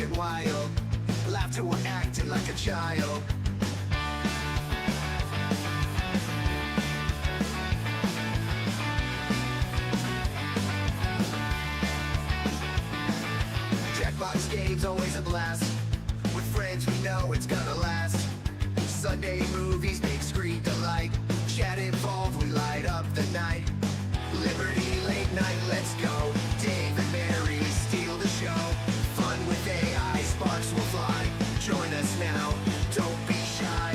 acting wild. Laughter, we're acting like a child. Jackbox games always a blast. With friends we know it's gonna last. Sunday movies, big screen delight. Chat involved, we light up the night. Liberty late night, let's go. Dave and Mary steal the show. Fun with AI, sparks will fly. Join us now, don't be shy.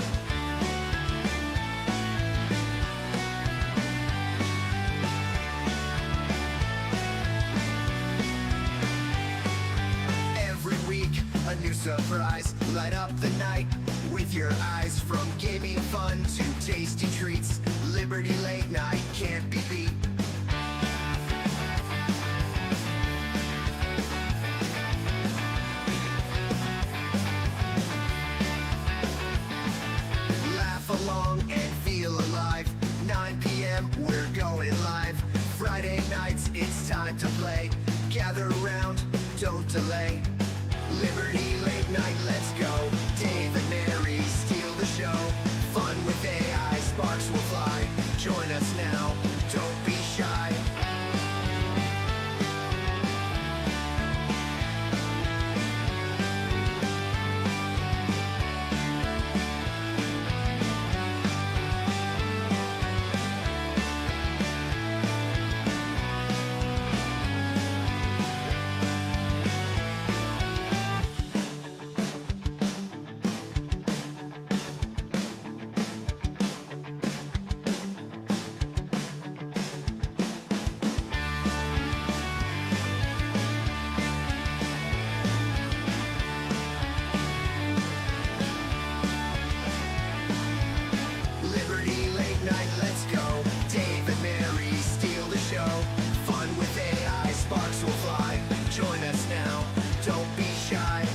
Every week, a new surprise. Light up the night with your eyes. From gaming fun to tasty treats, Liberty Late Night can't be beat. Laugh along and feel alive. 9 p.m. we're going live. Friday nights it's time to play. Gather around, don't delay. Liberty Late Night, let's go. Dave and Mary steal the show. Fun with AI, sparks will fly. Join us now, don't be shy. Liberty Late Night, let's go. Dave and Mary steal the show. Fun with AI, sparks will fly. Join us now, don't be shy.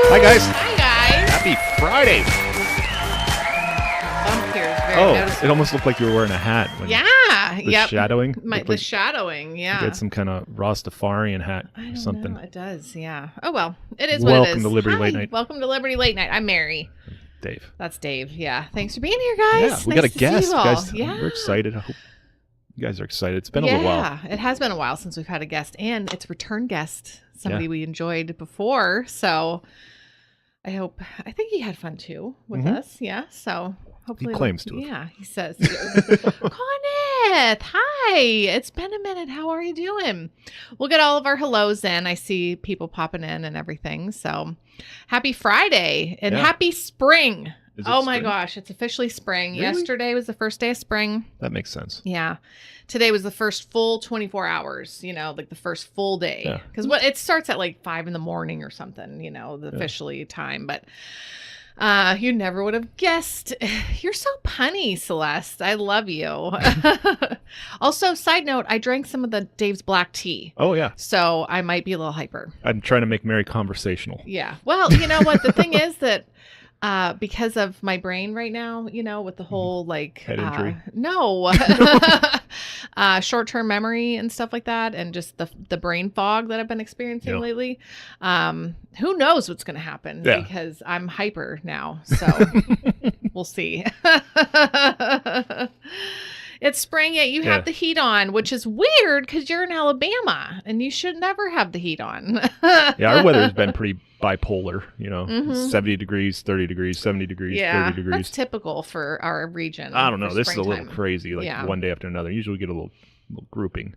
Hi, guys. Hi, guys. Happy Friday. Bump here is very noticeable. It almost looked like you were wearing a hat. Yeah. The shadowing. The shadowing, yeah. You had some kind of Rastafarian hat or something. Know, it does, yeah. Oh, well. It is what it is. Welcome to Liberty Late Night. Welcome to Liberty Late Night. I'm Mary. Dave. That's Dave, yeah. Thanks for being here, guys. Yeah, we got a guest. Guys, yeah. we're excited. I hope you guys are excited. It's been a little while. Yeah, it has been a while since we've had a guest, and it's a return guest, somebody we enjoyed before. So I think he had fun too with us. Yeah. So Hopefully, He claims to have. Yeah, he says. Kenneth, hi. It's been a minute. How are you doing? We'll get all of our hellos in. I see people popping in and everything. So happy Friday and happy spring. Oh my gosh, it's officially spring. Really? Yesterday was the first day of spring. That makes sense. Yeah. Today was the first full 24 hours, like the first full day. Because it starts at like 5 a.m. or something, the officially time. But you never would have guessed. You're so punny, Celeste. I love you. Also, side note, I drank some of the Dave's black tea. Oh, yeah. So I might be a little hyper. I'm trying to make Mary conversational. Yeah. Well, you know what? The thing is that because of my brain right now, with the whole head injury. No, short-term memory and stuff like that, and just the brain fog that I've been experiencing lately. Who knows what's going to happen because I'm hyper now. So we'll see. It's spring yet you have the heat on, which is weird because you're in Alabama and you should never have the heat on. Our weather's been pretty bipolar, 70 degrees, 30 degrees, 70 degrees, 30 degrees. That's typical for our region. I don't know. This is a little crazy, one day after another. Usually we get a little grouping.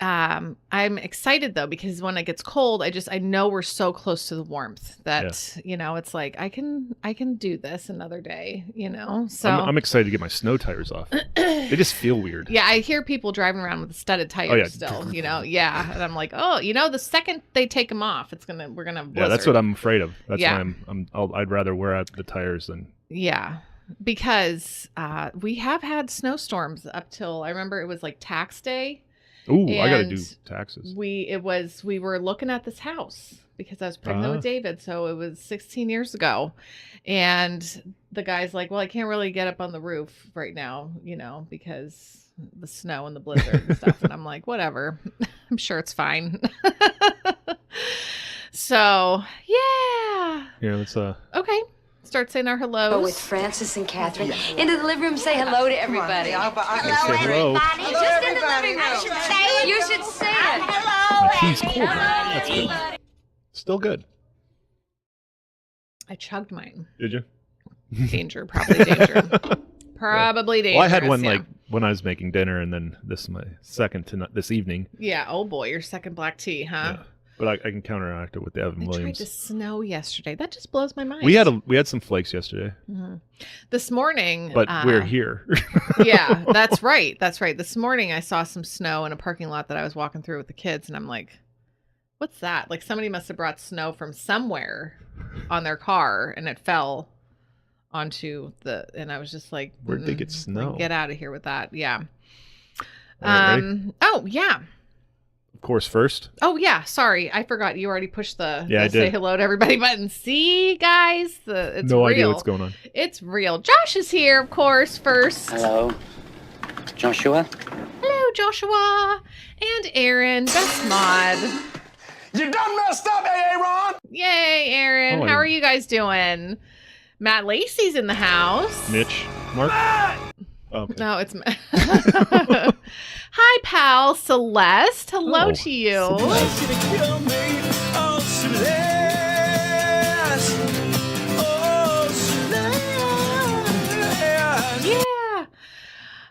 I'm excited though, because when it gets cold, I know we're so close to the warmth that, it's like, I can do this another day, so I'm excited to get my snow tires off. They just feel weird. Yeah. I hear people driving around with studded tires still, yeah. And I'm like, the second they take them off, we're going to blizzard. Yeah. That's what I'm afraid of. That's why I'd rather wear out the tires than. Yeah. Because, we have had snowstorms up till I remember it was like tax day. Ooh, I got to do taxes. We were looking at this house because I was pregnant with David. So it was 16 years ago. And the guy's like, well, I can't really get up on the roof right now, because the snow and the blizzard and stuff. And I'm like, whatever. I'm sure it's fine. So, yeah. Yeah, let's okay. Start saying our hellos. With Francis and Catherine. Into the living room, say hello to everybody. Hello, everybody. Just in the living room. You should say it. Hello, my tea's cold. That's good. Still good. I chugged mine. Did you? Danger, probably danger. Probably dangerous. Well, I had one when I was making dinner, and then this is my second this evening. Yeah. Oh boy, your second black tea, huh? Yeah. But I can counteract it with the Evan Williams. It tried to snow yesterday. That just blows my mind. We had some flakes yesterday. Mm-hmm. This morning, but we're here. Yeah, that's right. That's right. This morning, I saw some snow in a parking lot that I was walking through with the kids, and I'm like, "What's that?" Like somebody must have brought snow from somewhere on their car, and it fell onto and I was just like, "Where'd they get snow? Get out of here with that!" Yeah. Right, oh yeah. Of course, first. Oh, yeah. Sorry. I forgot. You already pushed the I say did. Hello to everybody button. See, guys? It's no real. idea what's going on. It's real. Josh is here, of course, first. Hello. Joshua. Hello, Joshua. And Aaron, best mod. You done messed up, Aaron. Yay, Aaron. How are you guys doing? Matt Lacey's in the house. Mitch. Mark. Oh, okay. No, it's Hi, pal. Celeste. Hello to you. Yeah.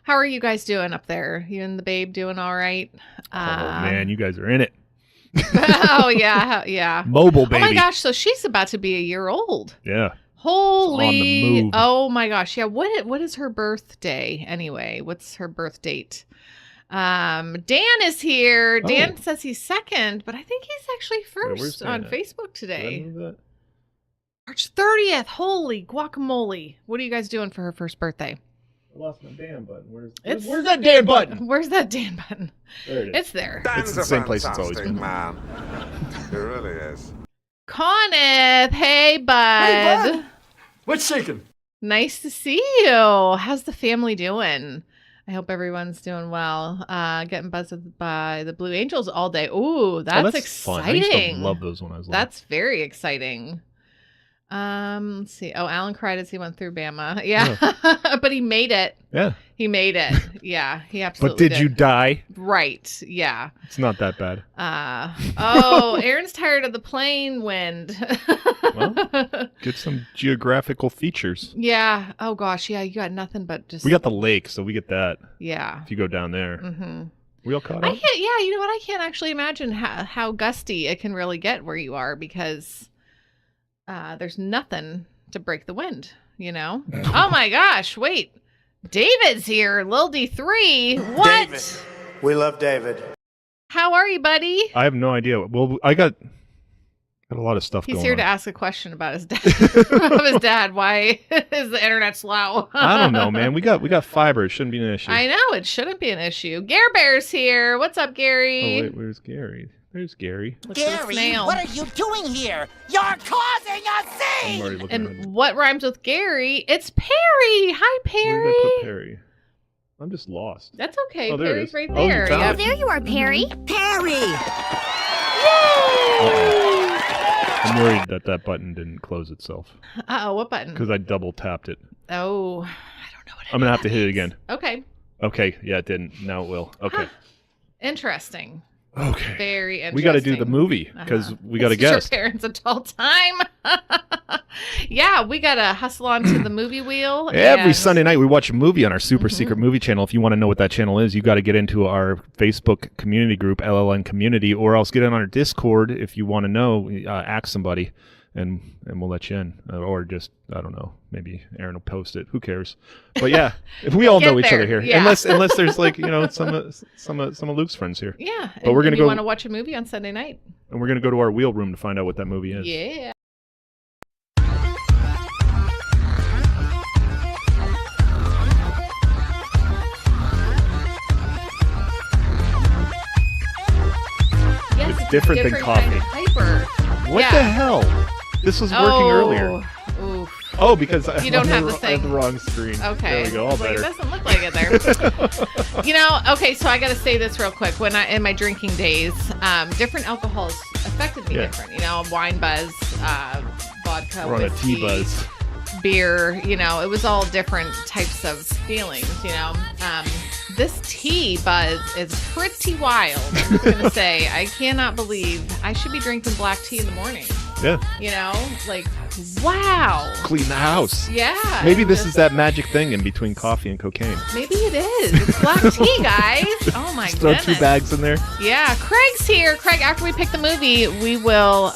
How are you guys doing up there? You and the babe doing all right? Oh, man, you guys are in it. Oh, yeah. Yeah. Mobile baby. Oh, my gosh. So she's about to be a year old. Yeah. Holy. On the move. Oh, my gosh. Yeah. What is her birthday anyway? What's her birth date? Dan is here. Dan says he's second, but I think he's actually first on Facebook today. March 30th. Holy guacamole. What are you guys doing for her first birthday? I lost my damn button. Where's that Dan button? Where's that Dan button? There it is. It's there. It's the same place it's always been. Man. It really is. Kenneth, hey, bud. Hey, bud. What's shaking? Nice to see you. How's the family doing? I hope everyone's doing well. Getting buzzed by the Blue Angels all day. Ooh, that's exciting. Fun. I used to love those when I was little. That's very exciting. Let's see. Oh, Alan cried as he went through Bama. Yeah. But he made it. Yeah. He made it. Yeah, he absolutely But did you die? Right. Yeah. It's not that bad. Aaron's tired of the plain wind. Well, get some geographical features. Yeah. Oh gosh. Yeah. You got nothing but just. We got the lake, so we get that. Yeah. If you go down there. Mm-hmm. We all caught up? Yeah. You know what? I can't actually imagine how gusty it can really get where you are because there's nothing to break the wind, you know? Oh my gosh. Wait. David's here. Lil D3. What? David. We love David. How are you, buddy? I have no idea. Well, I got a lot of stuff going on. He's here to ask a question about his dad. Of his dad. Why is the internet slow? I don't know, man. We got fiber. It shouldn't be an issue. I know. It shouldn't be an issue. Gare Bear's here. What's up, Gary? Oh, wait. Where's Gary? There's Gary. Gary, what are you doing here? You're causing a I'm already scene! looking And at it. what rhymes with Gary? It's Perry. Hi, Perry. Where did I put Perry? I'm just lost. That's okay. Oh, there it Perry's is. right Oh, there. you found Yep. it. There you are, Perry. Perry! I'm worried that button didn't close itself Uh-oh, what button? because I double tapped it. Oh, I don't know what it I'm gonna have to hit it again. Okay. Okay, yeah, it didn't. Now it will. Okay. Huh. Interesting. Okay. Very interesting. We got to do the movie because we got a This is guest. Your parents' adult time. Yeah, we got to hustle on to the movie wheel. Every and- Sunday night, we watch a movie on our super secret movie channel. If you want to know what that channel is, you got to get into our Facebook community group, LLN Community, or else get in on our Discord if you want to know. Ask somebody, and we'll let you in. Or just, I don't know, maybe Aaron will post it. Who cares? But yeah, we all Get know each there, other here. yeah. Unless there's like some of Luke's friends here. Yeah. But we're gonna You go- want to watch a movie on Sunday night? And we're gonna go to our wheel room to find out what that movie is. Yeah. Yes, It's different than kind of hyper. What Yeah. the hell? This was working earlier. Oof. Oh, because You don't have the I have the thing. wrong screen. Okay. There we go. I All was like, better. it doesn't look like it there. You know, okay, so I got to say this real quick. When in my drinking days, different alcohols affected me Yeah. different. You know, wine buzz, vodka, We're on a whiskey, tea buzz. beer. You know, it was all different types of feelings. You know, this tea buzz is pretty wild. I'm just gonna say, I cannot believe I should be drinking black tea in the morning. Yeah. You know, like wow. Clean the house. Yeah. Maybe this just- is that magic thing in between coffee and cocaine. Maybe it is. It's black tea, guys. Oh my Just throw goodness. 2 bags in there. Yeah, Craig's here. Craig, after we pick the movie, we will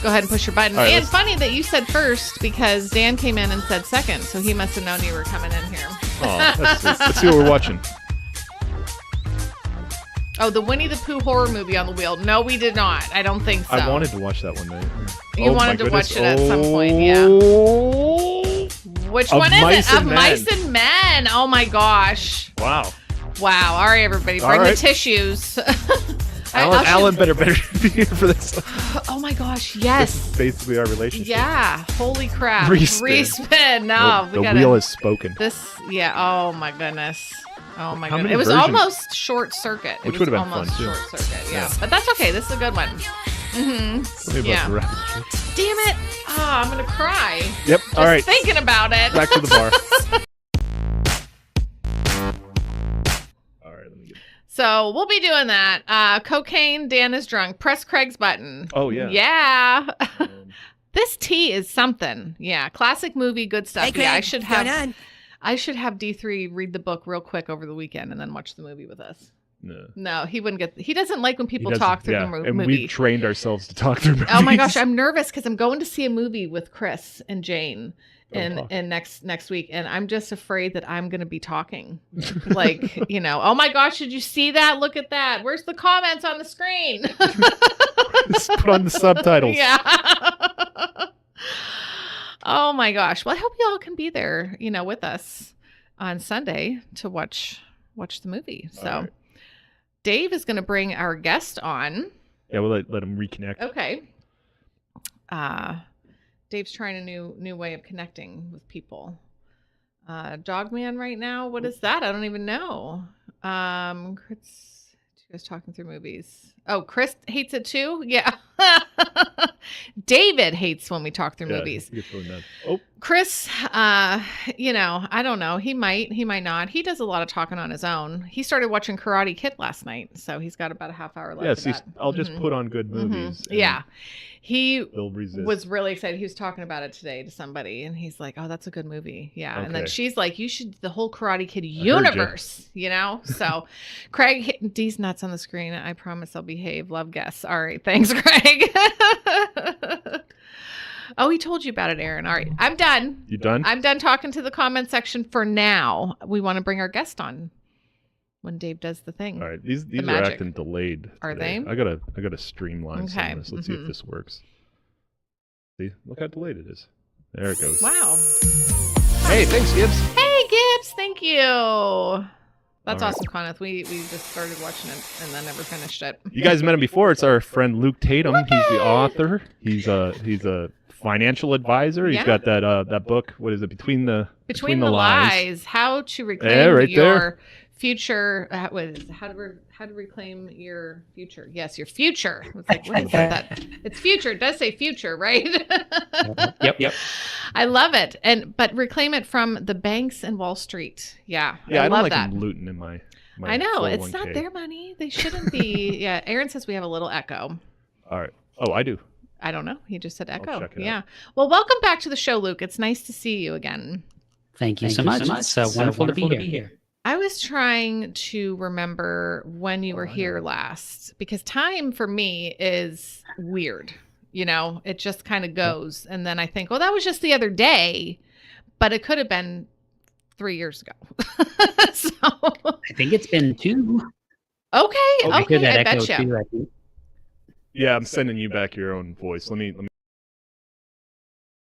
go ahead and push your button. All right, And let's- funny that you said first because Dan came in and said second, so he must have known you were coming in here. Oh, let's see what we're watching. Oh, the Winnie the Pooh horror movie on the wheel. No, we did not. I don't think so. I wanted to watch that one night. You Oh, wanted my to watch goodness. it at some point, yeah. Oh. Which Of one is Mice it? Of and Men. Mice and Men. Oh my gosh. Wow. Wow. All right, everybody, All bring right. the tissues. Alan better be here for this. Oh my gosh, This yes. is basically our relationship. Yeah, holy crap. Respin. Respin. No, The we gotta. wheel has spoken. This, yeah. Oh my goodness. Oh my How goodness. many It was versions? almost short circuit. Which it was would have been almost fun, too. short circuit. Yeah. Yeah. But that's okay. This is a good one. Tell me about Yeah. the rabbit. Damn it. Ah, I'm gonna cry. Yep. Just All right. thinking about it. Back to the bar. All right. Let me get. So we'll be doing that. Cocaine. Dan is drunk. Press Craig's button. Oh yeah. Yeah. This tea is something. Yeah. Classic movie. Good stuff. Hey, Craig, Yeah. I should have on? D3 read the book real quick over the weekend and then watch the movie with us. No. No, he wouldn't get. He doesn't like when people He talk doesn't- through yeah, the and movie. we've trained ourselves to talk through movies. Oh my gosh, I'm nervous because I'm going to see a movie with Chris and Jane Don't talk. and next week, and I'm just afraid that I'm going to be talking, like you know. Oh my gosh, did you see that? Look at that. Where's the comments on the screen? Just put on the subtitles. Yeah. Oh my gosh. Well, I hope you all can be there, you know, with us on Sunday to watch the movie. So, All right. Dave is going to bring our guest on. Yeah, we'll let him reconnect. Okay. Dave's trying a new way of connecting with people. Dogman right now. What is that? I don't even know. Chris, you guys talking through movies. Oh, Chris hates it too. Yeah. David hates when we talk through Yeah, movies. he gets really mad. Oh, Chris, I don't know. He might not. He does a lot of talking on his own. He started watching Karate Kid last night, so he's got about a half hour left. Yes, I'll just put on good movies. Yeah. He resist. was really excited. He was talking about it today to somebody, and he's like, "Oh, that's a good movie." Yeah. Okay. And then she's like, "You should the whole Karate Kid universe, So, Craig, hit D's nuts on the screen. I promise I'll behave. Love guests. All right, thanks, Craig. Oh, he told you about it, Aaron. All right, I'm done. You done? I'm done talking to the comment section for now. We want to bring our guest on when Dave does the thing. All right, these are acting delayed. Are today. they? I gotta streamline some of this. Let's see if this works. See, look how delayed it is. There it goes. Wow. Hey, thanks, Gibbs. Hey, Gibbs. Thank you. That's awesome, Coneth. We just started watching it and then never finished it. You guys met him before. It's our friend Luke Tatum. He's the author. He's a financial advisor. He's got that book. What is it? Between the Lies. How to reclaim your future. How to reclaim your future? Yes, your future. It's like, what is that? It's future. It does say future, right? Yep. I love it. But reclaim it from the banks and Wall Street. Yeah. Yeah, I don't like that. them looting in my I know. 401k. It's not their money. They shouldn't be. Yeah. Aaron says we have a little echo. All right. Oh, I do. I don't know. He just said echo. I'll check it yeah. out. Well, welcome back to the show, Luke. It's nice to see you again. Thank you so much. It's wonderful to be here. I was trying to remember when you were here last, because time for me is weird. It just kind of goes. And then I think, well, that was just the other day, but it could have been 3 years ago. So I think it's been 2. Okay. I bet you. Too, I think. Yeah, I'm sending you back your own voice. Let me.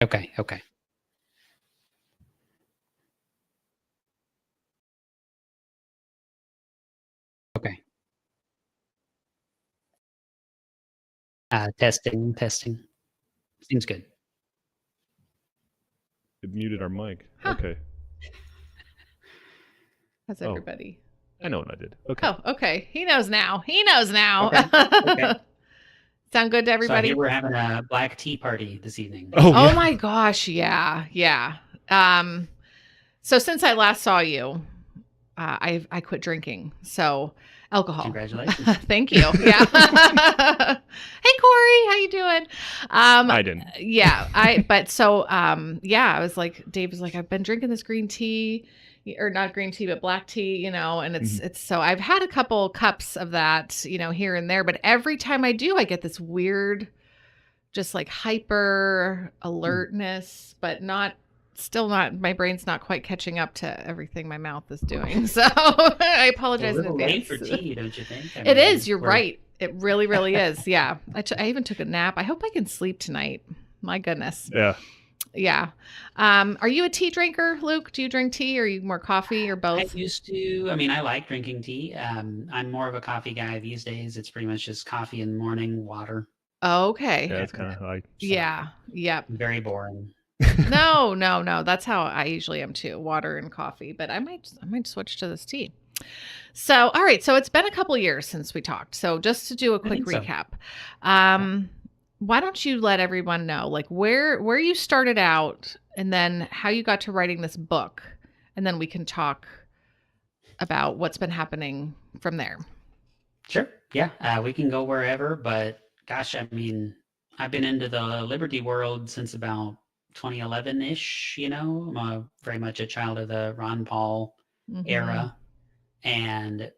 Okay. Testing. Seems good. It muted our mic. Huh. Okay. How's everybody? I know what I did. Okay. Oh, okay. He knows now. Okay. Sound good to everybody? So here we're having a black tea party this evening. Oh my gosh. Yeah. So since I last saw you, I quit drinking. So alcohol. Congratulations. Thank you. Yeah. Hey Corey, how you doing? I didn't. Yeah. I was like, Dave was like, I've been drinking this green tea, or not green tea, but black tea, and it's so I've had a couple cups of that, here and there, but every time I do, I get this weird, just like hyper alertness, but still not, my brain's not quite catching up to everything my mouth is doing. So I apologize in advance. Late for tea, don't you think? It is. You're right. It really, really is. Yeah. I even took a nap. I hope I can sleep tonight. My goodness. Yeah. Yeah. Are you a tea drinker, Luke? Do you drink tea, or are you more coffee, or both? I used to. I mean, I like drinking tea. I'm more of a coffee guy these days. It's pretty much just coffee in the morning, water. Okay. Yeah, that's kind of how I. Yeah. Yep. Very boring. No. That's how I usually am too. Water and coffee, but I might switch to this tea. So, all right. So it's been a couple years since we talked. So just to do a quick recap, why don't you let everyone know, like where you started out, and then how you got to writing this book, and then we can talk about what's been happening from there. Sure. Yeah. We can go wherever, but gosh, I mean, I've been into the Liberty world since about 2011-ish, I'm very much a child of the Ron Paul era. And,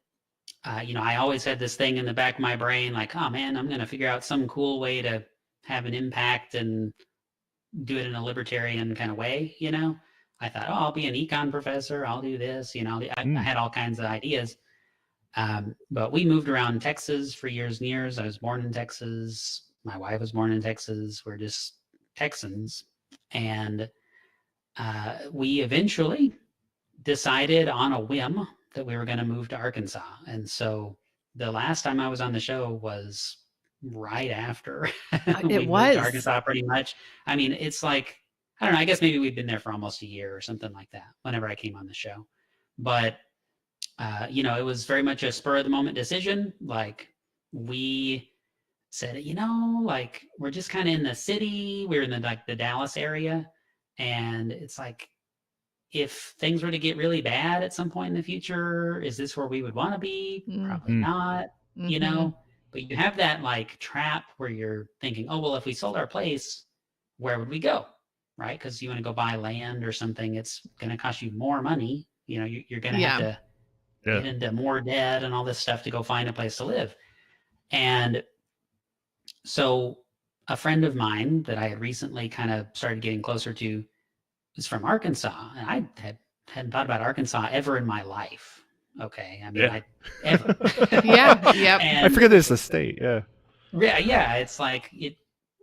I always had this thing in the back of my brain, like, oh man, I'm going to figure out some cool way to have an impact and do it in a libertarian kind of way. I thought, I'll be an econ professor. I'll do this, I had all kinds of ideas. But we moved around Texas for years and years. I was born in Texas. My wife was born in Texas. We're just Texans. And we eventually decided on a whim that we were going to move to Arkansas. And so the last time I was on the show was right after we moved to Arkansas, pretty much. I mean, it's like, I don't know, I guess maybe we've been there for almost a year or something like that whenever I came on the show. But, it was very much a spur of the moment decision. Like, we said, like, we're just kind of in the city. We're in the Dallas area. And it's like, if things were to get really bad at some point in the future, is this where we would want to be? Probably not, you know, but you have that like trap where you're thinking, oh, well, if we sold our place, where would we go? Right? Because you want to go buy land or something, it's going to cost you more money. You know, you're going to have to get into more debt and all this stuff to go find a place to live. And so a friend of mine that I had recently kind of started getting closer to is from Arkansas, and I hadn't thought about Arkansas ever in my life. Okay, I mean, ever. I forget this a state. Yeah. It's like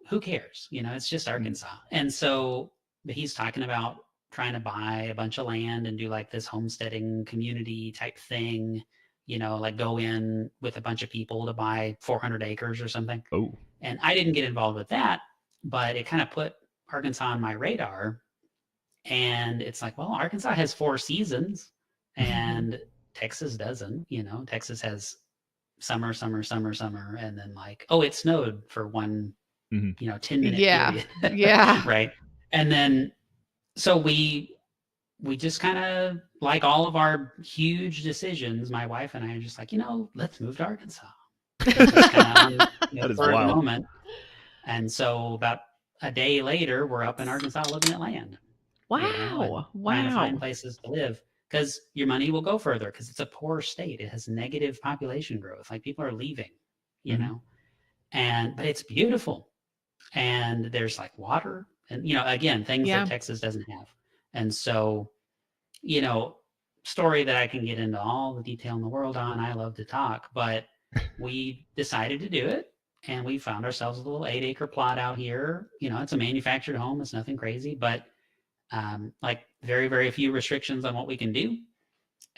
who cares? You know, it's just Arkansas. And so he's talking about trying to buy a bunch of land and do like this homesteading community type thing. You know, like go in with a bunch of people to buy 400 acres or something. Oh, and I didn't get involved with that, but it kind of put Arkansas on my radar. And it's like, well, Arkansas has 4 seasons and Texas doesn't. You know, Texas has summer, and then like, oh, it snowed for one, 10-minute period. Right. And then so we just kind of, like all of our huge decisions, my wife and I are just like, let's move to Arkansas. That is wild. Moment. And so about a day later, we're up in Arkansas looking at land. Wow. Trying to find places to live, because your money will go further, because it's a poor state. It has negative population growth. Like people are leaving, you know, but it's beautiful. And there's like water and, again, things that Texas doesn't have. And so, story that I can get into all the detail in the world on, I love to talk, but we decided to do it. And we found ourselves a little 8-acre plot out here. It's a manufactured home. It's nothing crazy, but like very, very few restrictions on what we can do.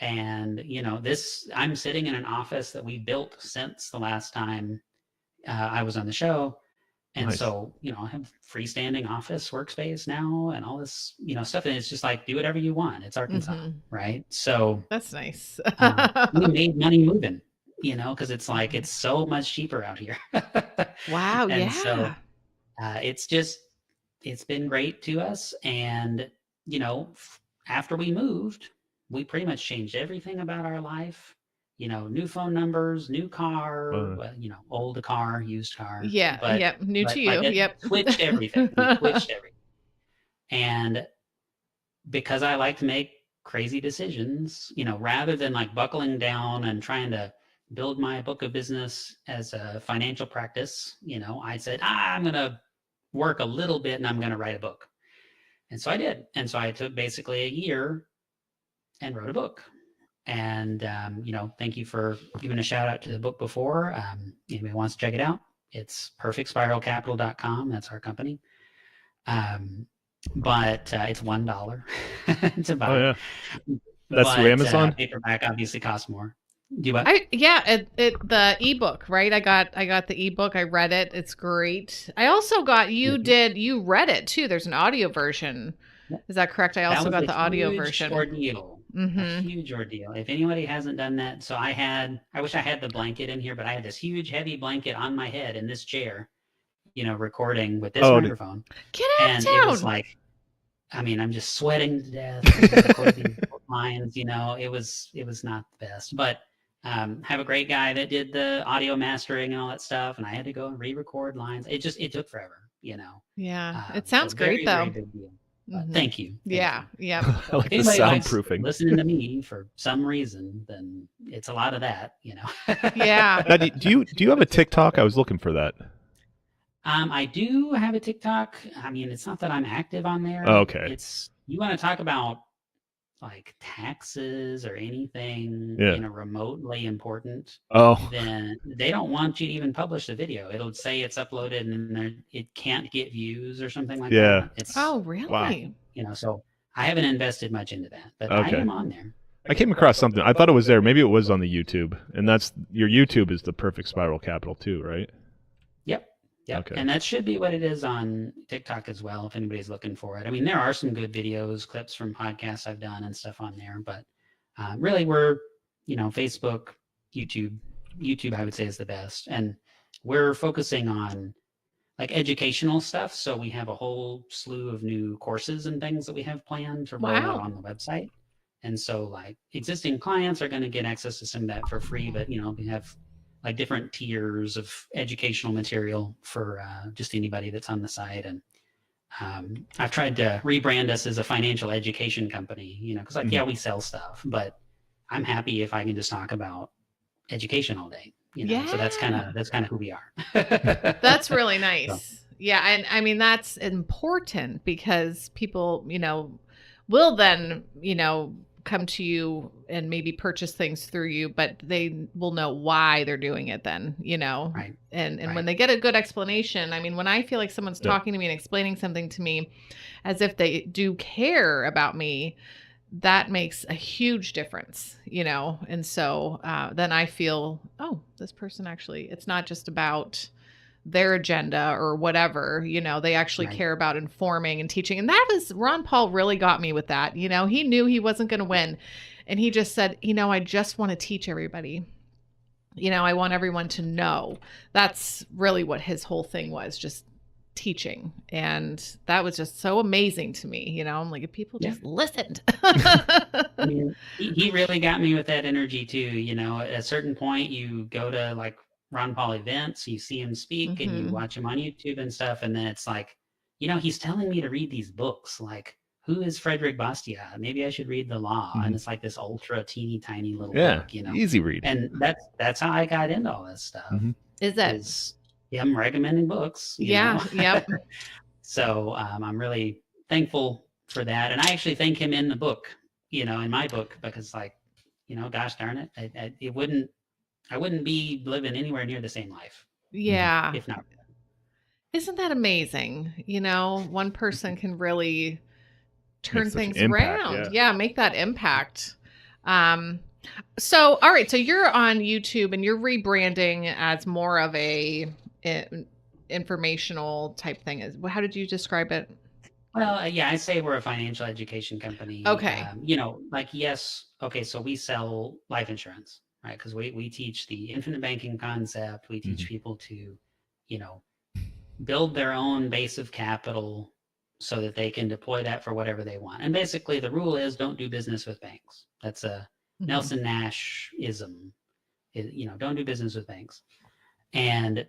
And, I'm sitting in an office that we built since the last time I was on the show. And so, I have freestanding office workspace now and all this, stuff. And it's just like, do whatever you want. It's Arkansas. Right. So that's nice. We made money moving, because it's like, it's so much cheaper out here. Wow. And so it's been great to us. And, after we moved, we pretty much changed everything about our life. New phone numbers, new car, old car, used car. New to you. Switched everything. We switched everything. And because I like to make crazy decisions, rather than like buckling down and trying to build my book of business as a financial practice, I said, I'm going to work a little bit and I'm going to write a book. And so I did. And so I took basically a year and wrote a book. And, thank you for giving a shout out to the book before. Anybody wants to check it out, it's perfectspiralcapital.com. That's our company. But it's $1 to buy. Oh, yeah. That's through Amazon? Paperback obviously costs more. Do what? The ebook, right? I got the ebook. I read it. It's great. I also got, you read it too. There's an audio version. Is that correct? I also got the audio version. Ordeal. A huge ordeal. If anybody hasn't done that, so I wish I had the blanket in here, but I had this huge heavy blanket on my head in this chair, recording with this microphone. Get out and of town. It was like, I'm just sweating to death. Recording lines, it was not the best, but have a great guy that did the audio mastering and all that stuff, and I had to go and re-record lines. It took forever, Yeah, it sounds great though. Very big deal. Thank you. Yeah. I like the soundproofing. Listening to me for some reason, then it's a lot of that, Yeah. Now, do you have a TikTok? I was looking for that. I do have a TikTok. I mean, it's not that I'm active on there. Oh, okay. You want to talk about like taxes or anything, remotely important. Oh. Then they don't want you to even publish the video. It'll say it's uploaded and it can't get views or something like that. Oh, really? Wow. So I haven't invested much into that, but I am on there. I came across something. I thought it was there. Maybe it was on the YouTube. And that's your YouTube is the Perfect Spiral Capital too, right? Yep. Okay. And that should be what it is on TikTok as well, if anybody's looking for it. I mean, there are some good videos, clips from podcasts I've done and stuff on there, but really we're, Facebook, YouTube, I would say is the best. And we're focusing on like educational stuff. So we have a whole slew of new courses and things that we have planned to roll out on the website. And so like existing clients are going to get access to some of that for free, but we have like different tiers of educational material for just anybody that's on the site. And I've tried to rebrand us as a financial education company, because like, yeah, we sell stuff, but I'm happy if I can just talk about education all day. So that's kind of who we are. That's really nice. So. Yeah. And I mean, that's important because people, will then, come to you and maybe purchase things through you, but they will know why they're doing it then, Right. And Right. when they get a good explanation, I mean, when I feel like someone's talking to me and explaining something to me as if they do care about me, that makes a huge difference, and so then I feel, oh, this person actually, it's not just about their agenda or whatever, they actually care about informing and teaching. And that was, Ron Paul really got me with that. He knew he wasn't going to win. And he just said, I just want to teach everybody. I want everyone to know. That's really what his whole thing was, just teaching. And that was just so amazing to me. I'm like, if people just listened. I mean, he really got me with that energy too. At a certain point you go to like Ron Paul events, you see him speak and you watch him on YouTube and stuff. And then it's like, he's telling me to read these books. Like, who is Frederick Bastiat? Maybe I should read The Law. And it's like this ultra teeny tiny little book, easy read. And that's how I got into all this stuff. Is that is him recommending books. You know? Yep. So I'm really thankful for that. And I actually thank him in the book, in my book, because like, gosh darn it, I wouldn't be living anywhere near the same life. Yeah. If not. Isn't that amazing? One person can really turn things impact, around. Yeah, make that impact. So, all right. So you're on YouTube and you're rebranding as more of a informational type thing. How did you describe it? Well, yeah, I say we're a financial education company. Okay. Yes. Okay. So we sell life insurance, right? Because we teach the infinite banking concept. We teach people to, build their own base of capital so that they can deploy that for whatever they want. And basically the rule is don't do business with banks. That's a Nelson Nash-ism. Don't do business with banks. And,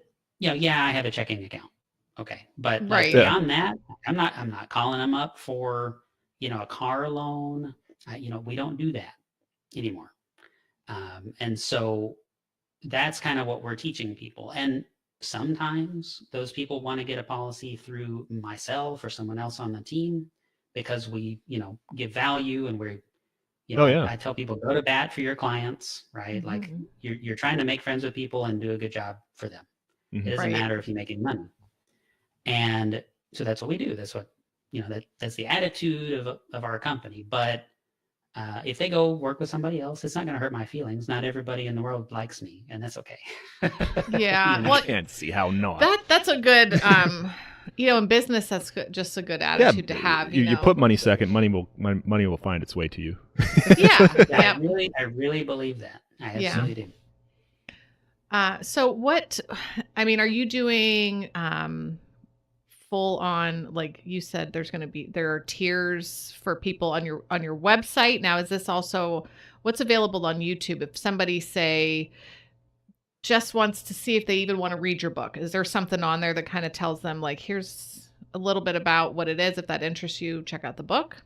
I have a checking account. Okay. But like, beyond that, I'm not calling them up for, a car loan. We don't do that anymore. And so that's kind of what we're teaching people. And sometimes those people want to get a policy through myself or someone else on the team because we, give value and we're, I tell people go to bat for your clients, right? Like you're trying to make friends with people and do a good job for them. It doesn't matter if you're making money. And so that's what we do. That's what, that's the attitude of our company. But if they go work with somebody else, it's not going to hurt my feelings. Not everybody in the world likes me, and that's okay. Yeah. Well, I can't see how not. That's a good, in business, that's just a good attitude to have. You put money second, money will find its way to you. Yeah. I really believe that. I absolutely do. So what, are you doing, full on, like you said, there are tiers for people on your website. Now, is this also what's available on YouTube? If somebody just wants to see if they even want to read your book, is there something on there that kind of tells them like, here's a little bit about what it is. If that interests you, check out the book.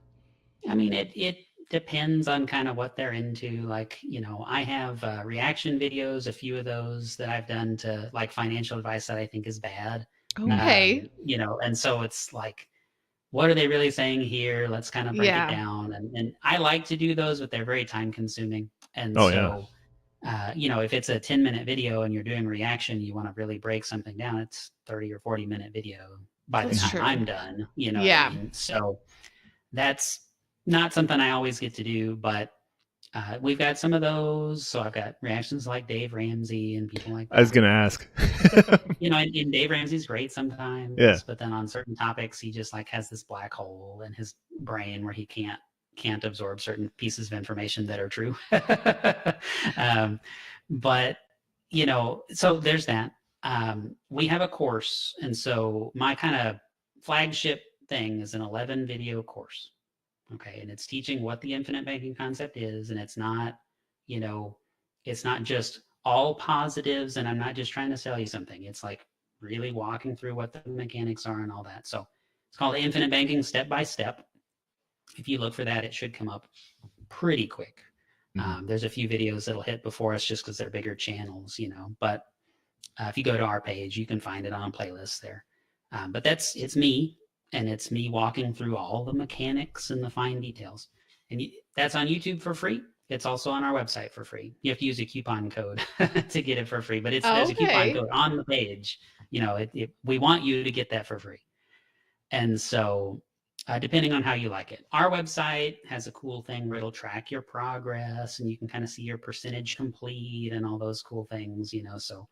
It depends on kind of what they're into. Like, I have reaction videos, a few of those that I've done to like financial advice that I think is bad. Okay. And so it's like, what are they really saying here? Let's kind of break it down. And I like to do those, but they're very time consuming. And if it's a 10-minute video and you're doing reaction, you want to really break something down. It's 30 or 40-minute video by the time I'm done, what I mean? So that's not something I always get to do, but we've got some of those. So I've got reactions like Dave Ramsey and people like that. I was going to ask. And Dave Ramsey's great sometimes. Yeah. But then on certain topics, he just like has this black hole in his brain where he can't absorb certain pieces of information that are true. But, so there's that. we have a course. And so my kind of flagship thing is an 11 video course. Okay. And it's teaching what the infinite banking concept is. And it's not, you know, it's not just all positives. And I'm not just trying to sell you something. It's like really walking through what the mechanics are and all that. So it's called Infinite Banking Step by Step. If you look for that, it should come up pretty quick. There's a few videos that'll hit before us just because they're bigger channels, you know, but if you go to our page, you can find it on playlists there. But it's me, and it's me walking through all the mechanics and the fine details. And that's on YouTube for free. It's also on our website for free. You have to use a coupon code to get it for free, but there's a coupon code on the page. You know, we want you to get that for free. And so depending on how you like it. Our website has a cool thing where it'll track your progress, and you can kind of see your percentage complete and all those cool things, you know, so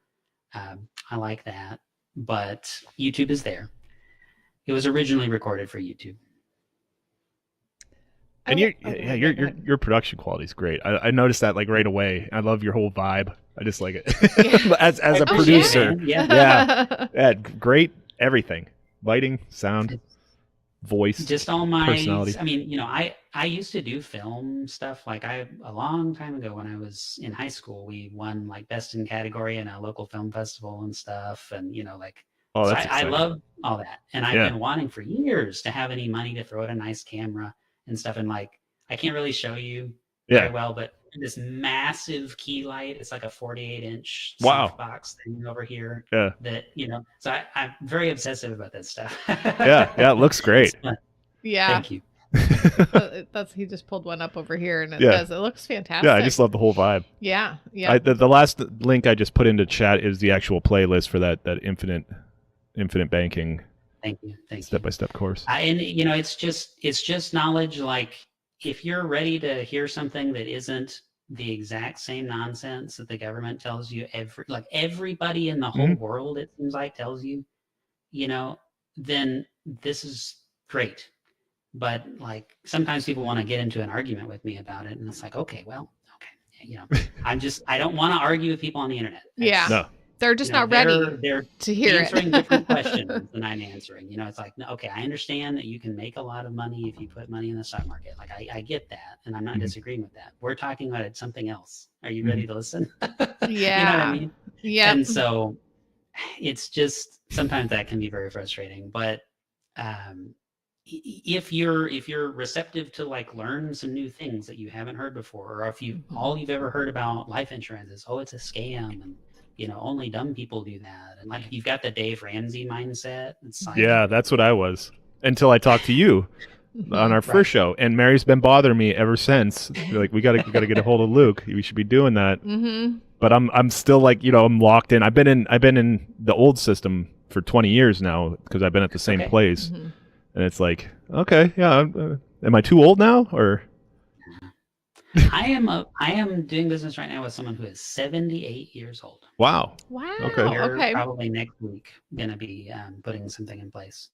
I like that. But YouTube is there. It was originally recorded for YouTube. And your production quality is great. I noticed that like right away. I love your whole vibe. I just like it. as a producer. Yeah, great everything. Lighting, sound, voice, just all my personality. I mean, you know, I used to do film stuff. Like a long time ago when I was in high school, we won like best in category in a local film festival and stuff. And you know, like, oh, so that's I love all that. And I've been wanting for years to have any money to throw at a nice camera and stuff. And like, I can't really show you very well, but this massive key light, it's like a 48-inch box thing over here. Yeah. That, you know, so I'm very obsessive about that stuff. Yeah, it looks great. Yeah. Thank you. He just pulled one up over here, and it looks fantastic. Yeah, I just love the whole vibe. Yeah. The last link I just put into chat is the actual playlist for that infinite banking. Thank you. Step-by-step course. And you know, it's just knowledge. Like, if you're ready to hear something that isn't the exact same nonsense that the government tells you, everybody in the whole world, it seems like, tells you, you know, then this is great. But like, sometimes people want to get into an argument with me about it, and it's like, okay, you know, I don't want to argue with people on the internet. No. They're just not ready they're to hear answering different questions than I'm answering. You know, it's like, okay, I understand that you can make a lot of money if you put money in the stock market. Like, I get that, and I'm not disagreeing with that. We're talking about something else. Are you ready to listen? Yeah. You know what I mean? Yeah. And so it's just, sometimes that can be very frustrating. But if you're receptive to like learn some new things that you haven't heard before, or if all you've ever heard about life insurance is, oh, it's a scam, and you know, only dumb people do that. And like, you've got the Dave Ramsey mindset. It's like, yeah, that's what I was until I talked to you on our first show. And Mary's been bothering me ever since. Like, we gotta get a hold of Luke. We should be doing that. But I'm still like, you know, I'm locked in. I've been in the old system for 20 years now because I've been at the same place. And it's like, okay, yeah, am I too old now, or? I am doing business right now with someone who is 78 years old. Wow. We're probably next week going to be putting something in place.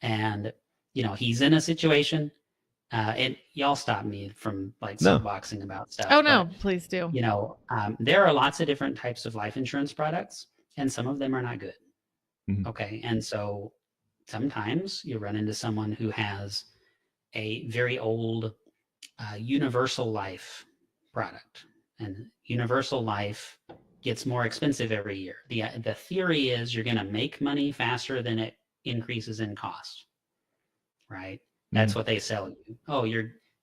And, you know, he's in a situation, and y'all stop me from like soapboxing about stuff. Oh, no, please do. You know, there are lots of different types of life insurance products, and some of them are not good. Okay. And so sometimes you run into someone who has a very old universal life product, and universal life gets more expensive every year. The theory is you're going to make money faster than it increases in cost, right? That's what they sell you. Oh,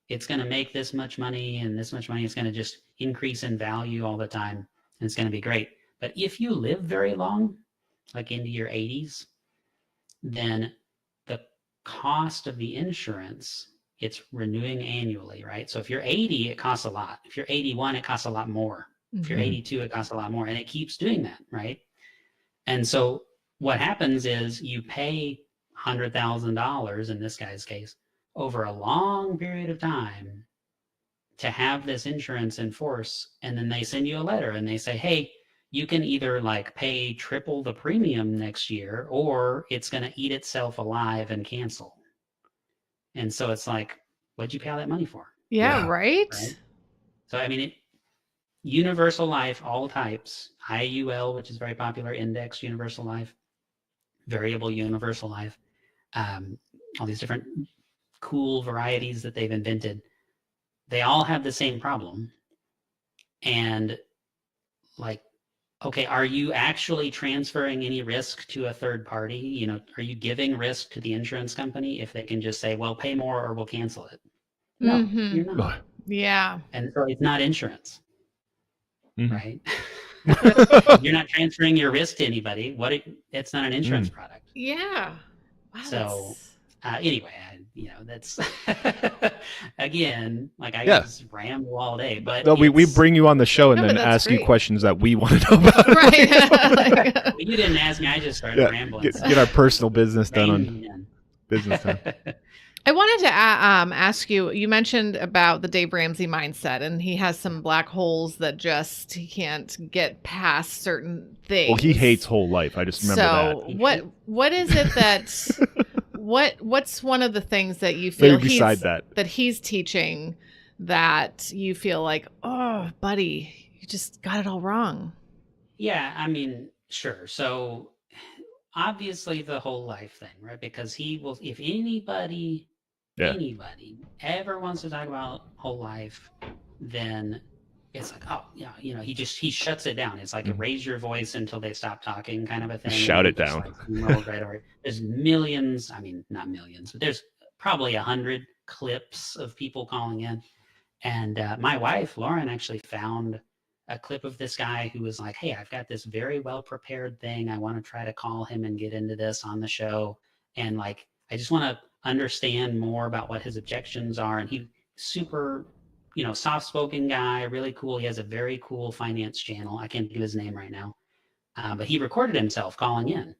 it's going to make this much money, and this much money is going to just increase in value all the time, and it's going to be great. But if you live very long, like into your 80s, then the cost of the insurance, it's renewing annually, right? So if you're 80, it costs a lot. If you're 81, it costs a lot more. If you're 82, it costs a lot more. And it keeps doing that, right? And so what happens is you pay $100,000, in this guy's case, over a long period of time to have this insurance in force. And then they send you a letter and they say, hey, you can either like pay triple the premium next year, or it's going to eat itself alive and cancel. And so it's like, what'd you pay all that money for? Yeah, right? So, I mean, universal life, all types, IUL, which is very popular, index universal life, variable universal life, all these different cool varieties that they've invented. They all have the same problem. And like, okay, are you actually transferring any risk to a third party? You know, are you giving risk to the insurance company if they can just say, well, pay more or we'll cancel it? No, you're not. Yeah. And so it's not insurance, right? You're not transferring your risk to anybody. It's not an insurance product. Yeah. Wow, so anyway, that's again, like I just ramble all day, but we bring you on the show and then ask you questions that we want to know about. Right. Well, you didn't ask me. I just started rambling. Get our personal business done on business time. I wanted to ask you, you mentioned about the Dave Ramsey mindset, and he has some black holes that just he can't get past certain things. Well, he hates whole life. I just remember that. So what is it that what's one of the things that you feel that he's teaching that you feel like, oh, buddy, you just got it all wrong? Yeah, I mean, sure. So obviously the whole life thing, right? Because he will, if anybody ever wants to talk about whole life, then it's like, oh yeah, he shuts it down. It's like a raise your voice until they stop talking kind of a thing. Shout it down. There's millions, I mean, not millions, but there's probably 100 clips of people calling in. And my wife, Lauren, actually found a clip of this guy who was like, hey, I've got this very well prepared thing. I want to try to call him and get into this on the show. And like, I just want to understand more about what his objections are. And he super, soft-spoken guy, really cool. He has a very cool finance channel. I can't give his name right now. But he recorded himself calling in.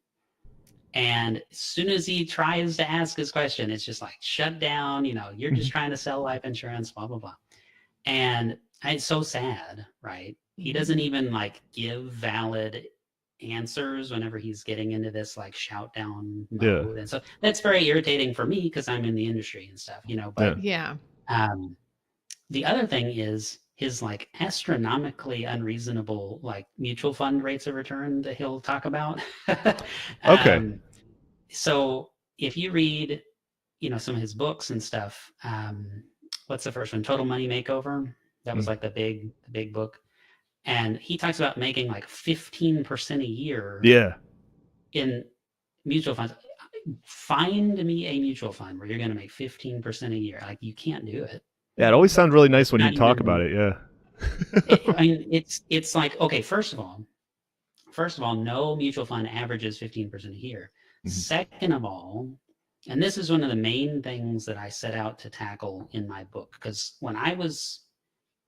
And as soon as he tries to ask his question, it's just like, shut down, you're just trying to sell life insurance, blah, blah, blah. And it's so sad, right? He doesn't even like give valid answers whenever he's getting into this like shout down mode. And so that's very irritating for me because I'm in the industry and stuff, but the other thing is his like astronomically unreasonable like mutual fund rates of return that he'll talk about. Okay. So if you read, some of his books and stuff, what's the first one? Total Money Makeover. That was like the big book. And he talks about making like 15% a year in mutual funds. Find me a mutual fund where you're going to make 15% a year. Like you can't do it. Yeah, it always sounds really nice when you talk about it. Yeah. It's like, okay, first of all, no mutual fund averages 15% a year. Second of all, and this is one of the main things that I set out to tackle in my book, because when I was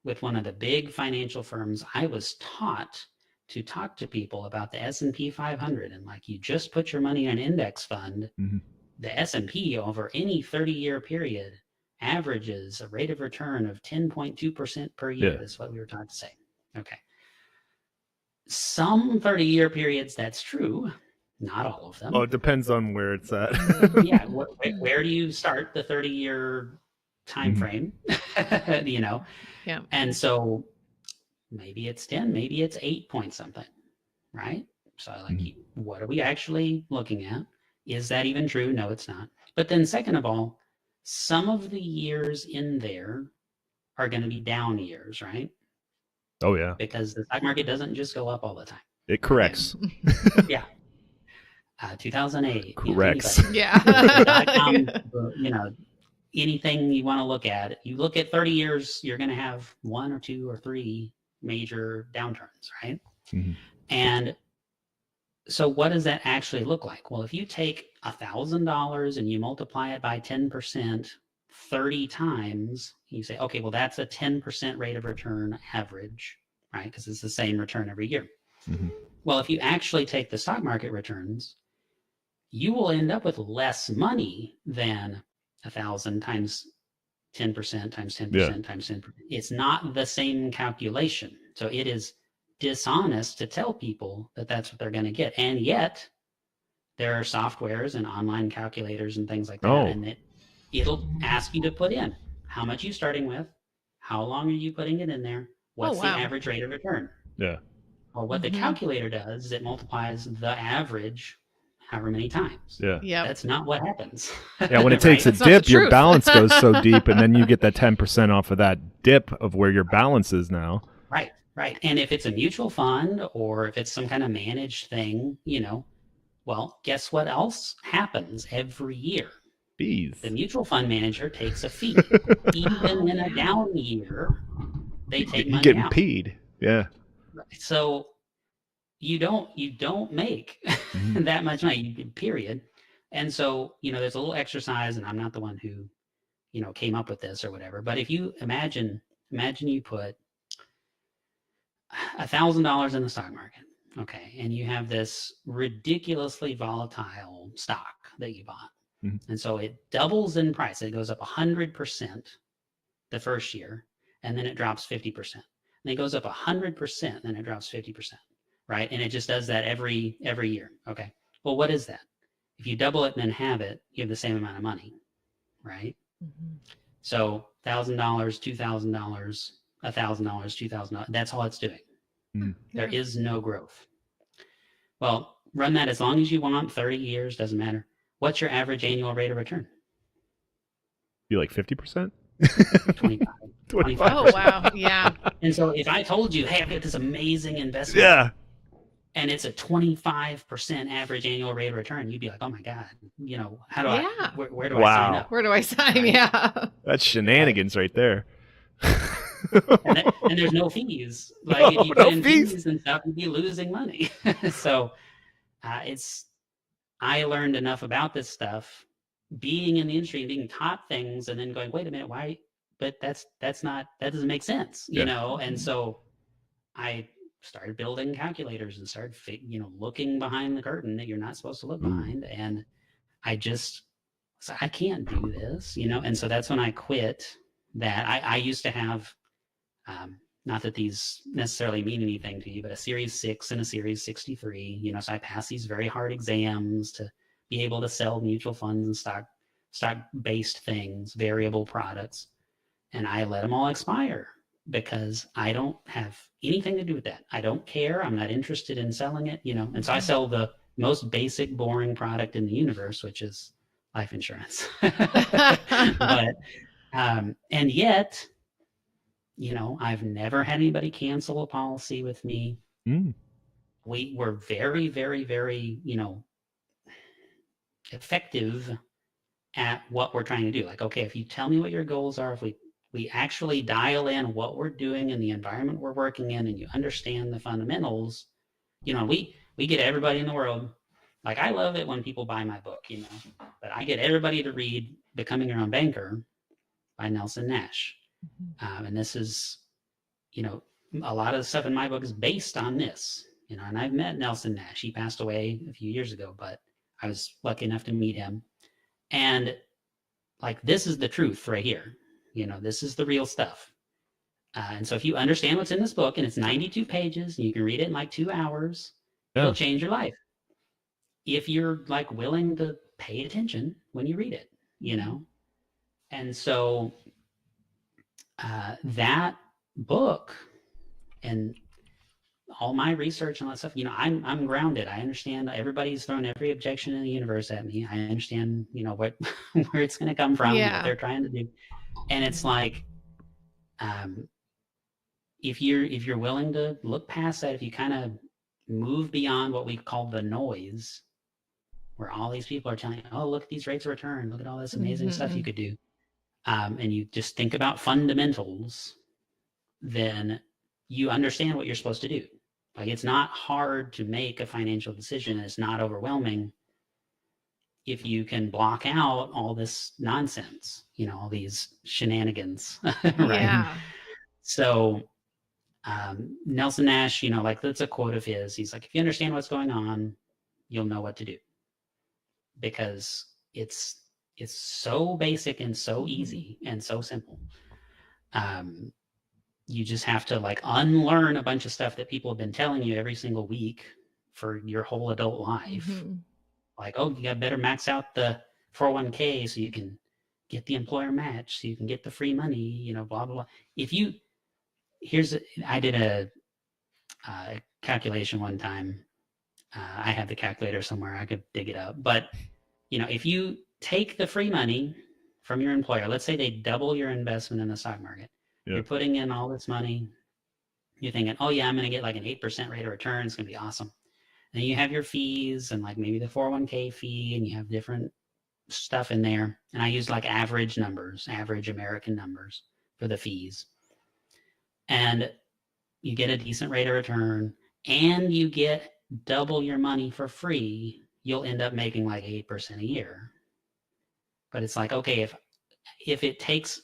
with one of the big financial firms, I was taught to talk to people about the S&P 500. And like, you just put your money in an index fund, the S&P over any 30-year period averages a rate of return of 10.2% per year. That's what we were taught to say. Okay. Some 30-year periods, that's true. Not all of them. Oh, it depends on where it's at. Yeah. Where do you start the 30-year time frame? Yeah. And so maybe it's 10, maybe it's 8 point something, right? So like, what are we actually looking at? Is that even true? No, it's not. But then second of all, some of the years in there are going to be down years, right? Oh yeah. Because the stock market doesn't just go up all the time. It corrects. Yeah. 2008. Corrects. Anything you want to look at, you look at 30 years, you're going to have 1 or 2 or 3 major downturns, right? And so what does that actually look like? Well, if you take $1,000 and you multiply it by 10%, 30 times, you say, okay, well, that's a 10% rate of return average, right? Because it's the same return every year. Well, if you actually take the stock market returns, you will end up with less money than 1,000 times 10% times 10% times 10%. It's not the same calculation. So it is dishonest to tell people that that's what they're going to get. And yet there are softwares and online calculators and things like that. And it'll ask you to put in how much you starting with, how long are you putting it in there, What's the average rate of return? Yeah. Well, what the calculator does is it multiplies the average however many times. Yeah. That's not what happens. Yeah, when it takes a dip, your balance goes so deep, and then you get that 10% off of that dip of where your balance is now. Right. And if it's a mutual fund or if it's some kind of managed thing, well, guess what else happens every year? Fees. The mutual fund manager takes a fee. Even in a down year, they take money getting out. paid. Yeah. So you don't make that much money, period. And so, there's a little exercise, and I'm not the one who, came up with this or whatever. But if you imagine you put $1,000 in the stock market, okay, and you have this ridiculously volatile stock that you bought. And so it doubles in price. It goes up 100% the first year, and then it drops 50%. And it goes up 100%, and then it drops 50%, right? And it just does that every year. Okay. Well, what is that? If you double it and then halve it, you have the same amount of money, right? So $1,000, $2,000, $1,000, $2,000. That's all it's doing. There is no growth. Well, run that as long as you want, 30 years, doesn't matter. What's your average annual rate of return? Be like 50%? 25. Oh, wow. Yeah. And so if I told you, hey, I've got this amazing investment, and it's a 25% average annual rate of return, you'd be like, oh my God, how do I, where do I sign up? Where do I sign? Right? Yeah. That's shenanigans right there. and there's no fees. Like if you put in fees and stuff, you'd be losing money. So I learned enough about this stuff being in the industry and being taught things and then going, wait a minute, why? But that doesn't make sense, And so I started building calculators and started, looking behind the curtain that you're not supposed to look behind. And I can't do this, And so that's when I quit that. I used to have, not that these necessarily mean anything to you, but a Series 6 and a Series 63, so I passed these very hard exams to be able to sell mutual funds and stock-based things, variable products. And I let them all expire because I don't have anything to do with that. I don't care. I'm not interested in selling it, And so I sell the most basic, boring product in the universe, which is life insurance. But, and yet, I've never had anybody cancel a policy with me. We were very, very, very, effective at what we're trying to do. Like, okay, if you tell me what your goals are, if we actually dial in what we're doing in the environment we're working in, and you understand the fundamentals, we get everybody in the world. Like, I love it when people buy my book, but I get everybody to read Becoming Your Own Banker by Nelson Nash. And this is, a lot of the stuff in my book is based on this, and I've met Nelson Nash. He passed away a few years ago, but I was lucky enough to meet him. And like, this is the truth right here. This is the real stuff. And so if you understand what's in this book, and it's 92 pages, and you can read it in like 2 hours, it'll change your life. If you're like willing to pay attention when you read it, And so that book and all my research and all that stuff, I'm grounded. I understand everybody's thrown every objection in the universe at me. I understand, what where it's going to come from, what they're trying to do. And it's like, if you're willing to look past that, if you kind of move beyond what we call the noise, where all these people are telling you, oh, look at these rates of return, look at all this amazing stuff you could do. And you just think about fundamentals, then you understand what you're supposed to do. Like, it's not hard to make a financial decision. It's not overwhelming if you can block out all this nonsense, all these shenanigans, right? Yeah. So Nelson Nash, like, that's a quote of his. He's like, if you understand what's going on, you'll know what to do, because it's so basic and so easy and so simple. You just have to like unlearn a bunch of stuff that people have been telling you every single week for your whole adult life. Like, oh, you got better max out the 401k so you can get the employer match, so you can get the free money, blah, blah, blah. If you I did a calculation one time. I have the calculator somewhere. I could dig it up. But, if you take the free money from your employer, let's say they double your investment in the stock market. Yep. You're putting in all this money. You're thinking, oh yeah, I'm going to get like an 8% rate of return. It's going to be awesome. Then you have your fees and like maybe the 401k fee, and you have different stuff in there. And I use like average American numbers for the fees. And you get a decent rate of return and you get double your money for free. You'll end up making like 8% a year. But it's like, okay, if it takes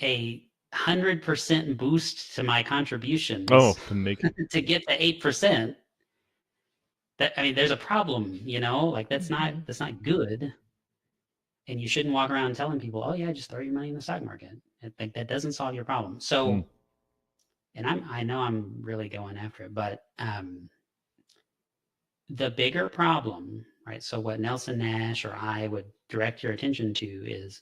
a 100% boost to my contributions to get to 8%, there's a problem, like that's not good. And you shouldn't walk around telling people, oh yeah, just throw your money in the stock market. I think that doesn't solve your problem. So, and I know I'm really going after it, but the bigger problem, right? So what Nelson Nash or I would direct your attention to is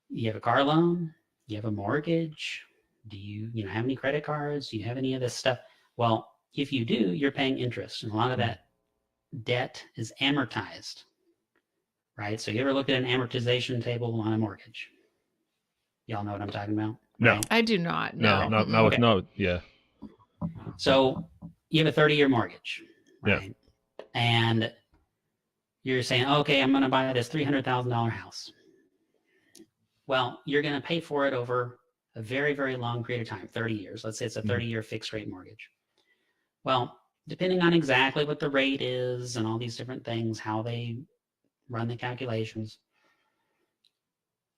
you have a car loan, you have a mortgage, do you have any credit cards? Do you have any of this stuff? Well, if you do, you're paying interest, and a lot of that debt is amortized, right? So you ever look at an amortization table on a mortgage? Y'all know what I'm talking about? No, right? I do not. No. Yeah. So you have a 30-year mortgage, right? Yeah. And you're saying, okay, I'm going to buy this $300,000 house. Well, you're going to pay for it over a very, very long period of time, 30 years. Let's say it's a 30-year fixed rate mortgage. Well, depending on exactly what the rate is and all these different things, how they run the calculations.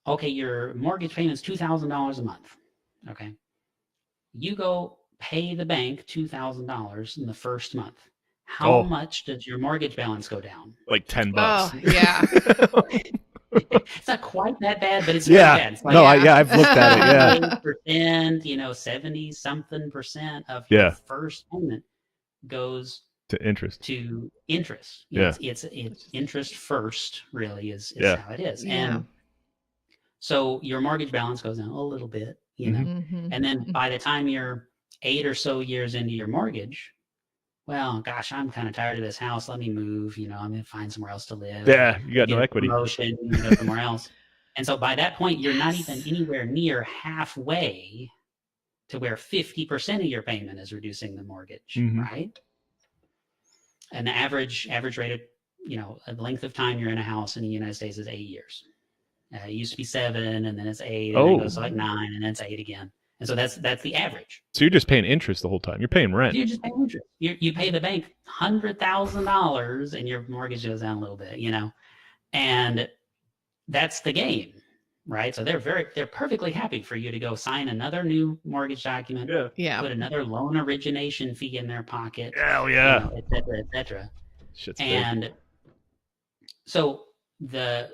Okay, your mortgage payment is $2,000 a month. Okay. You go pay the bank $2,000 in the first month. How much does your mortgage balance go down? Like $10. Oh, yeah. It's not quite that bad, but it's really bad. It's like, I've looked at it. Yeah. 70 something percent of your first payment goes to interest. Yeah. It's interest first, really, is how it is. Yeah. And so your mortgage balance goes down a little bit, and then by the time you're 8 or so years into your mortgage, well, gosh, I'm kind of tired of this house. Let me move. I'm going to find somewhere else to live. Yeah, you got no equity. Promotion, somewhere else. And so by that point, you're not even anywhere near halfway to where 50% of your payment is reducing the mortgage, right? And the average rate of, a length of time you're in a house in the United States is 8 years. It used to be 7, and then it's 8, and then it goes to like 9, and then it's 8 again. And so that's the average. So you're just paying interest the whole time. You're paying rent. You're just paying interest. You pay the bank $100,000 and your mortgage goes down a little bit, and that's the game, right? So they're perfectly happy for you to go sign another new mortgage document, put another loan origination fee in their pocket, et cetera, et cetera. And so the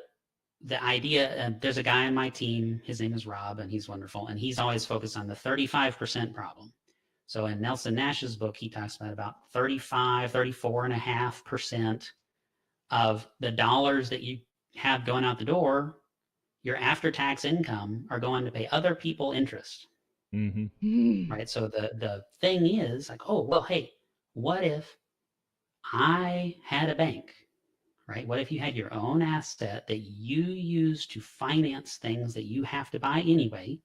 idea, there's a guy on my team, his name is Rob, and he's wonderful, and he's always focused on the 35% problem. So in Nelson Nash's book, he talks about 34.5% of the dollars that you have going out the door, your after-tax income, are going to pay other people interest. Right? So the thing is like, oh, well, hey, what if I had a bank? Right? What if you had your own asset that you use to finance things that you have to buy anyway?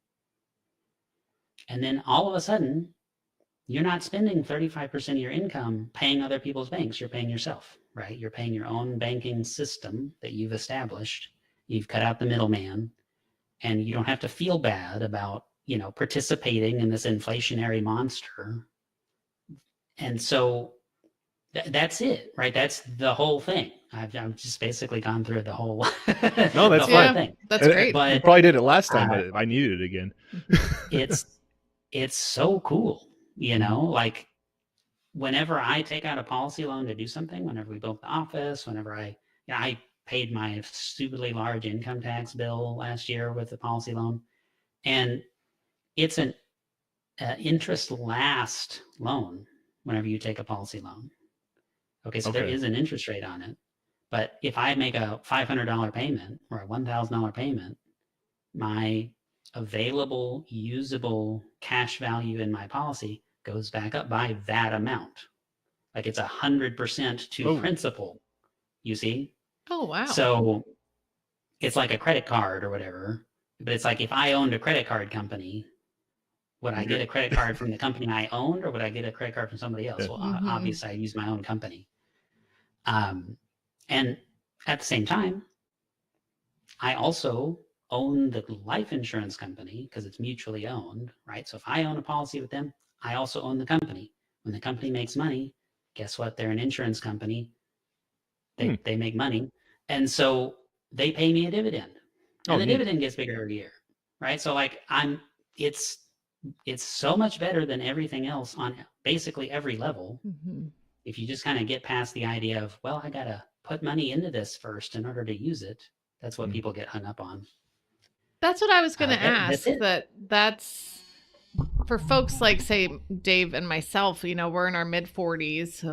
And then all of a sudden, you're not spending 35% of your income paying other people's banks. You're paying yourself, right? You're paying your own banking system that you've established. You've cut out the middleman, and you don't have to feel bad about, participating in this inflationary monster. And so that's it, right? That's the whole thing. I've just basically gone through the whole. No, that's fine. Thing. That's great. But, you probably did it last time, but I needed it again. It's so cool, Like whenever I take out a policy loan to do something, whenever we built the office, whenever I paid my stupidly large income tax bill last year with the policy loan, and it's an interest last loan whenever you take a policy loan. Okay, so there is an interest rate on it. But if I make a $500 payment or a $1,000 payment, my available, usable cash value in my policy goes back up by that amount. Like it's 100% to principal, you see? Oh, wow. So it's like a credit card or whatever, but it's like if I owned a credit card company, would I get a credit card from the company I owned, or would I get a credit card from somebody else? Well, obviously I use my own company. And at the same time, I also own the life insurance company because it's mutually owned, right? So if I own a policy with them, I also own the company. When the company makes money, guess what? They're an insurance company. They make money. And so they pay me a dividend. And the dividend gets bigger every year, right? So like it's so much better than everything else on basically every level. If you just kind of get past the idea of, well, I got to put money into this first in order to use it. That's what people get hung up on. That's what I was going to ask. That's for folks like, say, Dave and myself, you know, we're in our mid 40s.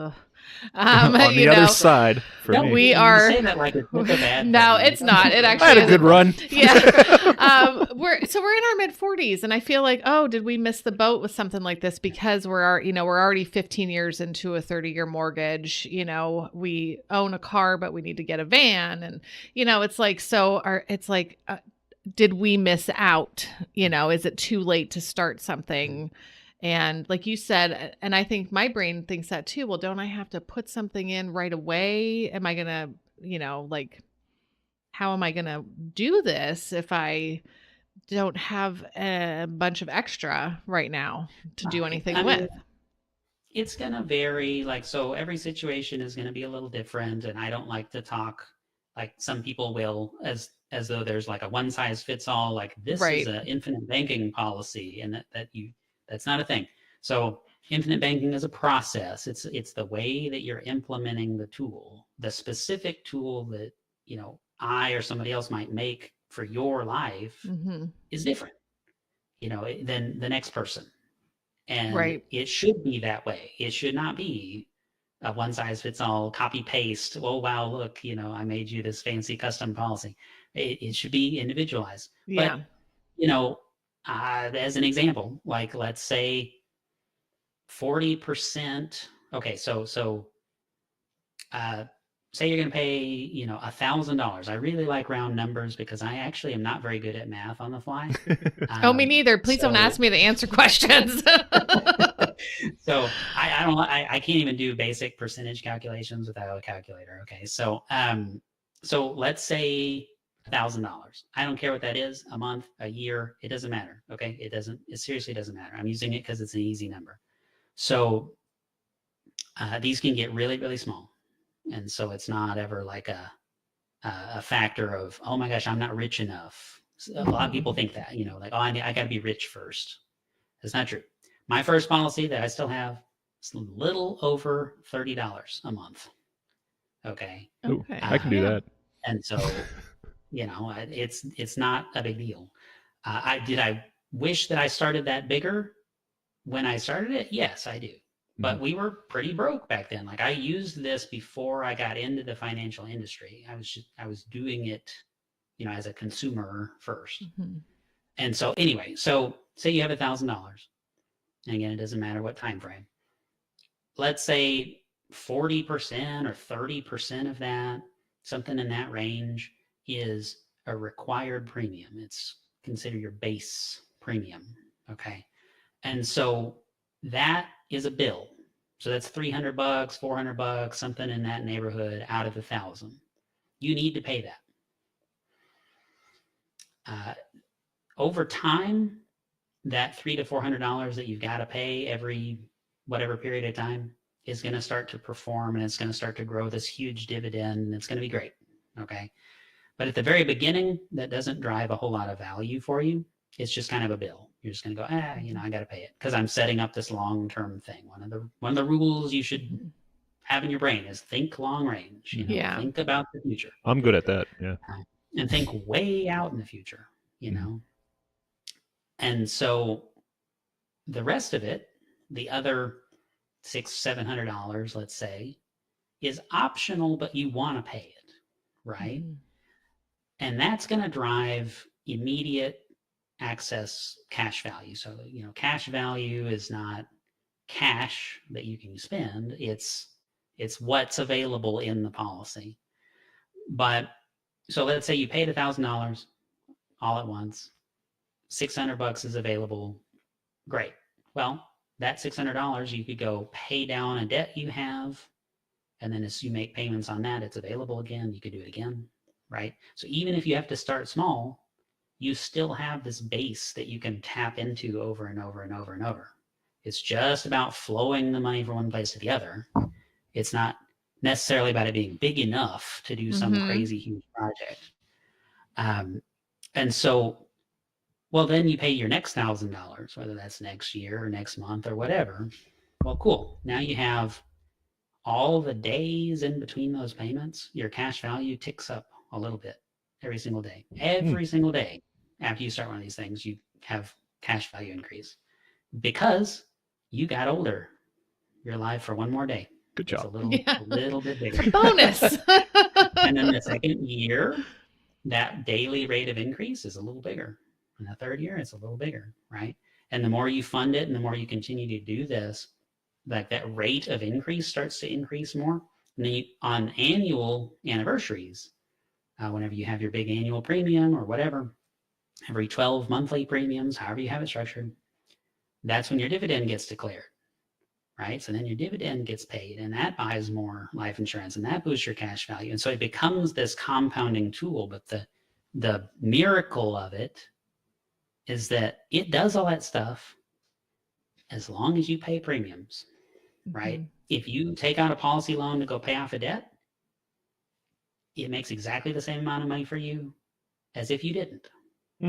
On the other side, for me. We are. Say that like it's a bad no, thing. it's not. It actually I had a good run. Yeah. We're in our mid 40s, and I feel like, oh, did we miss the boat with something like this? Because we're already 15 years into a 30-year mortgage. You know, we own a car, but we need to get a van, and you know, it's like did we miss out? You know, is it too late to start something? And like you said, and I think my brain thinks that too. Well, don't I have to put something in right away? Am I going to, you know, like, how am I going to do this if I don't have a bunch of extra right now to do anything with? It's going to vary. Like, so every situation is going to be a little different. And I don't like to talk like some people will as though there's like a one size fits all, like this is an infinite banking policy and that's not a thing. So infinite banking is a process. It's the way that you're implementing the tool, the specific tool that, you know, I or somebody else might make for your life is different, you know, than the next person. And it should be that way. It should not be a one size fits all copy paste. Oh, wow, look, you know, I made you this fancy custom policy. It should be individualized. Yeah. But, you know, as an example, like let's say 40%. Okay, so say you're going to pay, you know, $1,000. I really like round numbers because I actually am not very good at math on the fly. Oh, me neither. Please don't ask me to answer questions. So I can't even do basic percentage calculations without a calculator. Okay, so let's say $1,000. I don't care what that is, a month, a year, it doesn't matter. Okay, it seriously doesn't matter. I'm using it because it's an easy number. So these can get really, really small. And so it's not ever like a factor of, oh my gosh, I'm not rich enough. A lot of people think that, you know, like, oh, I got to be rich first. That's not true. My first policy that I still have is a little over $30 a month. Okay. Ooh, I can do that. And so, you know, it's not a big deal. I wish that I started that bigger when I started it? Yes, I do. But we were pretty broke back then. Like I used this before I got into the financial industry. I was doing it, you know, as a consumer first. And so anyway, so say you have $1,000. And again, it doesn't matter what time frame. Let's say 40% or 30% of that, something in that range, is a required premium. It's considered your base premium. Okay. And so that is a bill. So that's $300, $400, something in that neighborhood out of the 1,000. You need to pay that. Over time, that $300 to $400 that you've got to pay every whatever period of time is going to start to perform, and it's going to start to grow this huge dividend, and it's going to be great. Okay. But at the very beginning, that doesn't drive a whole lot of value for you. It's just kind of a bill. You're just going to go, you know, I got to pay it because I'm setting up this long-term thing. One of the rules you should have in your brain is think long range. You know, think about the future. I'm good at that. Yeah. And think way out in the future, you know? And so the rest of it, the other $600, $700, let's say, is optional, but you want to pay it, right? And that's going to drive immediate access cash value. So, cash value is not cash that you can spend. It's what's available in the policy. But so let's say you paid $1,000 all at once, $600 is available. Great. Well, that $600, you could go pay down a debt you have. And then as you make payments on that, it's available again. You could do it again, right? So even if you have to start small, you still have this base that you can tap into over and over and over and over. It's just about flowing the money from one place to the other. It's not necessarily about it being big enough to do some crazy huge project. And so, well, then you pay your next $1,000, whether that's next year or next month or whatever. Well, cool. Now you have all the days in between those payments. Your cash value ticks up a little bit every single day. Every single day after you start one of these things, you have cash value increase because you got older. You're alive for one more day. Good job. It's a little bit bigger. Bonus. And then the second year, that daily rate of increase is a little bigger. And the third year, it's a little bigger, right? And the more you fund it and the more you continue to do this, like that rate of increase starts to increase more. And then on annual anniversaries, whenever you have your big annual premium or whatever, every 12 monthly premiums, however you have it structured, that's when your dividend gets declared, right? So then your dividend gets paid and that buys more life insurance and that boosts your cash value. And so it becomes this compounding tool. But the miracle of it is that it does all that stuff as long as you pay premiums, right? If you take out a policy loan to go pay off a debt, it makes exactly the same amount of money for you as if you didn't.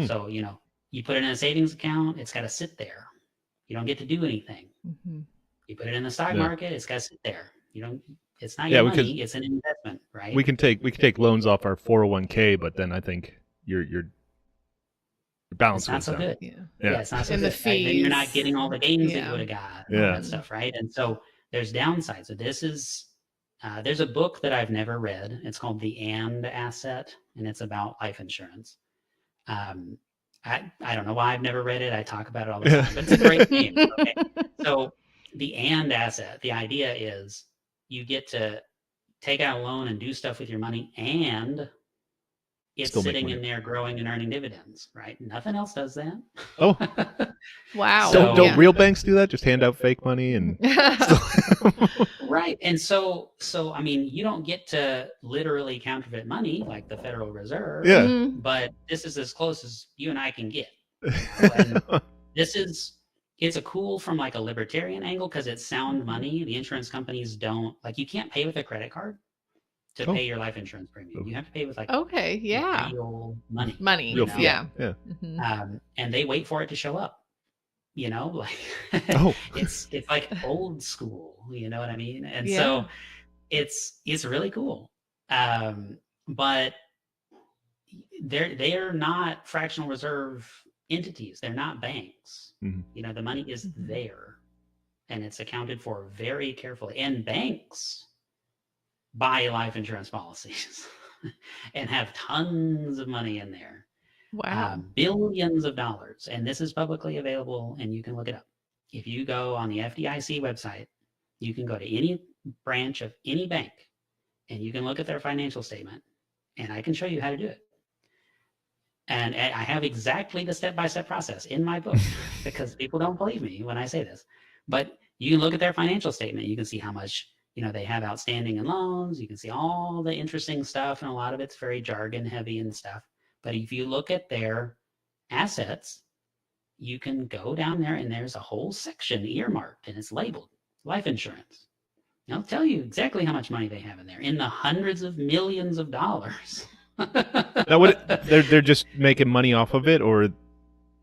So, you put it in a savings account, it's got to sit there. You don't get to do anything. You put it in the stock market, it's got to sit there. It's not your money, it's an investment, right? We can take loans off our 401k, but then I think your balance is not so good. Yeah, it's not so and good. the fees. Right? Then you're not getting all the gains that you would have got, and all Yeah. that stuff, right? And so there's downsides. So this is there's a book that I've never read. It's called The And Asset, and it's about life insurance. I don't know why I've never read it. I talk about it all the time, but it's a great game. Okay? So the And Asset, the idea is you get to take out a loan and do stuff with your money, and it's Still make sitting money. in there growing and earning dividends, right? Nothing else does that. Oh, Wow. don't real banks do that? Just hand out fake money and Right. And so I mean, you don't get to literally counterfeit money like the Federal Reserve. yeah. But this is as close as you and I can get. And it's a cool from like a libertarian angle because it's sound money. The insurance companies don't you can't pay with a credit card to pay your life insurance premium. You have to pay with Okay, yeah. real money. Real fiat. Yeah. Yeah. And they wait for it to show up. Oh. it's like old school, you know what I mean? And Yeah. so it's really cool. But they're not fractional reserve entities. They're not banks. The money is there and it's accounted for very carefully. And banks buy life insurance policies and have tons of money in there. Wow. Billions of dollars. And this is publicly available and you can look it up. If you go on the FDIC website, you can go to any branch of any bank and you can look at their financial statement and I can show you how to do it. And I have exactly the step-by-step process in my book because people don't believe me when I say this. But you can look at their financial statement. You can see how much they have outstanding in loans. You can see all the interesting stuff, and a lot of it's very jargon heavy and stuff. But if you look at their assets, you can go down there and there's a whole section earmarked and it's labeled life insurance. And I'll tell you exactly how much money they have in there, in the hundreds of millions of dollars. Now, they're just making money off of it, or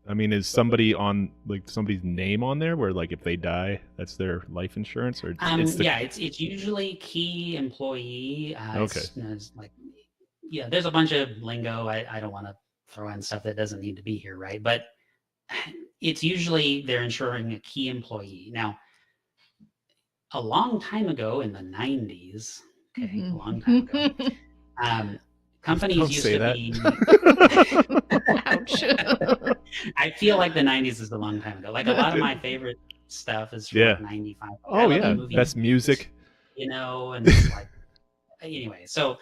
I mean, is somebody on somebody's name on there where if they die, that's their life insurance, or it's usually key employee. Okay. There's a bunch of lingo. I don't want to throw in stuff that doesn't need to be here, right? But it's usually they're insuring a key employee. Now, a long time ago in the 90s, a long time ago, companies Don't used say to that. be Ouch. I feel like the 90s is a long time ago. Like a lot of my favorite stuff is from 95. Oh yeah, best music. You know, and it's like anyway. So,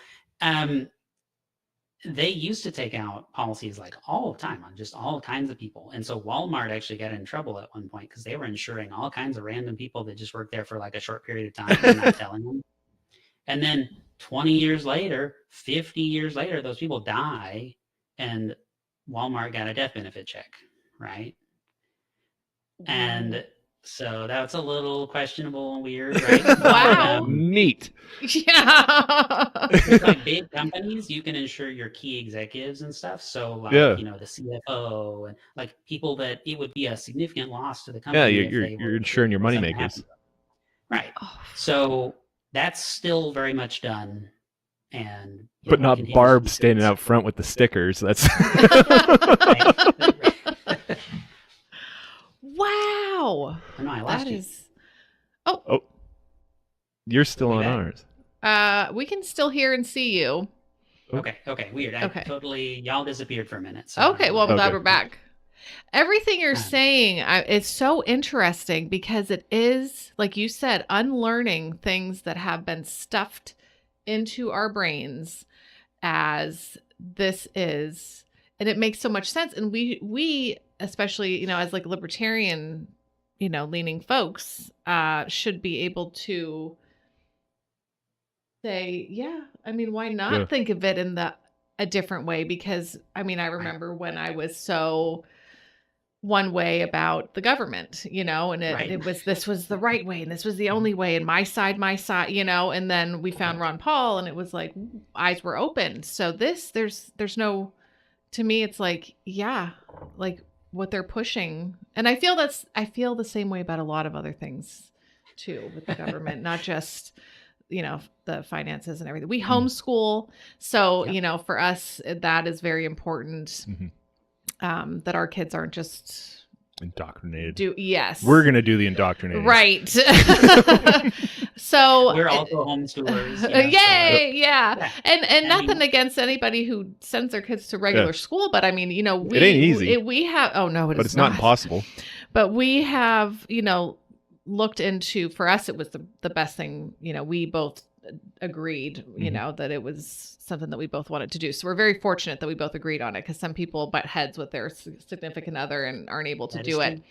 they used to take out policies like all the time on just all kinds of people. And so Walmart actually got in trouble at one point because they were insuring all kinds of random people that just worked there for like a short period of time and not telling them. And then 20 years later, 50 years later, those people die and Walmart got a death benefit check, right? And so that's a little questionable and weird, right? Wow. Neat. Yeah. With like big companies, you can insure your key executives and stuff. So like, you know, the CFO and like people that it would be a significant loss to the company. Yeah, you're insuring your moneymakers. Right. So that's still very much done. And but not Barb standing out front with the stickers. That's Wow. No, I lost you. Oh. You're still on ours. We can still hear and see you. Okay. Weird. Y'all disappeared for a minute. So okay. Well, I'm glad we're back. Everything you're saying is so interesting because it is, like you said, unlearning things that have been stuffed into our brains as this is, and it makes so much sense. And we especially, you know, as like libertarian, you know, leaning folks, should be able to say, yeah, I mean, why not think of it in a different way? Because I mean, I remember when I was so one way about the government, you know, and this was the right way and this was the only way and my side, you know, and then we found Ron Paul and it was like eyes were opened. So there's no, to me, it's like, yeah, like what they're pushing. And I feel the same way about a lot of other things too with the government, not just, you know, the finances and everything. We homeschool. So, you know, for us, that is very important. That our kids aren't just indoctrinated. Yes. We're going to do the indoctrinating. Right. So we're also homeschoolers. You know, yay. Yeah. And nothing against anybody who sends their kids to regular school, but I mean, you know, it ain't easy. We have, but it's not impossible. But we have, you know, looked into, for us, it was the best thing, you know, we both agreed, you know, that it was something that we both wanted to do. So we're very fortunate that we both agreed on it because some people butt heads with their significant other and aren't able to do it.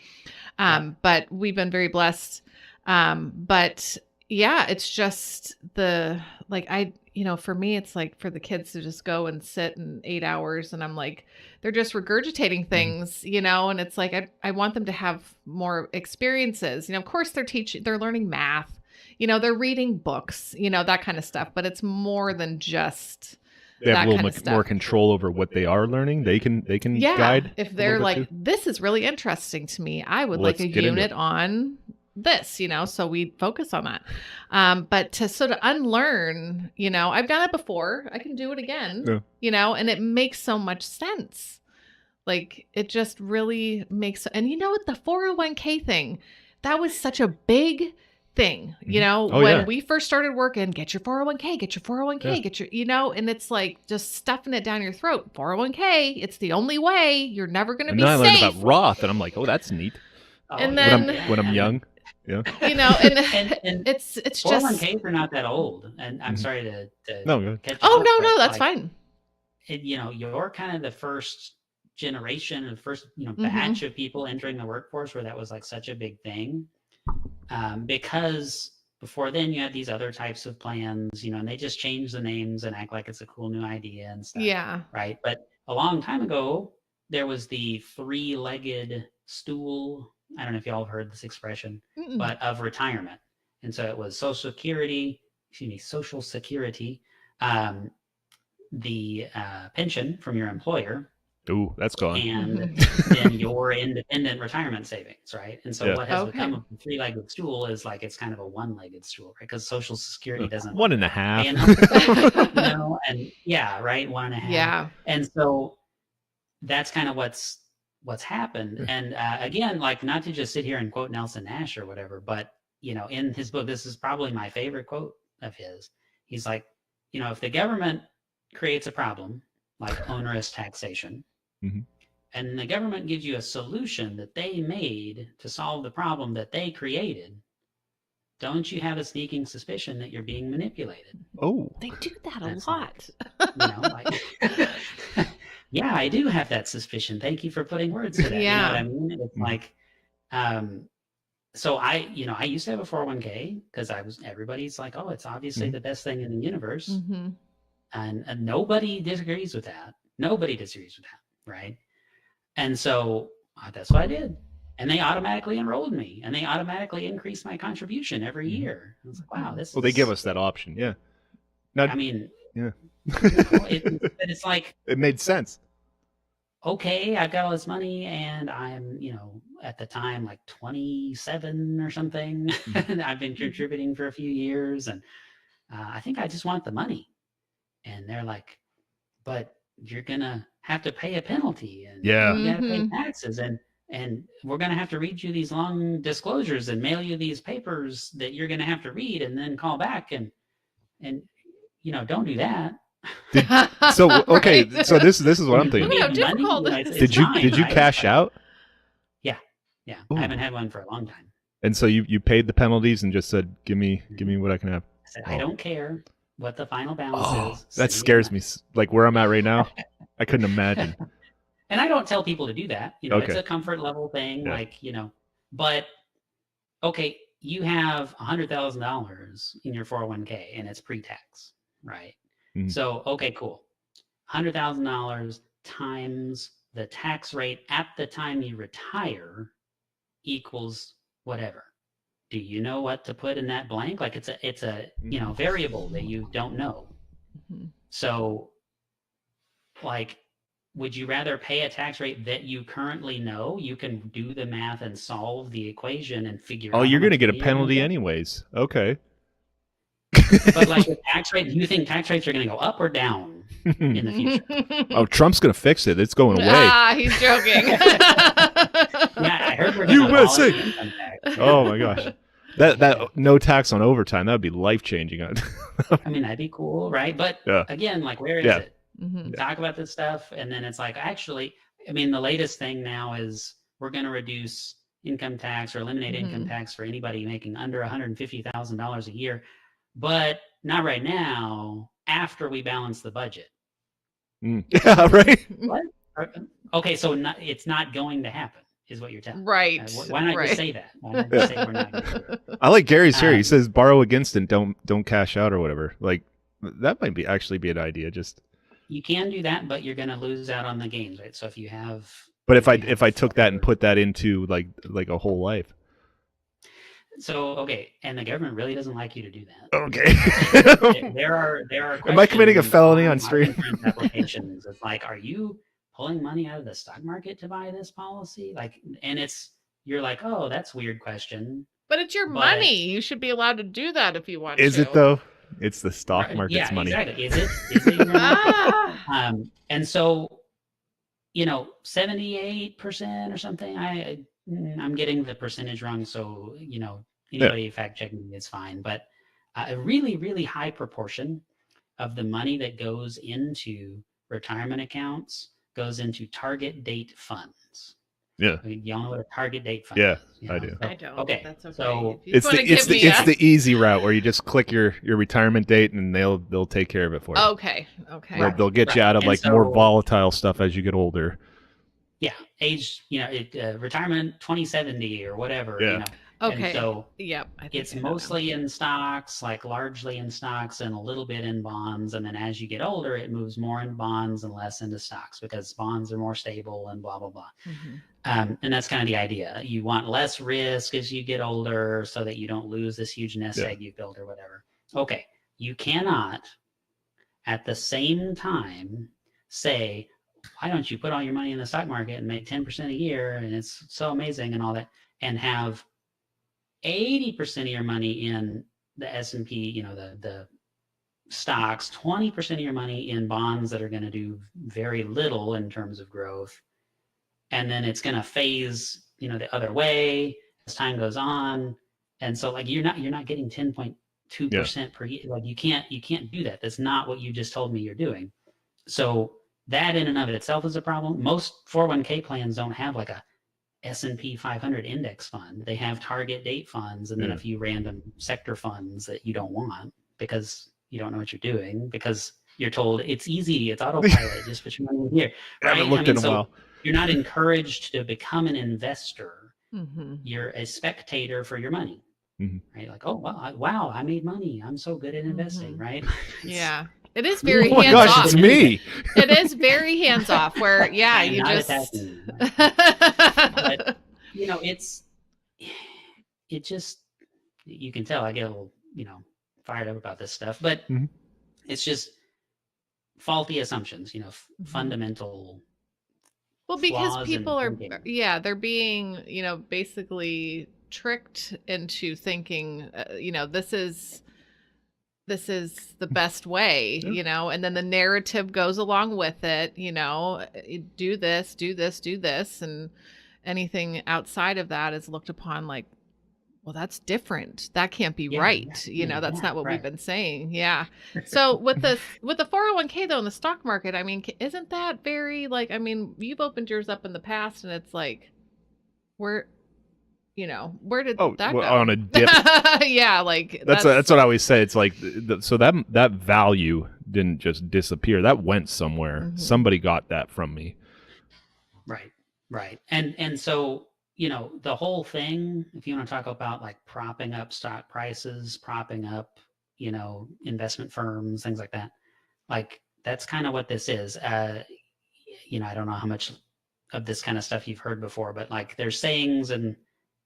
But we've been very blessed. But yeah, it's just you know, for me, it's like for the kids to just go and sit in 8 hours and I'm like, they're just regurgitating things, you know, and it's like, I want them to have more experiences. You know, of course they're learning math. You know, they're reading books, you know, that kind of stuff, but it's more than just they have a little more control over what they are learning. They can guide. If they're like, this is really interesting to me, I would like a unit on this, you know, so we focus on that. But to sort of unlearn, you know, I've done it before, I can do it again, you know, and it makes so much sense. Like it just really makes, and you know what, the 401k thing, that was such a big thing, you know, when we first started working, get your 401k, get your, you know, and it's like just stuffing it down your throat. 401k, it's the only way. You're never going to be safe. And then I learned about Roth and I'm like, oh, that's neat. And then when I'm young, you know, and it's just 401ks are not that old. And I'm sorry to catch no, up, that's fine. You know, you're kind of the first generation and first, you know, batch of people entering the workforce where that was like such a big thing. Because before then you had these other types of plans, you know, and they just change the names and act like it's a cool new idea and stuff. Yeah. Right. But a long time ago, there was the three-legged stool. I don't know if y'all have heard this expression, but of retirement. And so it was Social Security, the pension from your employer. Ooh, that's gone. And then your independent retirement savings, right? And so what has become of the three-legged stool is like it's kind of a one-legged stool, right? Because Social Security doesn't 1.5. You know, and 1.5. Yeah. And so that's kind of what's happened. And again, like not to just sit here and quote Nelson Nash or whatever, but you know, in his book, this is probably my favorite quote of his. He's like, you know, if the government creates a problem like onerous taxation, and the government gives you a solution that they made to solve the problem that they created, don't you have a sneaking suspicion that you're being manipulated? Oh, they do that a lot. Yeah, I do have that suspicion. Thank you for putting words to that. Yeah. You know what I mean? It's like, so I used to have a 401k because everybody's like, oh, it's obviously the best thing in the universe. Mm-hmm. And nobody disagrees with that. Nobody disagrees with that, right? And so that's what I did. And they automatically enrolled me, and they automatically increased my contribution every year. I was like, wow, this. Well, they give us that option, yeah. Now, I mean, yeah. It's like it made sense. Okay, I've got all this money, and I'm, at the time like 27 or something. And I've been contributing for a few years, and I think I just want the money. And they're like, but you're gonna have to pay a penalty, and Yeah. you gotta pay taxes, and we're gonna have to read you these long disclosures and mail you these papers that you're gonna have to read and then call back and don't do that. So okay, Right. so this is what I'm thinking. Look how difficult it is. Did you cash out? Yeah, Ooh. I haven't had one for a long time. And so you paid the penalties and just said, give me what I can have. I said, I don't care what the final balance is. That scares me. Like where I'm at right now, I couldn't imagine. And I don't tell people to do that. Okay. It's a comfort level thing. Yeah. But okay, you have $100,000 in your 401k and it's pre-tax, right? Mhm. So, okay, cool. $100,000 times the tax rate at the time you retire equals whatever. Do you know what to put in that blank? Like it's a variable that you don't know. Mhm. So like, would you rather pay a tax rate that you currently know? You can do the math and solve the equation and figure out. Oh, you're how going to much get a money you're gonna penalty get. anyways. Okay. But like the tax rate, do you think tax rates are going to go up or down in the future? Oh, Trump's going to fix it. It's going away. Ah, he's joking. Yeah, I heard we're going to USA. abolish income tax. Oh my gosh. That no tax on overtime, that would be life-changing. I mean, that'd be cool, right? But Yeah. again, like, where is Yeah. it? Mhm. We talk about this stuff, and then it's like, actually, I mean, the latest thing now is we're going to reduce income tax or eliminate income tax for anybody making under $150,000 a year, but not right now, after we balance the budget. Yeah, right? What? Okay, so it's not going to happen, is what you're telling me. Right. Why not right. just say that? Why not just say we're not going to do it? I like Gary's here. He says borrow against it, don't cash out or whatever. Like that might actually be an idea. Just You can do that, but you're going to lose out on the gains, right? So if you have... But if I took that and put that into like a whole life. So, okay, and the government really doesn't like you to do that. Okay. There are Am I committing a questions felony on life stream? insurance applications. It's like, are you pulling money out of the stock market to buy this policy? Like, and you're like, oh, that's a weird question. But it's your But- money. You should be allowed to do that if you want Is to. it though? It's the stock Right, market's money. Exactly. Is it your money? Ah. And so, 78% or something. I'm getting the percentage wrong, so anybody fact checking me is fine. But a really, really high proportion of the money that goes into retirement accounts goes into target date funds. Yeah. Y'all know what a target date fund Yeah, is? I do. So- I don't. Okay. That's okay. So If you just wanna give me It's a- the easy route where you just click your retirement date and they'll take care of it for you. Okay. Okay. They'll get you out of And like more so- volatile stuff as you get older. Yeah, age, retirement 2070 or whatever. Yeah. And Okay. so Yep. I think it's I know now. mostly in stocks, like largely in stocks and a little bit in bonds. And then as you get older, it moves more in bonds and less into stocks because bonds are more stable and blah, blah, blah. Mhm. And that's kind of the idea. You want less risk as you get older so that you don't lose this huge nest Yeah. egg you've built or whatever. Okay. You cannot at the same time say, why don't you put all your money in the stock market and make 10% a year and it's so amazing and all that, and have 80% of your money in the S&P, the stocks, 20% of your money in bonds that are going to do very little in terms of growth. And then it's going to phase, the other way as time goes on. And so like, you're not getting 10.2% per year. Like you can't do that. That's not what you just told me you're doing. So that in and of itself is a problem. Most 401k plans don't have like a S&P 500 index fund. They have target date funds and then a few random sector funds that you don't want because you don't know what you're doing, because you're told it's easy, it's autopilot, just put your money in here. Right? I haven't looked in a while. You're not encouraged to become an investor. You're a spectator for your money. Right? Like, oh, wow, I made money. I'm so good at investing, right? Yeah. It is very hands-off. Oh my gosh, it's me. It is very hands-off where, yeah, you just... But, you know, it just, you can tell I get a little, you know, fired up about this stuff, but it's just faulty assumptions, you know, fundamental. Well, because people are, they're being, you know, basically tricked into thinking, you know, this is the best way, you know, and then the narrative goes along with it, you know, do this, and anything outside of that is looked upon like, well, that's different. That can't be right. You know, that's not what we've been saying. Yeah. So with the 401k though, in the stock market, I mean, isn't that very like, I mean, you've opened yours up in the past and it's like, where did that go? On a dip. Yeah, like that's what I always say. It's like so that value didn't just disappear. That went somewhere. Somebody got that from me. Right. And so, you know, the whole thing, if you want to talk about like propping up stock prices, propping up, you know, investment firms, things like that, like that's kind of what this is. You know, I don't know how much of this kind of stuff you've heard before, but like there's sayings in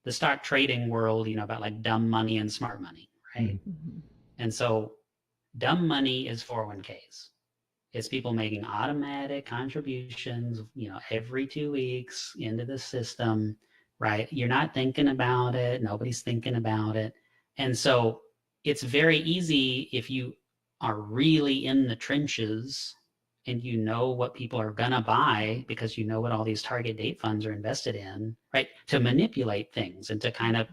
the stock trading world, you know, about like dumb money and smart money, right? And so dumb money is 401ks. It's people making automatic contributions, you know, every 2 weeks into the system, right? You're not thinking about it. Nobody's thinking about it. And so it's very easy if you are really in the trenches and you know what people are going to buy because you know what all these target date funds are invested in, right? To manipulate things and to kind of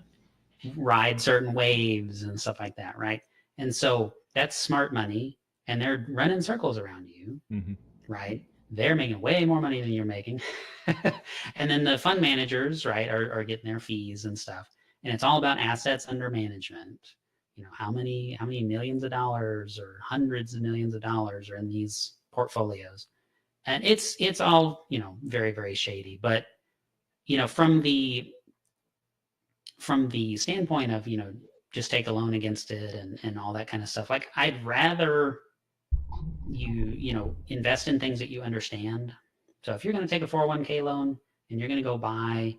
ride certain waves and stuff like that, right? And so that's smart money, and they're running circles around you, right? They're making way more money than you're making. And then the fund managers, right, are getting their fees and stuff. And it's all about assets under management. You know, how many millions of dollars or hundreds of millions of dollars are in these portfolios. And it's all, you know, very, very shady. But, you know, from the standpoint of, you know, just take a loan against it and all that kind of stuff, like I'd rather you know, invest in things that you understand. So if you're going to take a 401k loan and you're going to go buy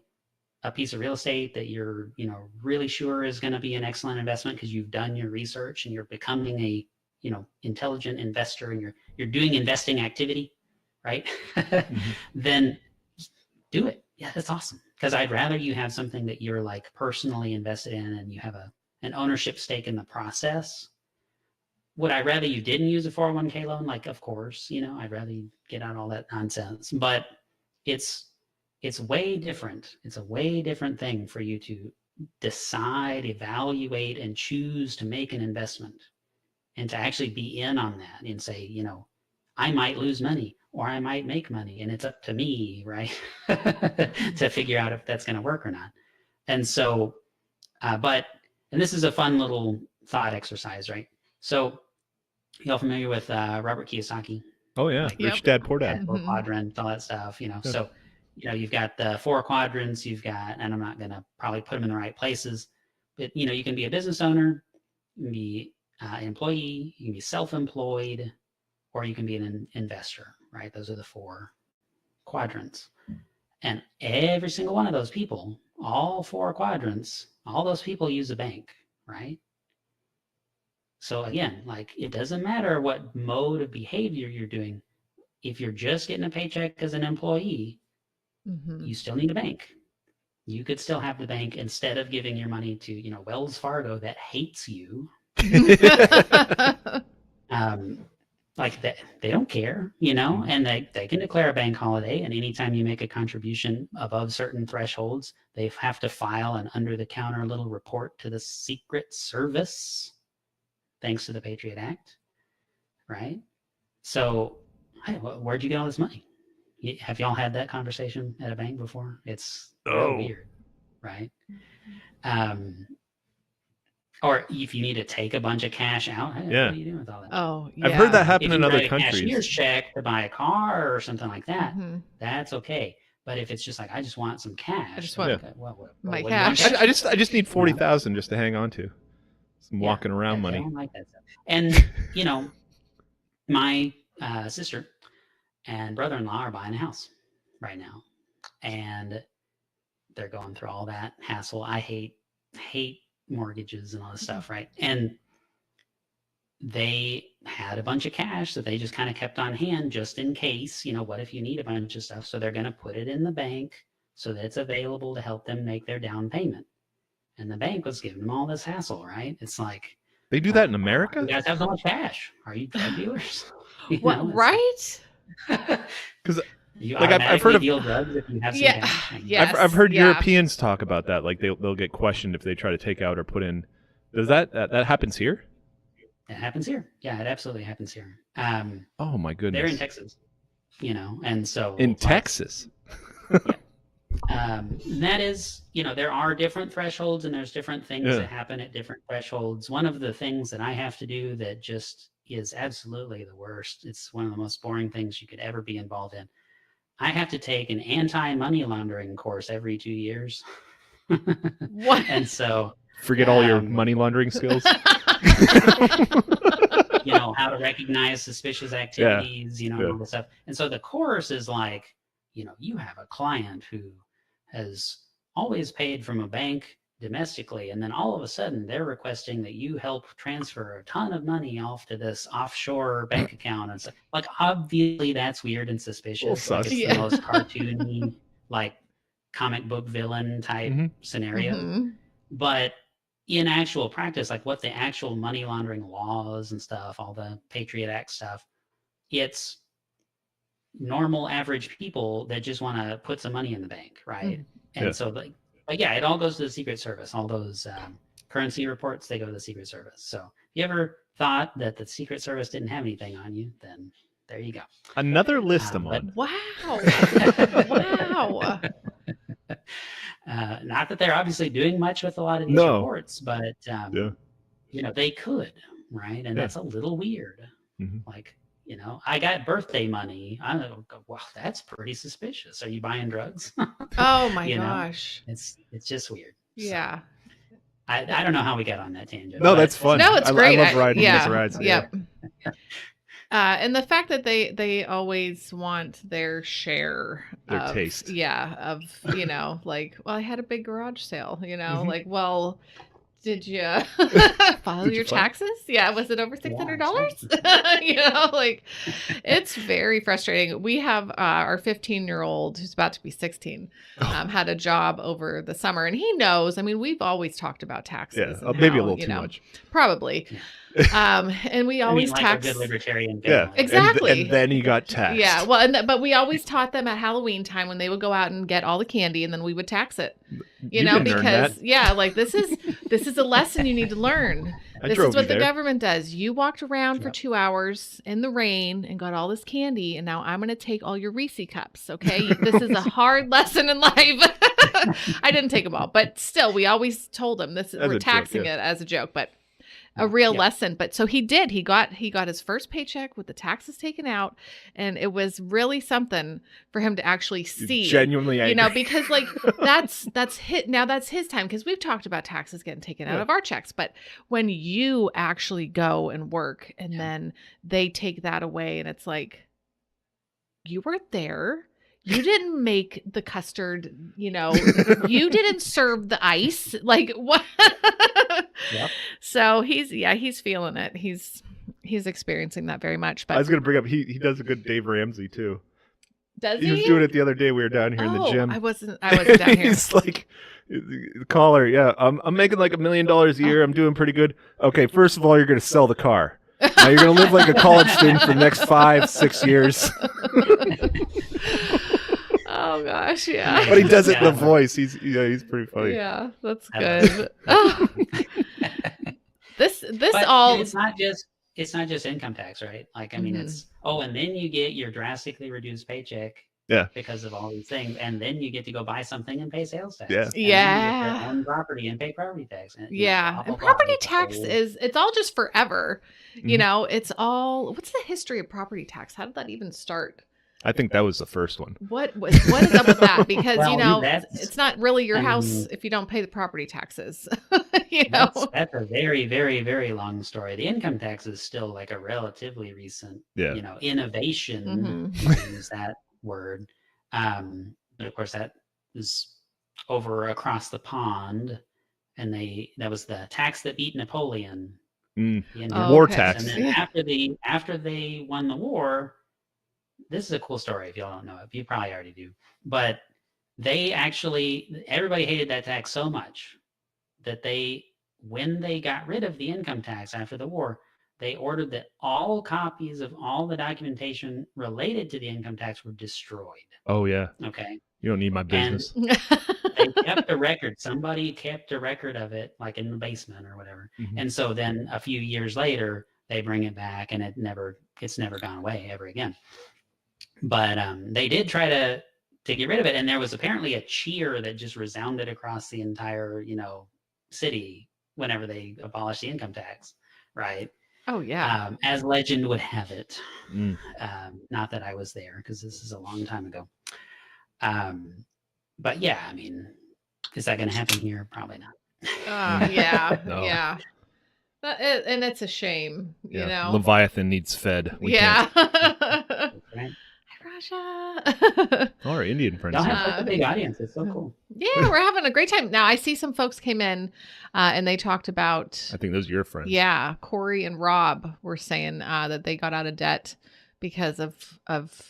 a piece of real estate that you're, you know, really sure is going to be an excellent investment because you've done your research and you're becoming a, you know, intelligent investor and you're doing investing activity, right? Then do it. Yeah, that's awesome. Because I'd rather you have something that you're like personally invested in and you have an ownership stake in the process. Would I rather you didn't use a 401k loan? Like, of course, you know, I'd rather you get out all that nonsense. But it's way different. It's a way different thing for you to decide, evaluate, and choose to make an investment and to actually be in on that and say, you know, I might lose money or I might make money, and it's up to me, right, to figure out if that's going to work or not. And so, and this is a fun little thought exercise, right? So, you all familiar with Robert Kiyosaki? Oh yeah, like, Rich Dad Poor Dad. Four quadrants, all that stuff, you know. Yeah. So, you know, you've got the 4 quadrants. You've got, and I'm not going to probably put them in the right places, but you know, you can be a business owner, you can be an employee, you can be self-employed, or you can be an investor, right? Those are the 4 quadrants. And every single one of those people, all 4 quadrants, all those people use a bank, right? So again, like it doesn't matter what mode of behavior you're doing. If you're just getting a paycheck as an employee, you still need a bank. You could still have the bank instead of giving your money to, you know, Wells Fargo that hates you. Like they don't care, you know, and they can declare a bank holiday. And anytime you make a contribution above certain thresholds, they have to file an under-the-counter little report to the Secret Service, thanks to the Patriot Act, right? So where'd you get all this money? Have y'all had that conversation at a bank before? It's real weird, right? Or if you need to take a bunch of cash out, hey, what are you doing with all that? Oh, yeah. I've heard that happen if in you other write a countries. cashier's check to buy a car or something like that, that's okay. But if it's just like, I just want some cash, I just want my what cash. I just need 40,000 just to hang on to. Some walking around money. I don't like that stuff. And my sister and brother-in-law are buying a house right now, and they're going through all that hassle. I hate mortgages and all this stuff, right? And they had a bunch of cash that they just kind of kept on hand just in case, what if you need a bunch of stuff? So they're going to put it in the bank so that it's available to help them make their down payment. And the bank was giving them all this hassle, right? It's like, they do that in America? You guys have so much cash. Are you drug dealers? What, right? Because I've heard of deal drugs if you have some cash. Yes, I've heard Europeans talk about that. Like they'll get questioned if they try to take out or put in. Does that happens here? It happens here. Yeah, it absolutely happens here. Oh my goodness. They're in Texas, and so in Texas. That is, there are different thresholds and there's different things that happen at different thresholds. One of the things that I have to do that just is absolutely the worst. It's one of the most boring things you could ever be involved in. I have to take an anti-money laundering course every 2 years. What? And so forget all your money laundering skills. How to recognize suspicious activities, all this stuff. And so the course is like, you have a client who has always paid from a bank domestically, and then all of a sudden they're requesting that you help transfer a ton of money off to this offshore bank account. And so, like, obviously that's weird and suspicious. Like, it's the most cartoony, like comic book villain type scenario. But in actual practice, like what the actual money laundering laws and stuff, all the Patriot Act stuff, it's normal average people that just want to put some money in the bank, right? And so it all goes to the Secret Service. All those currency reports, they go to the Secret Service. So if you ever thought that the Secret Service didn't have anything on you, then there you go. Another list I'm on. Wow. Wow. Not that they're obviously doing much with a lot of these reports, but they could, right? And that's a little weird. Like, I got birthday money. I go, wow, that's pretty suspicious. Are you buying drugs? Oh my gosh. It's just weird. Yeah. So, I don't know how we got on that tangent. No, that's fun. No, it's great. I love riding these rides. Yep. And the fact that they always want their share of taste. Yeah. Of, like, well, I had a big garage sale, like, well, did you file your taxes? Yeah. Was it over $600? Like, it's very frustrating. We have our 15-year-old who's about to be 16, had a job over the summer, and he knows. I mean, we've always talked about taxes. Yeah, maybe a little too much. Probably. And we always tax. A good libertarian. Yeah, exactly. And then you got taxed. Yeah, well, but we always taught them at Halloween time when they would go out and get all the candy, and then we would tax it. Because like this is a lesson you need to learn. This is what the government does. You walked around for 2 hours in the rain and got all this candy, and now I'm going to take all your Reese cups. Okay, this is a hard lesson in life. I didn't take them all, but still, we always told them this. We're taxing it as a joke, but. A real lesson. But so he did. He got his first paycheck with the taxes taken out, and it was really something for him to actually see. Genuinely angry. Because like that's his time, because we've talked about taxes getting taken out of our checks, but when you actually go and work and then they take that away, and it's like, you weren't there. You didn't make the custard, you didn't serve the ice. Like what? Yep. So he's feeling it. He's experiencing that very much. But I was going to bring up, he does a good Dave Ramsey too. Does he? He was doing it the other day. We were down here in the gym. I wasn't down here. He's like, caller, I'm making like $1 million a year. I'm doing pretty good. Okay, first of all, you're going to sell the car. Now you're going to live like a college student for the next 5-6 years. Oh gosh, yeah. But he does it in the voice. He's pretty funny. Yeah, that's good. This but all. It's not just it's not just income tax, right? Like, I mean, it's, and then you get your drastically reduced paycheck because of all these things. And then you get to go buy something and pay sales tax. Yeah. And then you get to own property and pay property tax. And, and property tax it's all just forever. You know, it's all, what's the history of property tax? How did that even start? I think that was the first one. What is up with that? Because, it's not really your house if you don't pay the property taxes. That's a very, very, very long story. The income tax is still like a relatively recent, innovation, to use that word. But of course that is over across the pond, and that was the tax that beat Napoleon. War tax. And then after they won the war, this is a cool story if y'all don't know it. You probably already do. But everybody hated that tax so much that when they got rid of the income tax after the war, they ordered that all copies of all the documentation related to the income tax were destroyed. Oh, yeah. Okay. You don't need my business. They kept a record. Somebody kept a record of it, like in the basement or whatever. And so then a few years later, they bring it back, and it's never gone away ever again. But they did try to get rid of it, and there was apparently a cheer that just resounded across the entire, city whenever they abolished the income tax, right? Oh yeah. As legend would have it. Not that I was there, because this is a long time ago. But yeah, I mean, is that going to happen here? Probably not. Yeah. No. Yeah. And it's a shame, you know. Leviathan needs fed. We can't. Right? Russia. All our Indian friends. Y'all have such a big audience. It's so cool. Yeah, we're having a great time. Now, I see some folks came in and they talked about... I think those are your friends. Yeah, Corey and Rob were saying that they got out of debt because of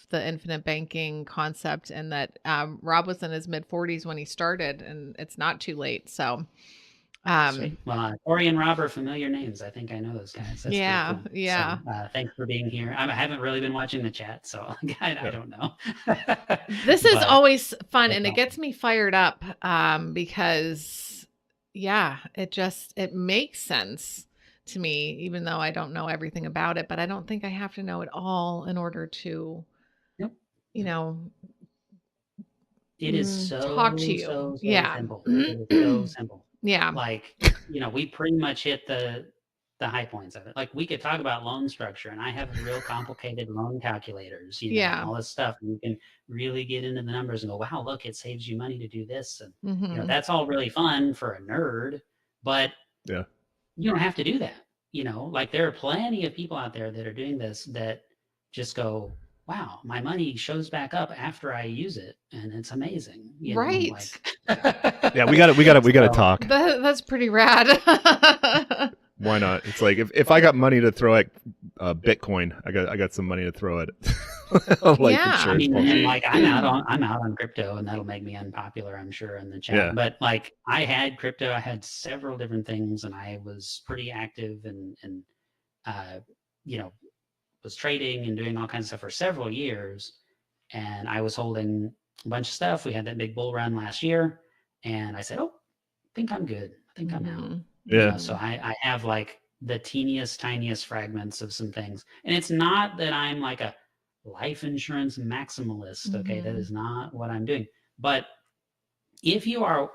the infinite banking concept, and that Rob was in his mid-40s when he started, and it's not too late. So... well, Corey and Rob are familiar names. I think I know those guys. That's yeah, cool. yeah. So, thanks for being here. I haven't really been watching the chat, so I don't know. This is always fun, and it gets me fired up because, it makes sense to me, even though I don't know everything about it. But I don't think I have to know it all in order to, it is so talk to you. So simple. It is so simple. Yeah. Like, we pretty much hit the high points of it. Like, we could talk about loan structure, and I have real complicated loan calculators, all this stuff. And you can really get into the numbers and go, wow, look, it saves you money to do this. And, that's all really fun for a nerd, but you don't have to do that. Like, there are plenty of people out there that are doing this that just go, wow, my money shows back up after I use it, and it's amazing. Right. Yeah, we got to talk. That's pretty rad. Why not? It's like if I got money to throw at Bitcoin, I got some money to throw at I mean, and like I'm out on crypto, and that'll make me unpopular, I'm sure, in the chat. Yeah. But like, I had crypto, I had several different things, and I was pretty active and was trading and doing all kinds of stuff for several years. And I was holding a bunch of stuff. We had that big bull run last year, and I said, I think I'm good. I think I'm out. Yeah. So I have like the tiniest fragments of some things. And it's not that I'm like a life insurance maximalist. Okay. That is not what I'm doing. But if you're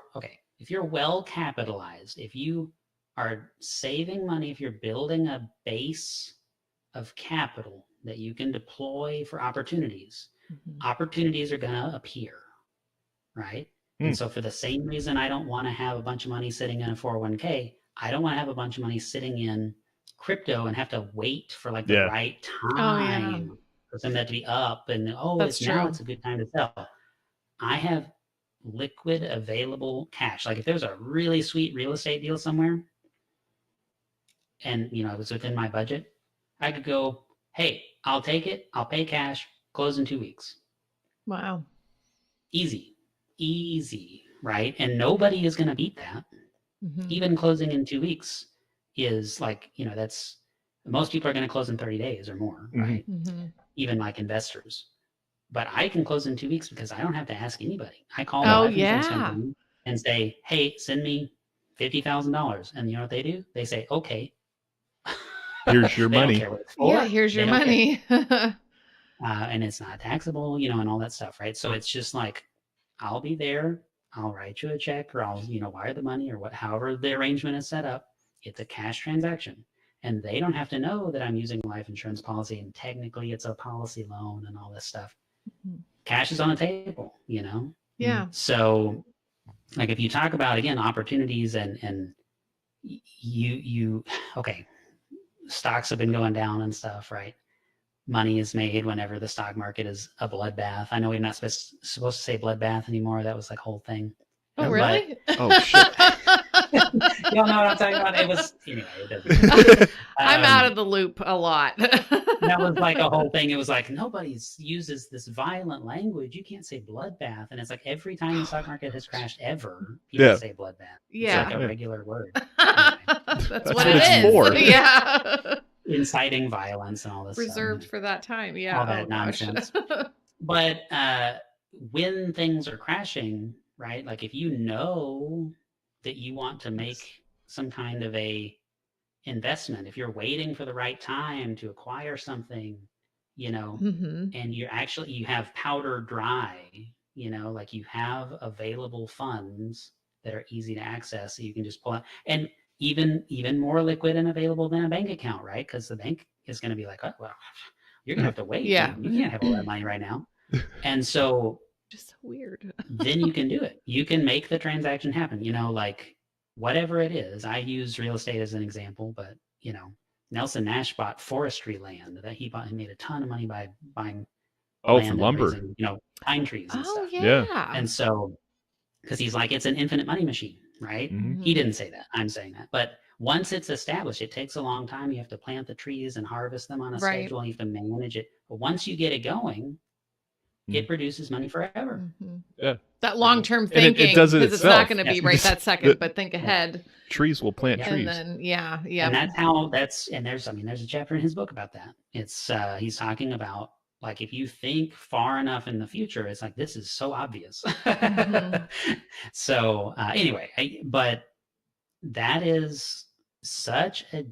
well capitalized, if you are saving money, if you're building a base of capital that you can deploy for opportunities, opportunities are going to appear, right? And so for the same reason I don't want to have a bunch of money sitting in a 401k, I don't want to have a bunch of money sitting in crypto and have to wait for like the right time for some of that to be up, and it's a good time to sell. I have liquid available cash. Like, if there's a really sweet real estate deal somewhere and it was within my budget, I could go, hey, I'll take it. I'll pay cash, close in 2 weeks. Wow. Easy, right? And nobody is going to beat that. Even closing in 2 weeks is like, that's, most people are going to close in 30 days or more, right? Even like investors. But I can close in 2 weeks because I don't have to ask anybody. I call the life insurance company and say, hey, send me $50,000. And you know what they do? They say, okay. Here's your They don't money. care what it's for. Yeah, here's your They don't care. money. And it's not taxable, and all that stuff, right? So it's just like, I'll be there. I'll write you a check, or I'll, wire the money, or however the arrangement is set up. It's a cash transaction, and they don't have to know that I'm using a life insurance policy, and technically it's a policy loan and all this stuff. Cash is on the table, Yeah. So, like, if you talk about, again, opportunities and you okay, stocks have been going down and stuff, right? Money is made whenever the stock market is a bloodbath. I know we're not supposed to say bloodbath anymore. That was like a whole thing. Oh, really? Oh, shit. Y'all know what I'm talking about. It was, anyway, it doesn't. I'm out of the loop a lot. That was like a whole thing. It was like, nobody uses this violent language. You can't say bloodbath. And it's like, every time the stock market has crashed ever, people say bloodbath. Yeah. It's like a regular word. That's what it it's is. for. Yeah. Inciting violence and all this Reserved stuff. for that time. Yeah. All that nonsense. But when things are crashing, right? Like, if you know that you want to make some kind of a investment, if you're waiting for the right time to acquire something, and you have powder dry, like, you have available funds that are easy to access, so you can just pull out, and even more liquid and available than a bank account, right? Because the bank is going to be like, oh, well, you're going to have to wait. Yeah. You can't have all that money right now. And so just so weird. then you can do it. You can make the transaction happen, like, whatever it is. I use real estate as an example, but Nelson Nash bought forestry land that he made a ton of money by buying land for lumber, raising, pine trees and stuff. Yeah. And so, because he's like, it's an infinite money machine, right? He didn't say that. I'm saying that. But once it's established, it takes a long time. You have to plant the trees and harvest them on a schedule. And you have to manage it. But once you get it going, it produces money forever. Yeah. That long-term And it thinking, does it because it's not itself. going to be right that second, but think ahead. Trees will plant trees. And then, yeah. And there's a chapter in his book about that. It's he's talking about, like, if you think far enough in the future, it's like, this is so obvious. So anyway, but that is such a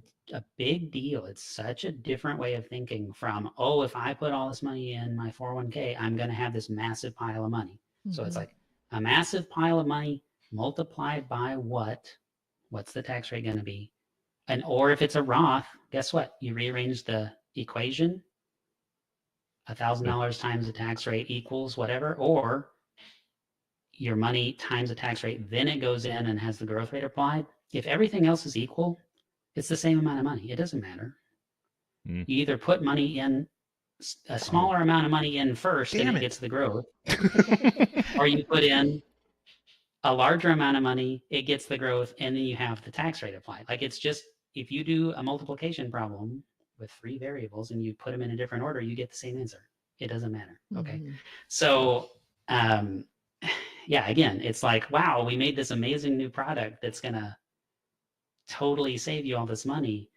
big deal. It's such a different way of thinking from, oh, if I put all this money in my 401k, I'm going to have this massive pile of money. So it's like a massive pile of money multiplied by what? What's the tax rate going to be? And or if it's a Roth, guess what? You rearrange the equation. $1,000 times the tax rate equals whatever, or your money times the tax rate, then it goes in and has the growth rate applied. If everything else is equal, it's the same amount of money. It doesn't matter. You either put money in, a smaller amount of money in first, and it gets the growth, or you put in a larger amount of money, it gets the growth, and then you have the tax rate applied. Like, it's just, if you do a multiplication problem with 3 variables and you put them in a different order, you get the same answer. It doesn't matter. Okay. So, yeah, again, it's like, wow, we made this amazing new product that's going to totally save you all this money.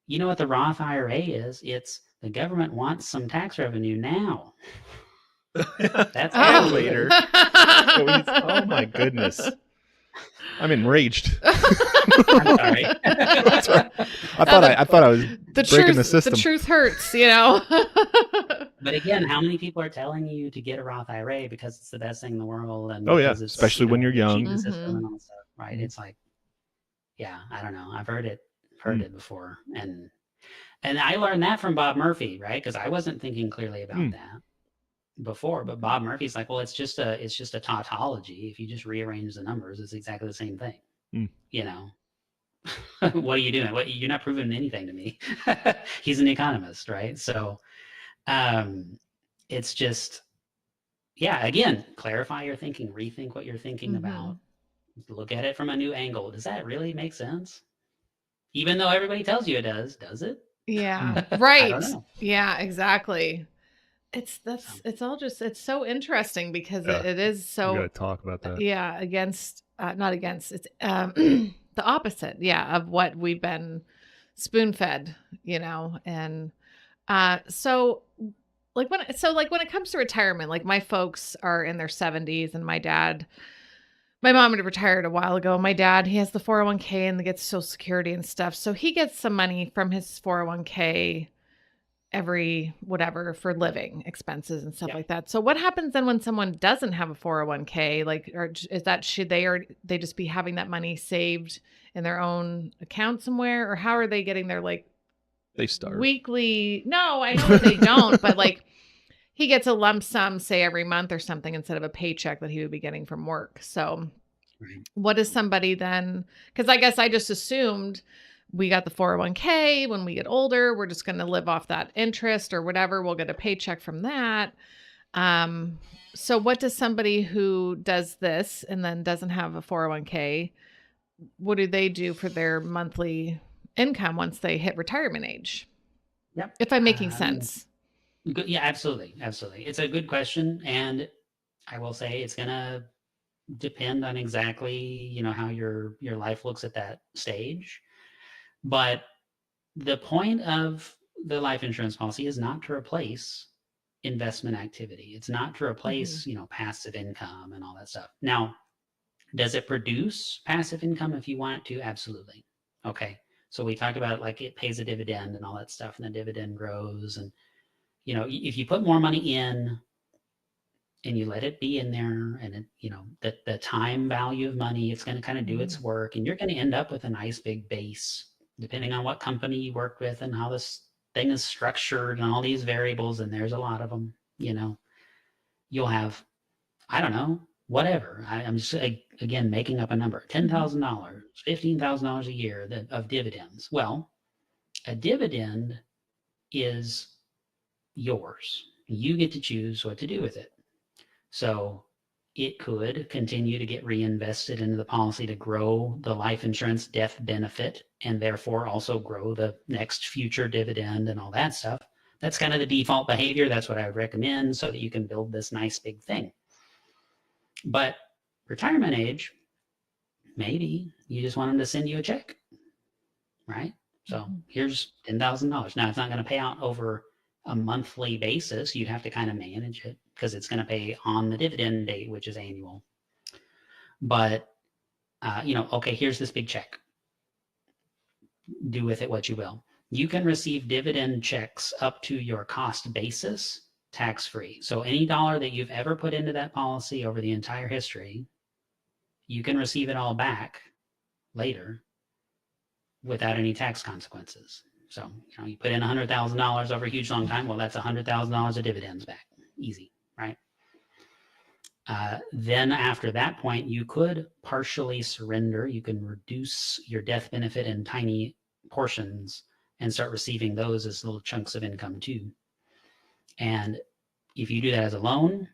You know what the Roth IRA is? It's the government wants some tax revenue now. That's later. Oh my goodness. I'm enraged. I'm sorry. That's right. I thought I was breaking the system. The truth hurts, But again, how many people are telling you to get a Roth IRA because it's the best thing in the world? And it's, especially when you're young. And all that stuff, right? It's like, yeah, I don't know. I've heard it before, and I learned that from Bob Murphy, right? Because I wasn't thinking clearly about that before. But Bob Murphy's like, well, it's just a tautology. If you just rearrange the numbers, it's exactly the same thing. What are you doing? You're not proving anything to me. He's an economist, right? So it's just, yeah, again, clarify your thinking, rethink what you're thinking about, look at it from a new angle. Does that really make sense? Even though everybody tells you it does it? Yeah, right. Yeah, exactly. It's so interesting because it is so. We gotta talk about that. Yeah, not against. It's the opposite. Yeah, of what we've been spoon fed, and so when it comes to retirement, like my folks are in their 70s, and my dad My mom had retired a while ago. My dad, he has the 401k and gets Social Security and stuff. So he gets some money from his 401k every whatever for living expenses and stuff like that. So what happens then when someone doesn't have a 401k? Like, or is that, should they just be having that money saved in their own account somewhere? Or how are they getting their like they starve weekly? No, I know that they don't, but like he gets a lump sum, say every month or something, instead of a paycheck that he would be getting from work. So what is somebody then? Because I guess I just assumed we got the 401k. When we get older, we're just going to live off that interest or whatever. We'll get a paycheck from that. So what does somebody who does this and then doesn't have a 401k, what do they do for their monthly income once they hit retirement age? Yep. If I'm making sense. Yeah, absolutely. Absolutely. It's a good question. And I will say it's going to depend on exactly, you know, how your life looks at that stage. But the point of the life insurance policy is not to replace investment activity. It's not to replace, you know, passive income and all that stuff. Now, does it produce passive income if you want it to? Absolutely. Okay. So we talk about like it pays a dividend and all that stuff, and the dividend grows. And, you know, if you put more money in and you let it be in there, and it, you know, the time value of money, it's going to kind of do its work, and you're going to end up with a nice big base, depending on what company you work with and how this thing is structured and all these variables. And there's a lot of them, you know, you'll have, I don't know, whatever. I'm just, again, making up a number, $10,000, $15,000 a year of dividends. Well, a dividend is yours. You get to choose what to do with it. So it could continue to get reinvested into the policy to grow the life insurance death benefit, and therefore also grow the next future dividend and all that stuff. That's kind of the default behavior. That's what I would recommend, so that you can build this nice big thing. But retirement age, maybe you just want them to send you a check, right? So here's $10,000. Now, it's not going to pay out over a monthly basis. You'd have to kind of manage it, because it's going to pay on the dividend date, which is annual. But, you know, okay, here's this big check. Do with it what you will. You can receive dividend checks up to your cost basis tax-free. So any dollar that you've ever put into that policy over the entire history, you can receive it all back later without any tax consequences. So, you know, you put in $100,000 over a huge long time. Well, that's $100,000 of dividends back. Easy, right? Then after that point, you could partially surrender. You can reduce your death benefit in tiny portions and start receiving those as little chunks of income too. And if you do that as a loan,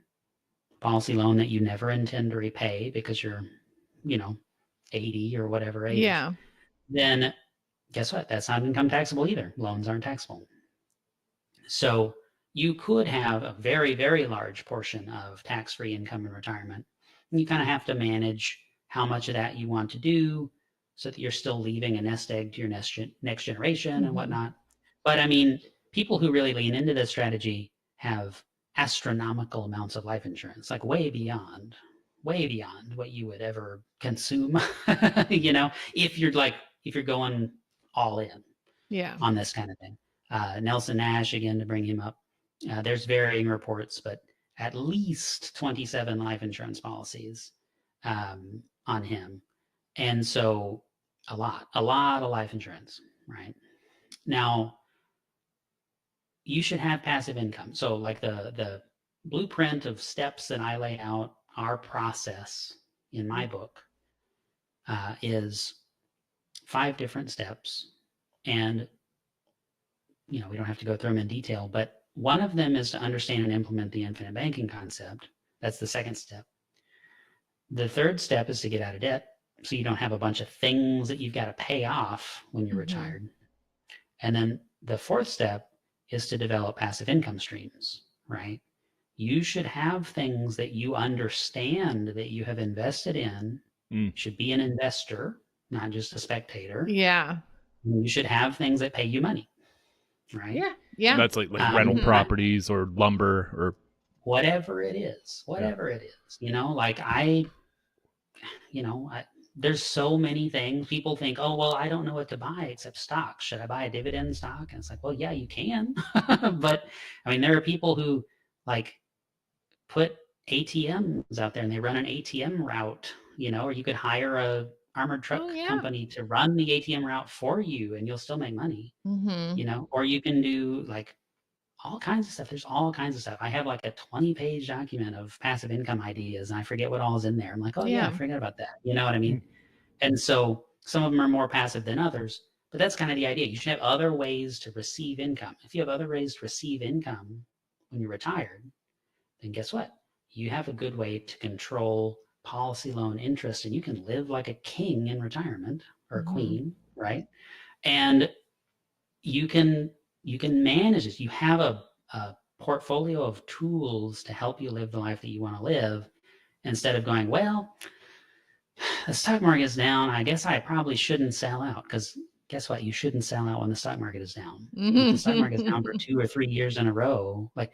policy loan that you never intend to repay because you're, you know, 80 or whatever age, then guess what? That's not income taxable either. Loans aren't taxable. So you could have a very, very large portion of tax-free income in retirement. And you kind of have to manage how much of that you want to do so that you're still leaving a nest egg to your next generation and whatnot. But I mean, people who really lean into this strategy have astronomical amounts of life insurance, like way beyond what you would ever consume, you know, if you're going all in on this kind of thing. Nelson Nash, again, to bring him up, there's varying reports, but at least 27 life insurance policies on him. And so a lot of life insurance, right? Now, you should have passive income. So like the blueprint of steps that I lay out, our process in my book is 5 different steps. And, you know, we don't have to go through them in detail, but one of them is to understand and implement the infinite banking concept. That's the second step. The third step is to get out of debt, so you don't have a bunch of things that you've got to pay off when you're retired. And then the fourth step is to develop passive income streams, right? You should have things that you understand that you have invested in. You should be an investor, not just a spectator. Yeah. You should have things that pay you money, right? Yeah. Yeah. That's like rental properties or lumber or whatever it is, it is, you know, like I there's so many things. People think, oh, well, I don't know what to buy except stocks. Should I buy a dividend stock? And it's like, well, yeah, you can. But I mean, there are people who like put ATMs out there and they run an ATM route, or you could hire a armored truck company to run the ATM route for you and you'll still make money, or you can do like all kinds of stuff. There's all kinds of stuff. I have like a 20-page document of passive income ideas and I forget what all is in there. I'm like, oh yeah, I forgot about that. You know what I mean? And so some of them are more passive than others, but that's kind of the idea. You should have other ways to receive income. If you have other ways to receive income when you're retired, then guess what? You have a good way to control policy loan interest and you can live like a king in retirement or a queen, right? And you can manage this. You have a portfolio of tools to help you live the life that you want to live instead of going, well, the stock market is down. I guess I probably shouldn't sell out, because guess what? You shouldn't sell out when the stock market is down. If the stock market is down for 2 or 3 years in a row, like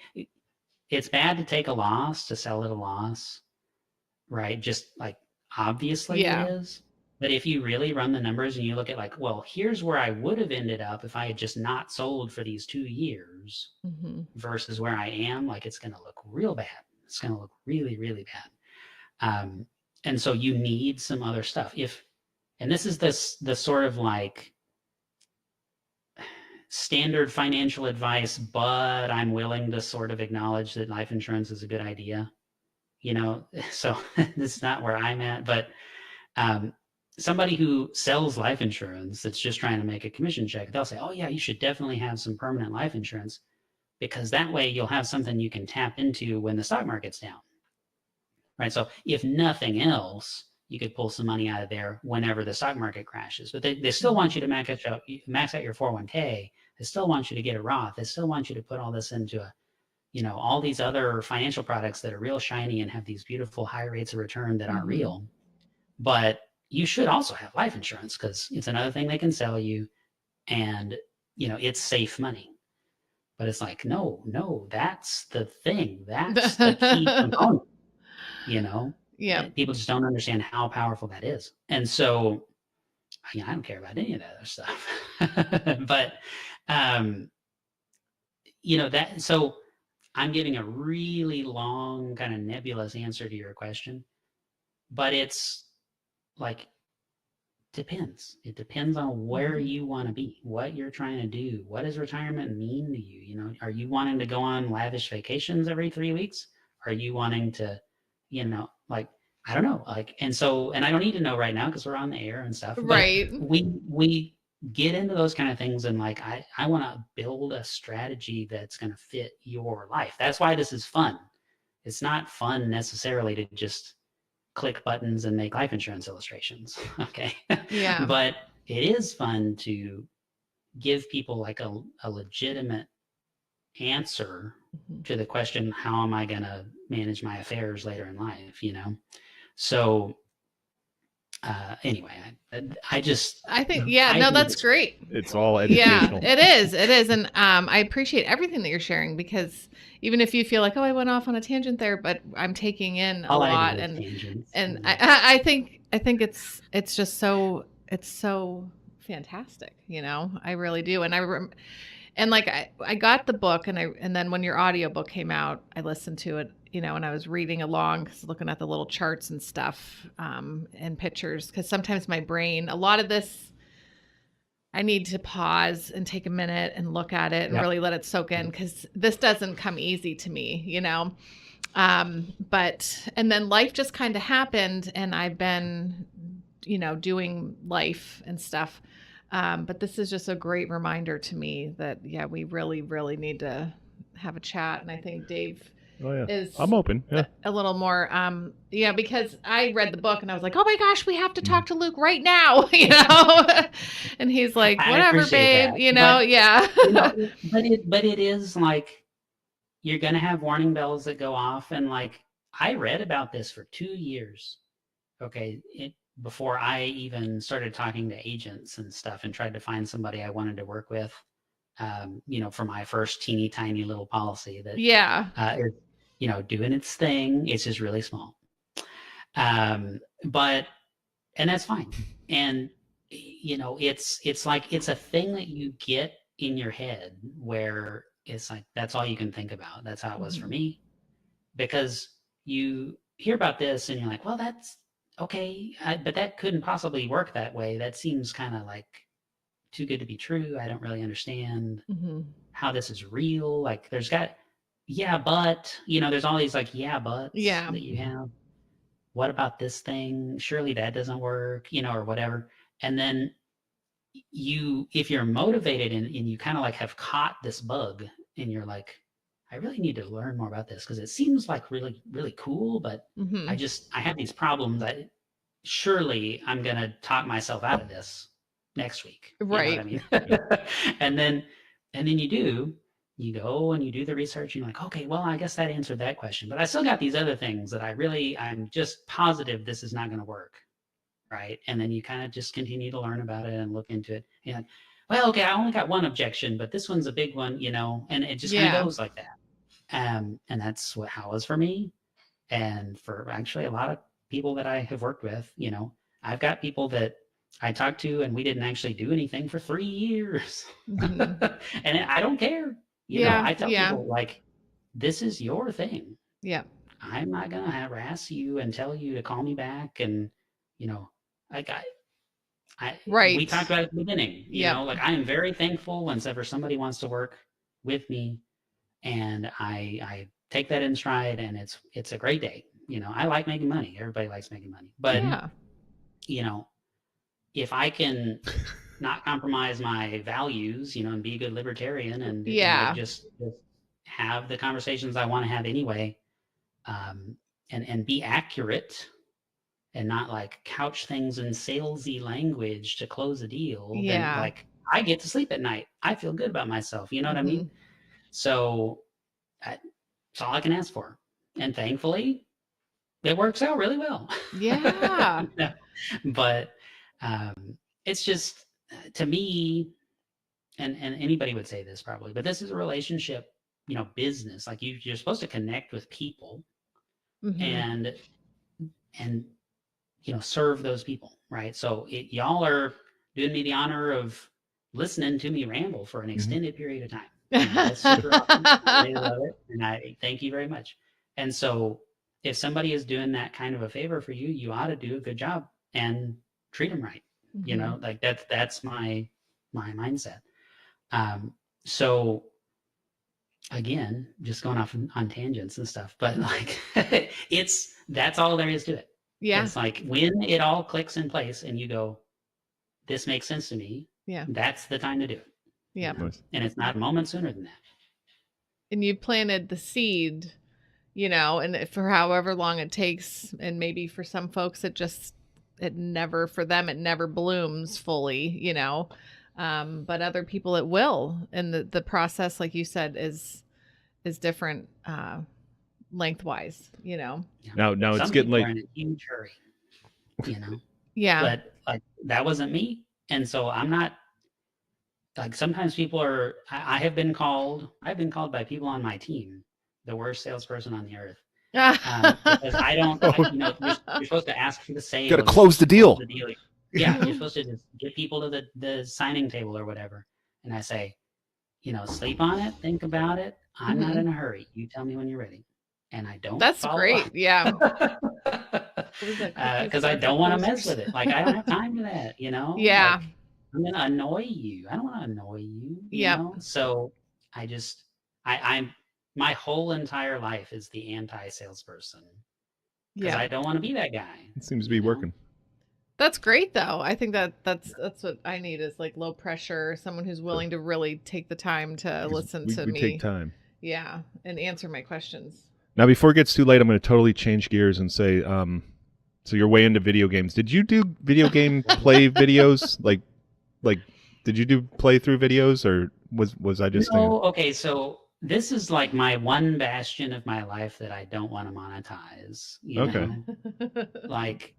it's bad to take a loss, to sell at a loss, right? Just like obviously it is. But if you really run the numbers and you look at like, well, here's where I would have ended up if I had just not sold for these 2 years versus where I am, like it's going to look real bad. It's going to look really, really bad. And so you need some other stuff. And this is the sort of like standard financial advice, but I'm willing to sort of acknowledge that life insurance is a good idea, so this is not where I'm at, but somebody who sells life insurance that's just trying to make a commission check, they'll say, oh yeah, you should definitely have some permanent life insurance because that way you'll have something you can tap into when the stock market's down, right? So if nothing else, you could pull some money out of there whenever the stock market crashes, but they still want you to max out your 401k. They still want you to get a Roth. They still want you to put all this into all these other financial products that are real shiny and have these beautiful high rates of return that aren't real. But you should also have life insurance because it's another thing they can sell you and, it's safe money. But it's like, no, that's the thing. That's the key component, Yeah. People just don't understand how powerful that is. And so, I don't care about any of that other stuff. But, so I'm giving a really long kind of nebulous answer to your question, but it's like, depends. It depends on where you want to be, what you're trying to do. What does retirement mean to you? Are you wanting to go on lavish vacations every 3 weeks? Are you wanting to, I don't know, and I don't need to know right now because we're on the air and stuff. Right. We get into those kind of things and I want to build a strategy that's going to fit your life. That's why this is fun. It's not fun necessarily to just click buttons and make life insurance illustrations. Okay. Yeah. But it is fun to give people like a legitimate answer to the question, how am I going to manage my affairs later in life? So anyway, I think, that's great. It's all educational. Yeah, it is. And I appreciate everything that you're sharing because even if you feel like, oh, I went off on a tangent there, but I'm taking in a lot. And I think it's just so, it's so fantastic. I really do. And I got the book and then when your audiobook came out, I listened to it, and I was reading along, looking at the little charts and stuff, and pictures. Cause sometimes my brain, a lot of this, I need to pause and take a minute and look at it and really let it soak in. Cause this doesn't come easy to me, but, and then life just kind of happened and I've been, doing life and stuff. But this is just a great reminder to me that, we really, really need to have a chat. And I think Dave is I'm open. Yeah. A little more, because I read the book and I was like, oh my gosh, we have to talk to Luke right now, and he's like, whatever, babe, But it is like, you're going to have warning bells that go off. And I read about this for 2 years. Okay. Before I even started talking to agents and stuff and tried to find somebody I wanted to work with, for my first teeny tiny little policy that is, doing its thing. It's just really small. But and that's fine. And it's like it's a thing that you get in your head where it's like that's all you can think about. That's how it was for me, because you hear about this and you're like, well, that's okay, but that couldn't possibly work that way. That seems kind of like too good to be true. I don't really understand how this is real. Like there's got, yeah, but there's all these like, yeah, buts that you have. What about this thing? Surely that doesn't work, or whatever. And then if you're motivated and you kind of like have caught this bug and you're like, I really need to learn more about this because it seems like really, really cool, but I have these problems. Surely I'm going to talk myself out of this next week. Right. You know what I mean? and then you go and you do the research and you're like, okay, well, I guess that answered that question, but I still got these other things that I'm just positive this is not going to work. Right. And then you kind of just continue to learn about it and look into it. And you're like, well, okay, I only got one objection, but this one's a big one, and it just kind of goes like that. And that's how it was for me. And for actually a lot of people that I have worked with, I've got people that I talked to and we didn't actually do anything for 3 years. And I don't care. I tell people like, this is your thing. Yeah. I'm not going to harass you and tell you to call me back. And, like we talked about it at the beginning, like I am very thankful whenever somebody wants to work with me, and I take that in stride, and it's a great day. I like making money. Everybody likes making money, but if I can not compromise my values, and be a good libertarian and just have the conversations I want to have anyway, and be accurate and not like couch things in salesy language to close a deal, then like I get to sleep at night. I feel good about myself. You know what I mean? So that's all I can ask for. And thankfully it works out really well. Yeah. But it's just, to me, and anybody would say this probably, but this is a relationship, business. Like you're supposed to connect with people and serve those people, right? So y'all are doing me the honor of listening to me ramble for an extended period of time. That's super awesome. I really love it, and I thank you very much. And so if somebody is doing that kind of a favor for you, you ought to do a good job and treat them right. Like that's my mindset. So again, just going off on tangents and stuff, but like that's all there is to it. Yeah. It's like when it all clicks in place and you go, this makes sense to me. Yeah. That's the time to do it. Yeah. And it's not a moment sooner than that. And you planted the seed, and for however long it takes. And maybe for some folks, it never blooms fully, but other people it will. And the process, like you said, is different, lengthwise, Now Some it's getting people late. are in a huge hurry, Yeah. But like that wasn't me. And so I'm not like, sometimes people are, I've been called by people on my team the worst salesperson on the earth. Because I don't, you're supposed to ask for the sale. Got to close the deal. Yeah, you're supposed to just get people to the signing table or whatever. And I say, sleep on it, think about it. I'm not in a hurry. You tell me when you're ready. And I don't. That's great. Up. Yeah. Because I don't want to mess with it. Like I don't have time for that. Yeah. Like, I'm going to annoy you. I don't want to annoy you. Yeah. So I'm my whole entire life is the anti-salesperson. Because I don't want to be that guy. It seems to be working. That's great though. I think that's what I need is like low pressure, someone who's willing to really take the time to listen to me. We take time. Yeah. And answer my questions. Now, before it gets too late, I'm going to totally change gears and say, so you're way into video games. Did you do video game play videos? Like, did you do playthrough videos, or was I just thinking? Okay, so this is like my one bastion of my life that I don't want to monetize. You know? Like,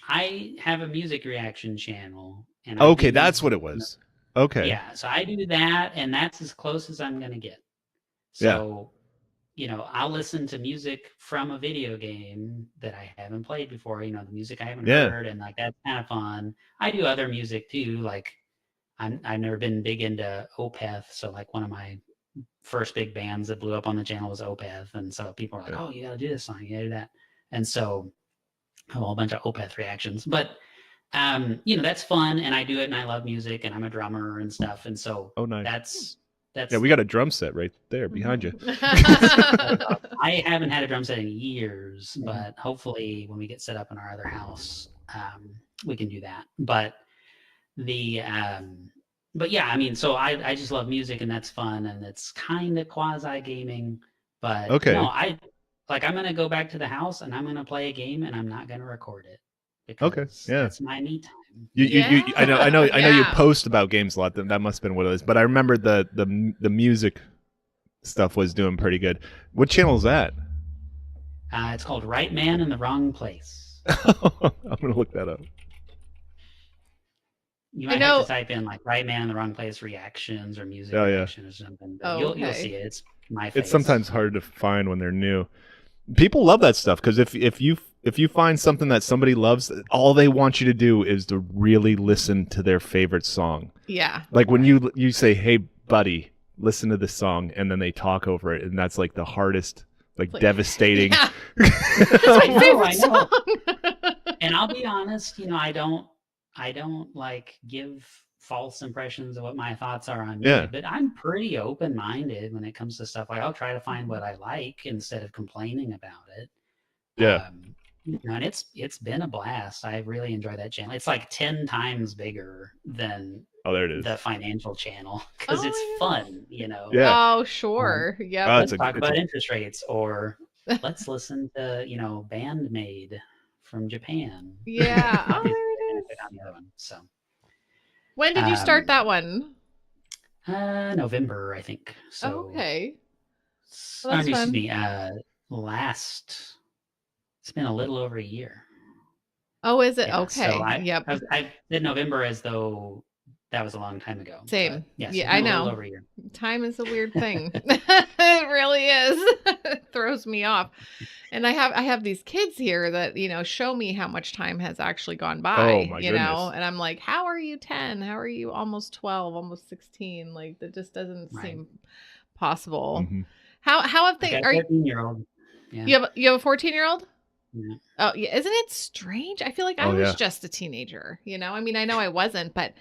I have a music reaction channel. And that's what it was. Okay. Yeah, so I do that, and that's as close as I'm going to get. So I'll listen to music from a video game that I haven't played before, the music I haven't heard, and like that's kind of fun. I do other music too, like I've never been big into Opeth, so like one of my first big bands that blew up on the channel was Opeth, and so people are like, "Oh, you gotta do this song, you gotta do that," and so I have a whole bunch of Opeth reactions. But that's fun, and I do it, and I love music, and I'm a drummer and stuff, and so nice. That's yeah, we got a drum set right there behind you. I haven't had a drum set in years, but hopefully when we get set up in our other house, we can do that. But but yeah, I mean, so I just love music, and that's fun, and it's kind of quasi gaming. But no, I'm gonna go back to the house and I'm gonna play a game, and I'm not gonna record it because that's my me time. I know you post about games a lot. That must have been what it is. But I remember the music stuff was doing pretty good. What channel is that? It's called Right Man in the Wrong Place. I'm gonna look that up. You might have to type in like "Right Man in the Wrong Place" reactions or music reaction or something. But you'll see it. It's my face. It's sometimes hard to find when they're new. People love that stuff because if you find something that somebody loves, all they want you to do is to really listen to their favorite song. Yeah. Like when you say, "Hey, buddy, listen to this song," and then they talk over it, and that's like the hardest, like devastating. Yeah. That's my favorite song. And I'll be honest, I don't like give false impressions of what my thoughts are on music, but I'm pretty open-minded when it comes to stuff. Like I'll try to find what I like instead of complaining about it. Yeah. And it's been a blast. I really enjoy that channel. It's like 10 times bigger than there it is. The financial channel because it's fun, Yeah. Oh, sure. Yeah. Let's talk about interest rates, or let's listen to, Bandmade from Japan. Yeah. Oh, there it is. On the other one. So when did you start that one? November, I think. So okay. Well, that's excuse fun. me. It's been a little over a year. Oh, is it? Yeah, Okay. So yep. I did November as though that was a long time ago. Same. Yes, yeah, I know. A little over a year. Time is a weird thing. It really is. It throws me off. And I have these kids here that, show me how much time has actually gone by, Oh, my goodness. and I'm like, how are you 10? How are you almost 12, almost 16? Like that just doesn't seem possible. Mm-hmm. How have they, are you 14-year-old? Yeah. You have a 14-year-old? Yeah. Oh yeah. Isn't it strange? I feel like I was just a teenager, I mean, I know I wasn't, but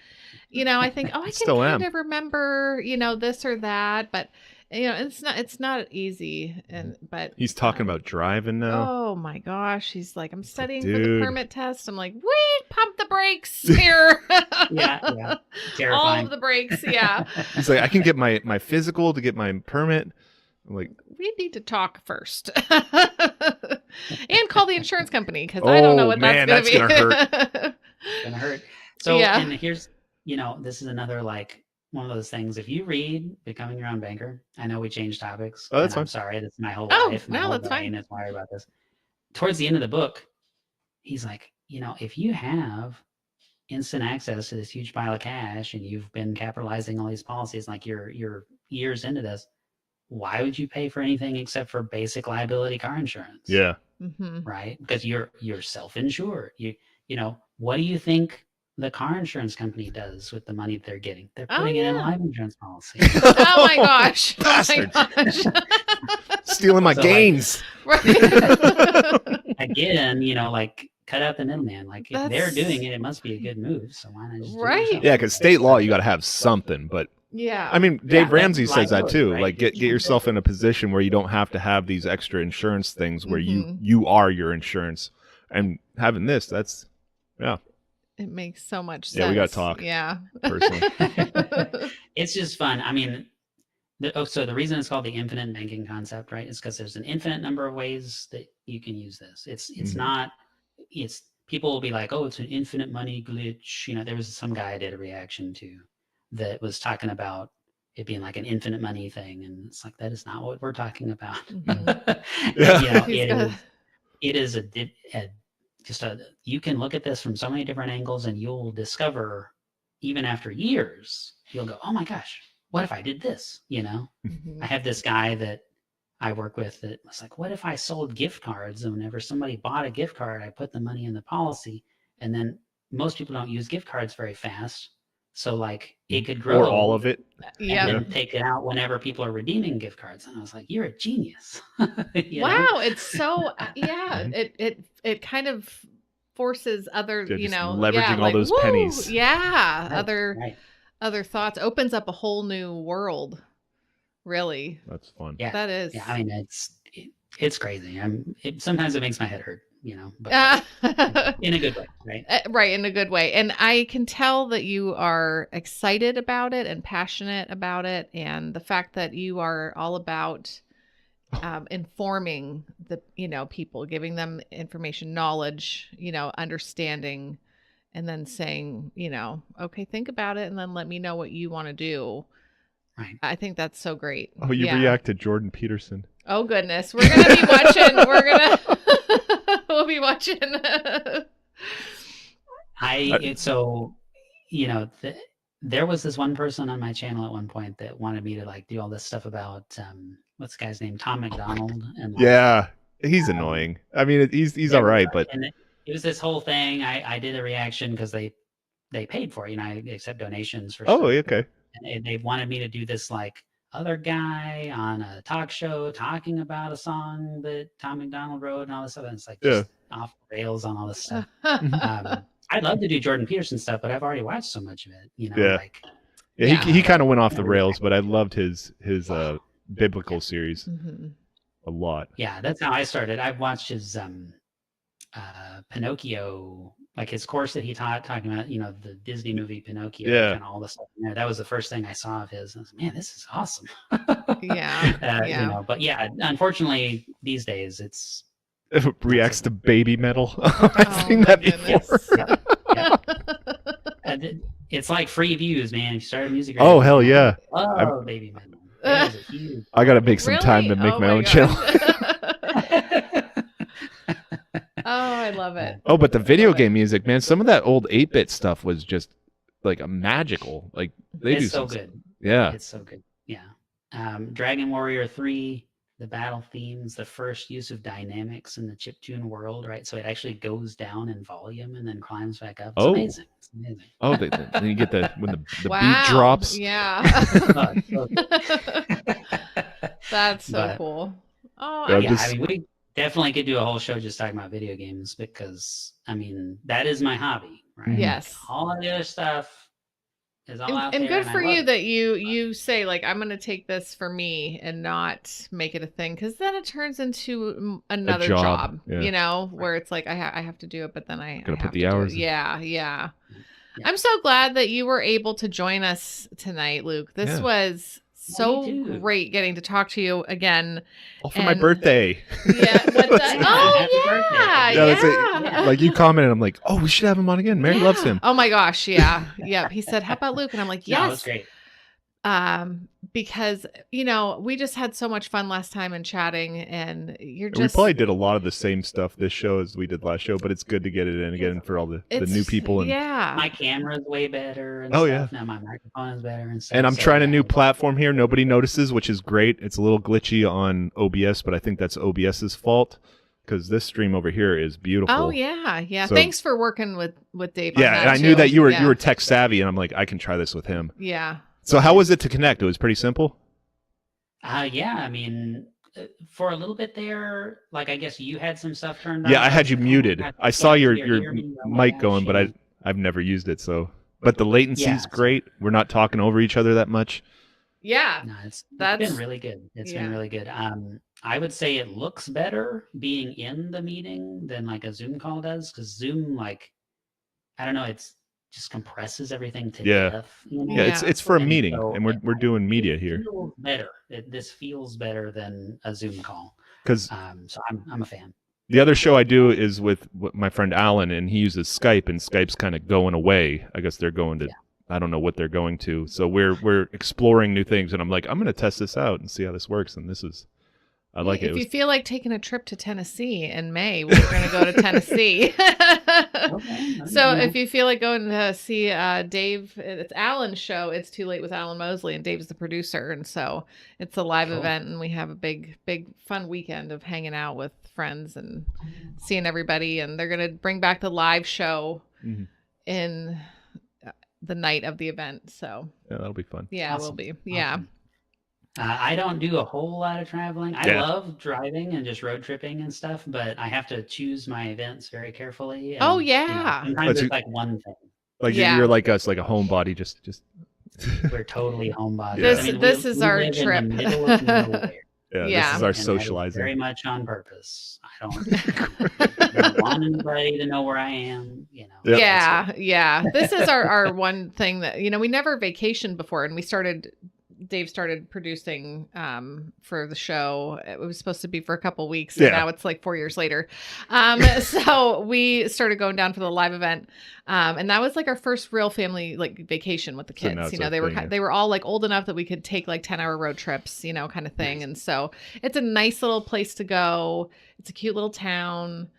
I think, I can kind of remember, this or that, but it's not easy. But he's talking about driving now. Oh my gosh. He's like, I'm studying for the permit test. I'm like, wait, pump the brakes here. Yeah. Terrifying. All of the brakes. Yeah. He's like, I can get my physical to get my permit. I'm like, we need to talk first. And call the insurance company because I don't know what that's going to be. It's gonna hurt. So, and here's, this is another like one of those things. If you read Becoming Your Own Banker, I know we changed topics. Oh, that's fine. I'm sorry, that's my whole life. My whole that's brain fine. is wired about this. Towards the end of the book, he's like, if you have instant access to this huge pile of cash and you've been capitalizing all these policies, like you're years into this, why would you pay for anything except for basic liability car insurance? Yeah. Mm-hmm. Right? Because you're self-insured. What do you think the car insurance company does with the money they're getting? They're putting it in a life insurance policy. Oh my gosh. Bastard. Oh my gosh. Stealing my gains. Again, cut out the middleman. Like if they're doing it, it must be a good move. So why not just do it yourself? Yeah, because state law, you got to have something, but yeah. I mean, Dave Ramsey says that too. Right? Like, get yourself in a position where you don't have to have these extra insurance things where you are your insurance. And having this, that's, It makes so much sense. Yeah, we got to talk. Yeah. Personally. It's just fun. I mean, so the reason it's called the infinite banking concept, right, is because there's an infinite number of ways that you can use this. It's not, people will be like, oh, it's an infinite money glitch. There was some guy I did a reaction to that was talking about it being like an infinite money thing, and it's like that is not what we're talking about. It is you can look at this from so many different angles, and you'll discover even after years, you'll go, oh my gosh, what if I did this? I have this guy that I work with that was like, what if I sold gift cards, and whenever somebody bought a gift card, I put the money in the policy, and then most people don't use gift cards very fast. So like it could grow or all of it. and then take it out whenever people are redeeming gift cards. And I was like, you're a genius. Wow. It's so, it kind of forces other, leveraging all like, those pennies. Yeah. Right. Other thoughts, opens up a whole new world. Really. That's fun. Yeah. That is. Yeah. I mean, it's crazy. Sometimes it makes my head hurt, but in a good way, right? Right. In a good way. And I can tell that you are excited about it and passionate about it. And the fact that you are all about informing the, people, giving them information, knowledge, understanding, and then saying, okay, think about it. And then let me know what you want to do. Right. I think that's so great. Oh, you react to Jordan Peterson. Oh, goodness. We're going to be watching. We'll be watching. There was this one person on my channel at one point that wanted me to like do all this stuff about what's the guy's name, Tom McDonald, and yeah, he's annoying. I mean, he's all right, but and it was this whole thing. I did a reaction because they paid for it. I accept donations for. Oh, okay. And they wanted me to do this like other guy on a talk show talking about a song that Tom McDonald wrote and all this stuff. And it's like just off the rails on all this stuff. I'd love to do Jordan Peterson stuff, but I've already watched so much of it. He kind of went off the rails, but I loved his biblical series a lot. Yeah, that's how I started. I've watched his Pinocchio, like his course that he taught, talking about the Disney movie Pinocchio and all the stuff in there. That was the first thing I saw of his. I was like, man, this is awesome. But yeah, unfortunately these days it reacts to baby metal. I've seen that before. It's like free views, man. If you start a music. Oh hell yeah! Baby metal. I gotta make some time to make my own channel. Oh, I love it. Oh, but the video game music, man, some of that old 8-bit stuff was just like a magical. Like it's so good. Yeah. It's so good. Yeah. Dragon Warrior 3, the battle themes, the first use of dynamics in the chiptune world, right? So it actually goes down in volume and then climbs back up. It's amazing. It's amazing. Oh, then you get when the beat drops. Yeah. That's so cool. Oh, I mean, we definitely could do a whole show just talking about video games because, I mean, that is my hobby, right? Yes. All the other stuff is all out there. And good for you that you say, like, I'm going to take this for me and not make it a thing, because then it turns into another job, where it's like, I have to do it, but then I gotta have put the to hours do it. Yeah. I'm so glad that you were able to join us tonight, Luke. This was so great getting to talk to you again. All for my birthday. Yeah. Like you commented, I'm like, oh, we should have him on again. Mary loves him. Oh my gosh, yeah. He said, how about Luke? And I'm like, yes. No, that was great. Because we just had so much fun last time and chatting, and we probably did a lot of the same stuff this show as we did last show, but it's good to get it in again for all the new people. And my camera is way better and stuff. Now my microphone is better and stuff. And I'm trying a new platform here. Nobody notices, which is great. It's a little glitchy on OBS, but I think that's OBS's fault, because this stream over here is beautiful. Oh yeah. So, thanks for working with Dave. Yeah, and I knew that you were tech savvy, and I'm like, I can try this with him. Yeah. So how was it to connect? It was pretty simple? Yeah, I mean, for a little bit there, like I guess you had some stuff turned on. Yeah, I had you muted. I saw your mic going, but I've never used it, so. But the latency's great. We're not talking over each other that much. Yeah. No, it's been really good. It's been really good. I would say it looks better being in the meeting than like a Zoom call does, because Zoom, like, I don't know, it's just compresses everything to death. Yeah, it's for a meeting, and we're doing media here. It feels better. This feels better than a Zoom call. Because so I'm a fan. The other show I do is with my friend Alan, and he uses Skype, and Skype's kind of going away. I guess they're going to, I don't know what they're going to. So we're exploring new things, and I'm like, I'm going to test this out and see how this works. And this is I like it. If you feel like taking a trip to Tennessee in May, we're going to go to Tennessee. So if you feel like going to see Dave, it's Alan's show. It's Too Late with Alan Mosley, and Dave's the producer. And so it's a live event, and we have a big fun weekend of hanging out with friends and seeing everybody. And they're going to bring back the live show in the night of the event. So yeah, that'll be fun. Yeah, awesome. It will be. Yeah. Awesome. I don't do a whole lot of traveling. I love driving and just road tripping and stuff, but I have to choose my events very carefully. And, sometimes it's like one thing. Like you're like us, like a homebody. Just we're totally homebodies. This is our trip. In the middle of nowhere. This is our socializing. Very much on purpose. I don't want anybody to know where I am. Yeah. This is our one thing that we never vacationed before, and Dave started producing for the show. It was supposed to be for a couple weeks, and now it's like 4 years later. So we started going down for the live event, and that was like our first real family like vacation with the kids. They were all like old enough that we could take like 10-hour road trips, kind of thing. Nice. And so it's a nice little place to go. It's a cute little town.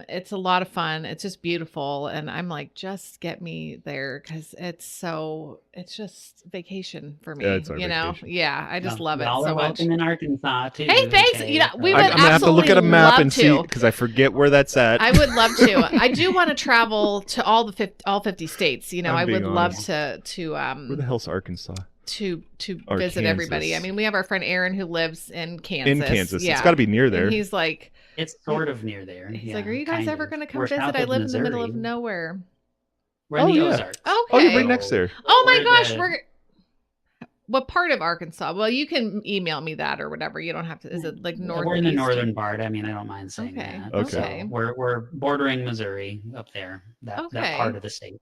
It's a lot of fun. It's just beautiful. And I'm like, just get me there. Cause it's just vacation for me, vacation. Yeah. I just love it so much. In Arkansas too. Hey, thanks. Okay. We would I'm gonna have to look at a map and see, cause I forget where that's at. I would love to. I do want to travel to all 50 states. I would love to, where the hell's Arkansas? To visit everybody. I mean, we have our friend Aaron who lives in Kansas. Yeah. It's gotta be near there. And he's like, it's sort of near there. He's like, are you guys ever going to come visit? I live in the middle of nowhere. We're in the Ozarks. Okay. Oh, you're right next there. Oh my gosh. What part of Arkansas? Well, you can email me that or whatever. You don't have to. Is it like north? We're in the northern part. I mean, I don't mind saying that. Okay. So we're bordering Missouri up there. That part of the state.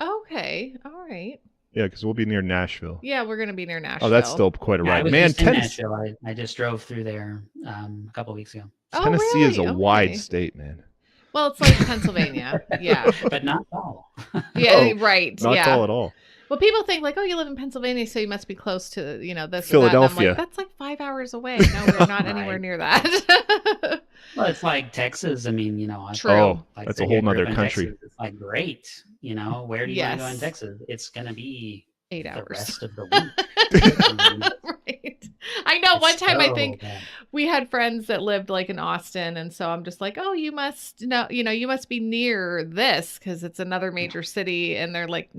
Okay. All right. Yeah, because we'll be near Nashville. Yeah, we're going to be near Nashville. Oh, that's still quite a ride. Man, Tennessee. I just drove through there a couple weeks ago. Tennessee is a wide state, man. Well, it's like Pennsylvania. Yeah. But not tall. Yeah, right. Not tall at all. Well, people think like, oh, you live in Pennsylvania, so you must be close to, this Philadelphia. Or that. That's like 5 hours away. No, we're not anywhere near that. Well, it's like Texas. I mean, True. Oh, that's a whole nother country. Texas. It's like, great. Where do you want to go in Texas? It's going to be 8 hours. The rest of the week. Right. I know. One time I think we had friends that lived like in Austin, and so I'm just like, oh, you must know, you must be near this because it's another major city, and they're like,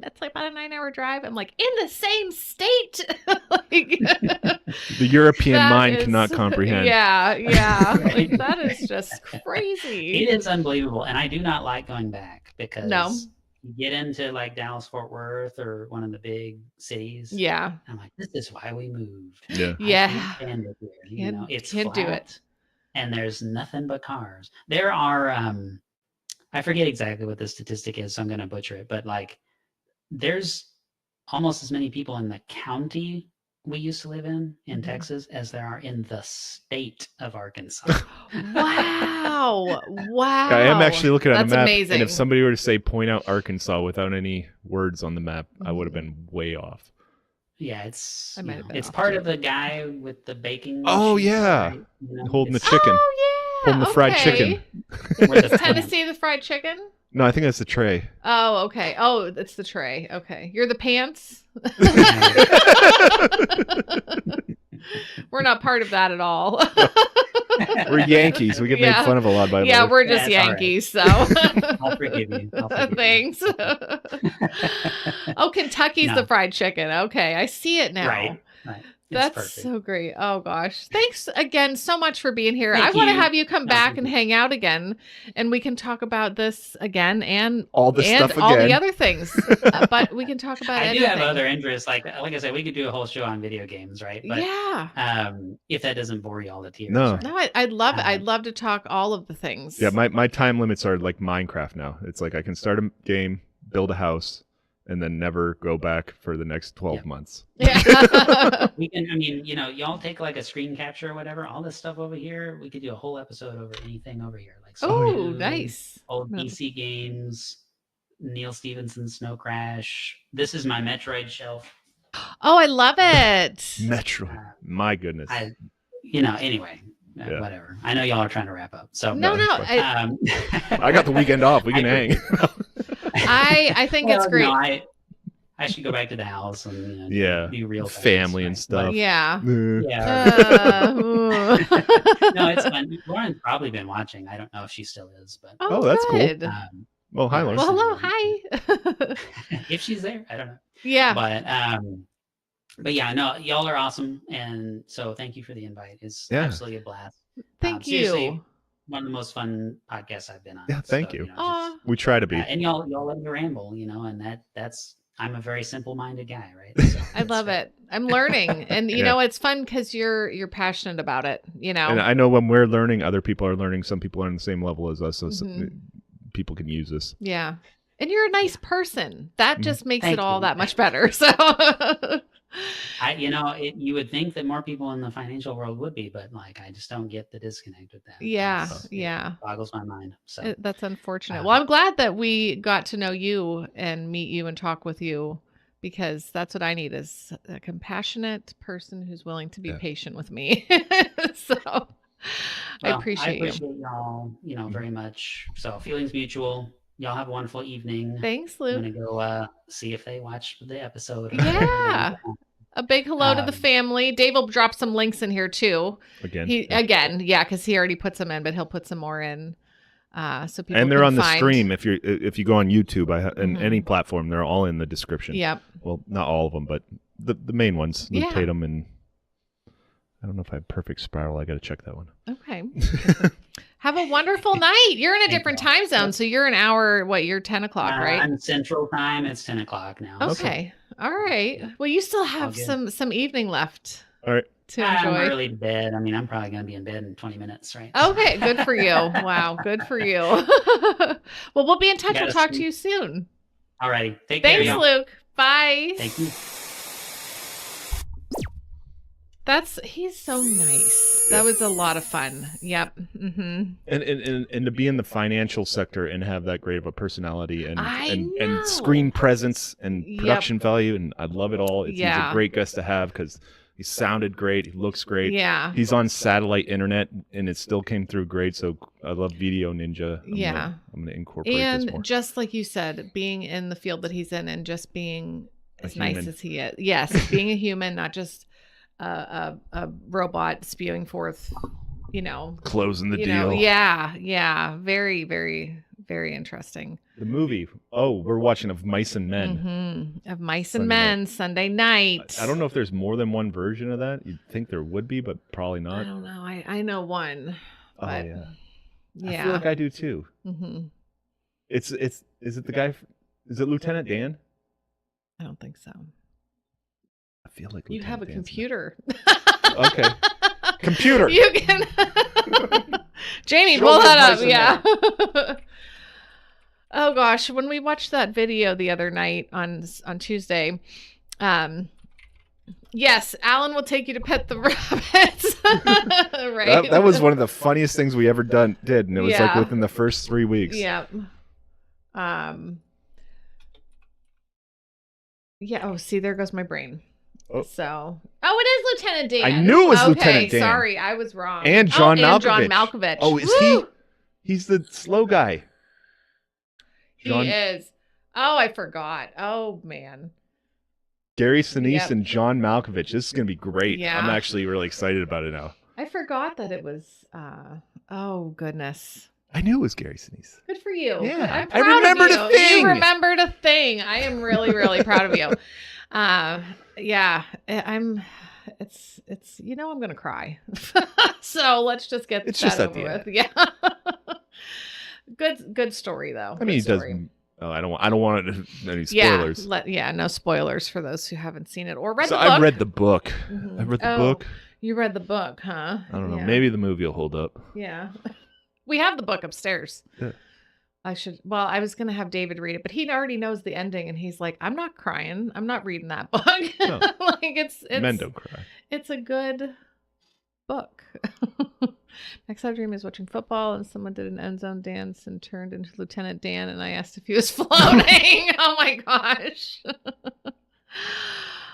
that's like about a 9-hour drive. I'm like, in the same state. The European mind cannot comprehend. Yeah. Like, that is just crazy. It is unbelievable, and I do not like going back because you get into like Dallas, Fort Worth, or one of the big cities. Yeah. I'm like, this is why we moved. Yeah. Yeah. And it's can't flat, do it. And there's nothing but cars. There are, I forget exactly what the statistic is, so I'm going to butcher it, but like, there's almost as many people in the county we used to live in Texas as there are in the state of Arkansas. Wow. I am actually looking at a map. Amazing. And if somebody were to say point out Arkansas without any words on the map, I would have been way off. Yeah, it's it's part of the guy with the baking. Oh machine, yeah, right? holding the chicken. Oh yeah, holding the fried chicken. Is Tennessee the fried chicken? No, I think that's the tray. Oh, okay. Oh, it's the tray. Okay, you're the pants. We're not part of that at all. We're Yankees. We get made fun of a lot by we're just Yankees, right. So I'll forgive you. Thanks. Oh, Kentucky's the fried chicken. Okay, I see it now. Right. That's perfect. So great. Oh gosh. Thanks again so much for being here. I want to have you come back and hang out again, and we can talk about this again and all the stuff again. All the other things. But we can talk about I anything. do have other interests. Like I said, we could do a whole show on video games, right? But, if that doesn't bore you all to tears. No. Right? No, I'd love it. I'd love to talk all of the things. Yeah, my time limits are like Minecraft now. It's like I can start a game, build a house, and then never go back for the next 12 months. Yeah. We can, y'all take like a screen capture or whatever, all this stuff over here. We could do a whole episode over anything over here. Like nice. Old PC games, Neil Stephenson's Snow Crash. This is my Metroid shelf. Oh, I love it. Metroid. My goodness. anyway, whatever. I know y'all are trying to wrap up. So no. I got the weekend off. We can hang. I think it's great. No, I should go back to the house and do real family and stuff. Yeah. No, it's fun. Lauren's probably been watching. I don't know if she still is, but that's good. Cool. Well, hi, Lauren. Well, hello, hi. If she's there, I don't know. Yeah. But yeah, no, y'all are awesome, and so thank you for the invite. It's absolutely a blast. Thank you. Seriously, one of the most fun podcasts I've been on. Yeah, thank you. We try to be. And y'all let me ramble, and that's. I'm a very simple-minded guy, right? So I love it. I'm learning, and you know it's fun because you're passionate about it. And I know when we're learning, other people are learning. Some people are on the same level as us, so people can use this. Yeah, and you're a nice person. That just makes it all that much better. So, you would think that more people in the financial world would be, but I just don't get the disconnect with that. Yeah, it boggles my mind. So that's unfortunate. Well, I'm glad that we got to know you and meet you and talk with you, because that's what I need, is a compassionate person who's willing to be patient with me. So I appreciate y'all, very much. So feelings mutual. Y'all have a wonderful evening. Thanks, Luke. I'm gonna go see if they watched the episode. Yeah. A big hello to the family. Dave will drop some links in here too. Again, because he already puts them in, but he'll put some more in. So people and they're can on the find... stream. If you go on YouTube, and any platform, they're all in the description. Yep. Well, not all of them, but the main ones. Luke Tatum, and I don't know if I have Perfect Spiral. I got to check that one. Okay. Have a wonderful night. You're in a different time zone, so you're an hour. What? You're 10 o'clock, right? I'm Central Time. It's 10 o'clock now. Okay. All right. Well, you still have some evening left. All right. To enjoy. I'm early to bed. I mean, I'm probably going to be in bed in 20 minutes, right? Okay. Good for you. Wow. Good for you. Well, we'll be in touch. We'll talk to you soon. All righty. Take care. Thanks, Luke. Bye. Thank you. He's so nice. That was a lot of fun. Yep. Mm-hmm. And to be in the financial sector and have that great of a personality and screen presence and production value, and I love it all. He's a great guest to have because he sounded great. He looks great. Yeah. He's on satellite internet and it still came through great. So I love Video Ninja. I'm gonna incorporate this more. And just like you said, being in the field that he's in and just being as nice as he is. Yes, being a human, not just a robot spewing forth, closing the deal. Yeah. Very, very, very interesting. The movie. Oh, we're watching Of Mice and Men. Mm-hmm. Of Mice and Men, Sunday night. I don't know if there's more than one version of that. You'd think there would be, but probably not. I don't know. I know one. But I feel like I do too. Mm-hmm. Is it the guy? Is it Lieutenant Dan? I don't think so. I feel like you have a computer. Okay. Computer. You can. Jamie, pull that up. Yeah. Oh gosh, when we watched that video the other night on Tuesday, yes, Alan will take you to pet the rabbits. Right. That was one of the funniest things we ever did, and it was like within the first 3 weeks. Yeah. Yeah. Oh, see, there goes my brain. Oh. So, it is Lieutenant Dan. I knew it was Lieutenant Dan. Sorry, I was wrong. And John Malkovich. And John Malkovich. Oh, is he? He's the slow guy. He is. Oh, I forgot. Oh, man. Gary Sinise and John Malkovich. This is going to be great. Yeah. I'm actually really excited about it now. I forgot that it was, oh, goodness. I knew it was Gary Sinise. Good for you. Yeah. I remembered a thing. You remembered a thing. I am really, really proud of you. Yeah, I'm going to cry. So let's just get that over with. Yeah. Good story though. I mean, he does. Oh, I don't want any spoilers. Yeah, no spoilers for those who haven't seen it or read the book. I read the book. Mm-hmm. I read the book. You read the book, huh? I don't know. Maybe the movie will hold up. Yeah. We have the book upstairs. Yeah. I was going to have David read it, but he already knows the ending and he's like, I'm not crying. I'm not reading that book. No. Like it's Men don't cry. It's a good book. Next I dream is watching football and someone did an end zone dance and turned into Lieutenant Dan and I asked if he was floating. Oh my gosh.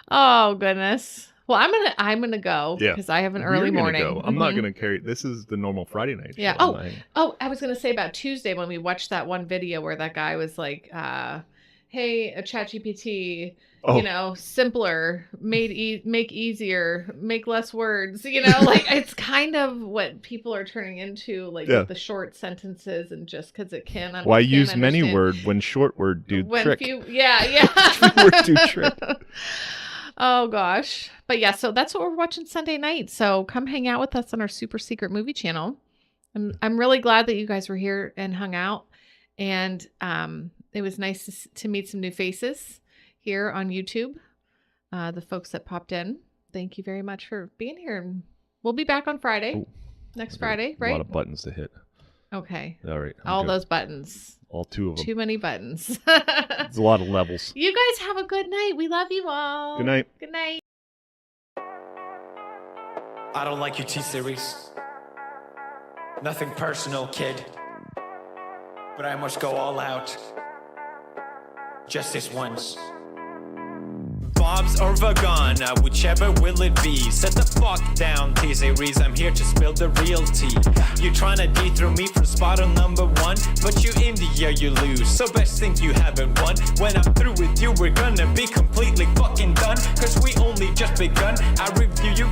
Oh goodness. Well, I'm gonna go because I have an early morning. Go. I'm not gonna carry. This is the normal Friday night. Yeah. I was gonna say about Tuesday when we watched that one video where that guy was like, "Hey, a ChatGPT, simpler, make easier, make less words." Like it's kind of what people are turning into, like with the short sentences and just because it can. Why use many word when short word do trick? Word do trick. Oh gosh. But yeah, so that's what we're watching Sunday night. So come hang out with us on our super secret movie channel. I'm really glad that you guys were here and hung out. And it was nice to meet some new faces here on YouTube. The folks that popped in. Thank you very much for being here. And we'll be back on Friday. Next Friday, right? A lot of buttons to hit. Okay. All right. All those buttons. All 2 of them. Too many buttons. It's a lot of levels. You guys have a good night. We love you all. Good night. Good night. I don't like your T-Series. Nothing personal, kid. But I must go all out. Just this once. Bob's or Vagana, whichever will it be. Set the fuck down, T-Series, I'm here to spill the real tea. You tryna dethrone me from spot on number 1, but you in the air you lose, so best think you haven't won. When I'm through with you, we're gonna be completely fucking done, cause we only just begun. I review you,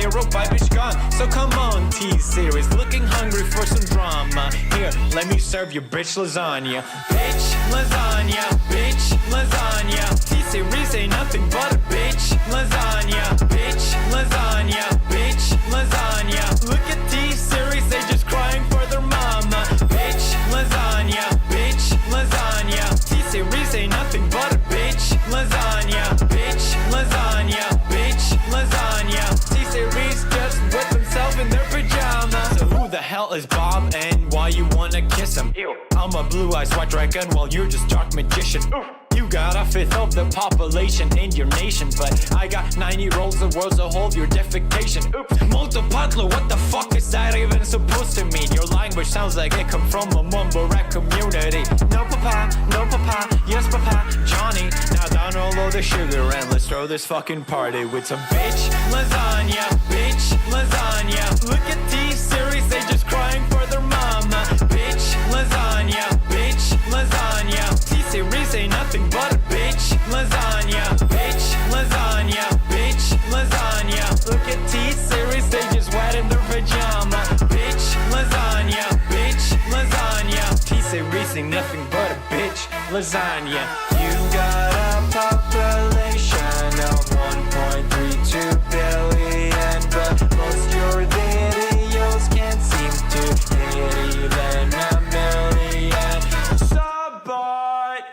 0 vibe gone. So come on, T-Series, looking hungry for some drama. Here, let me serve you bitch lasagna. Bitch lasagna, bitch lasagna. T-Series ain't nothing but a bitch lasagna. Bitch lasagna, bitch lasagna. Look at T-Series, they just crying for their mama. Bitch lasagna, bitch lasagna. T-Series ain't nothing but a bitch lasagna. Bitch lasagna, bitch lasagna. T-Series just put themselves in their pajamas. So who the hell is Bob and why you wanna kiss him? Ew. I'm a blue-eyed white dragon while you're just dark magician. Oof. You got a fifth of the population in your nation, but I got 90 rolls the world, so hold your defecation. Oops. Multipatlo, what the fuck is that even supposed to mean? Your language sounds like it come from a mumble rap community. No papa, yes papa, Johnny. Now download the sugar and let's throw this fucking party with some bitch lasagna, bitch lasagna. Look at T-Series, they just crying for their mama. Bitch lasagna, bitch lasagna. T-Series ain't nothing but a bitch lasagna. Bitch lasagna, bitch lasagna. Look at T-Series, they just wet in their pajama. Bitch lasagna, bitch lasagna. T-Series ain't nothing but a bitch lasagna. You got a population of 1.32 billion, but most your videos can't seem to hit even a million. Support!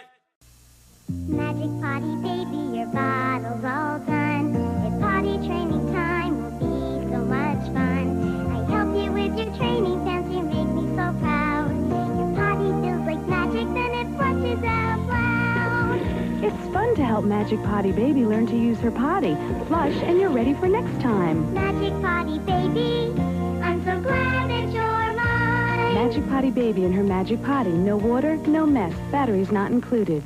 Magic potty, baby, your bottle's all done. If potty training time will be so much fun. I help you with your training dance, you make me so proud. Your potty feels like magic, then it flushes out loud. It's fun to help Magic Potty Baby learn to use her potty. Flush and you're ready for next time. Magic potty, baby, I'm so glad that you're mine. Magic Potty Baby and her Magic Potty. No water, no mess. Batteries not included.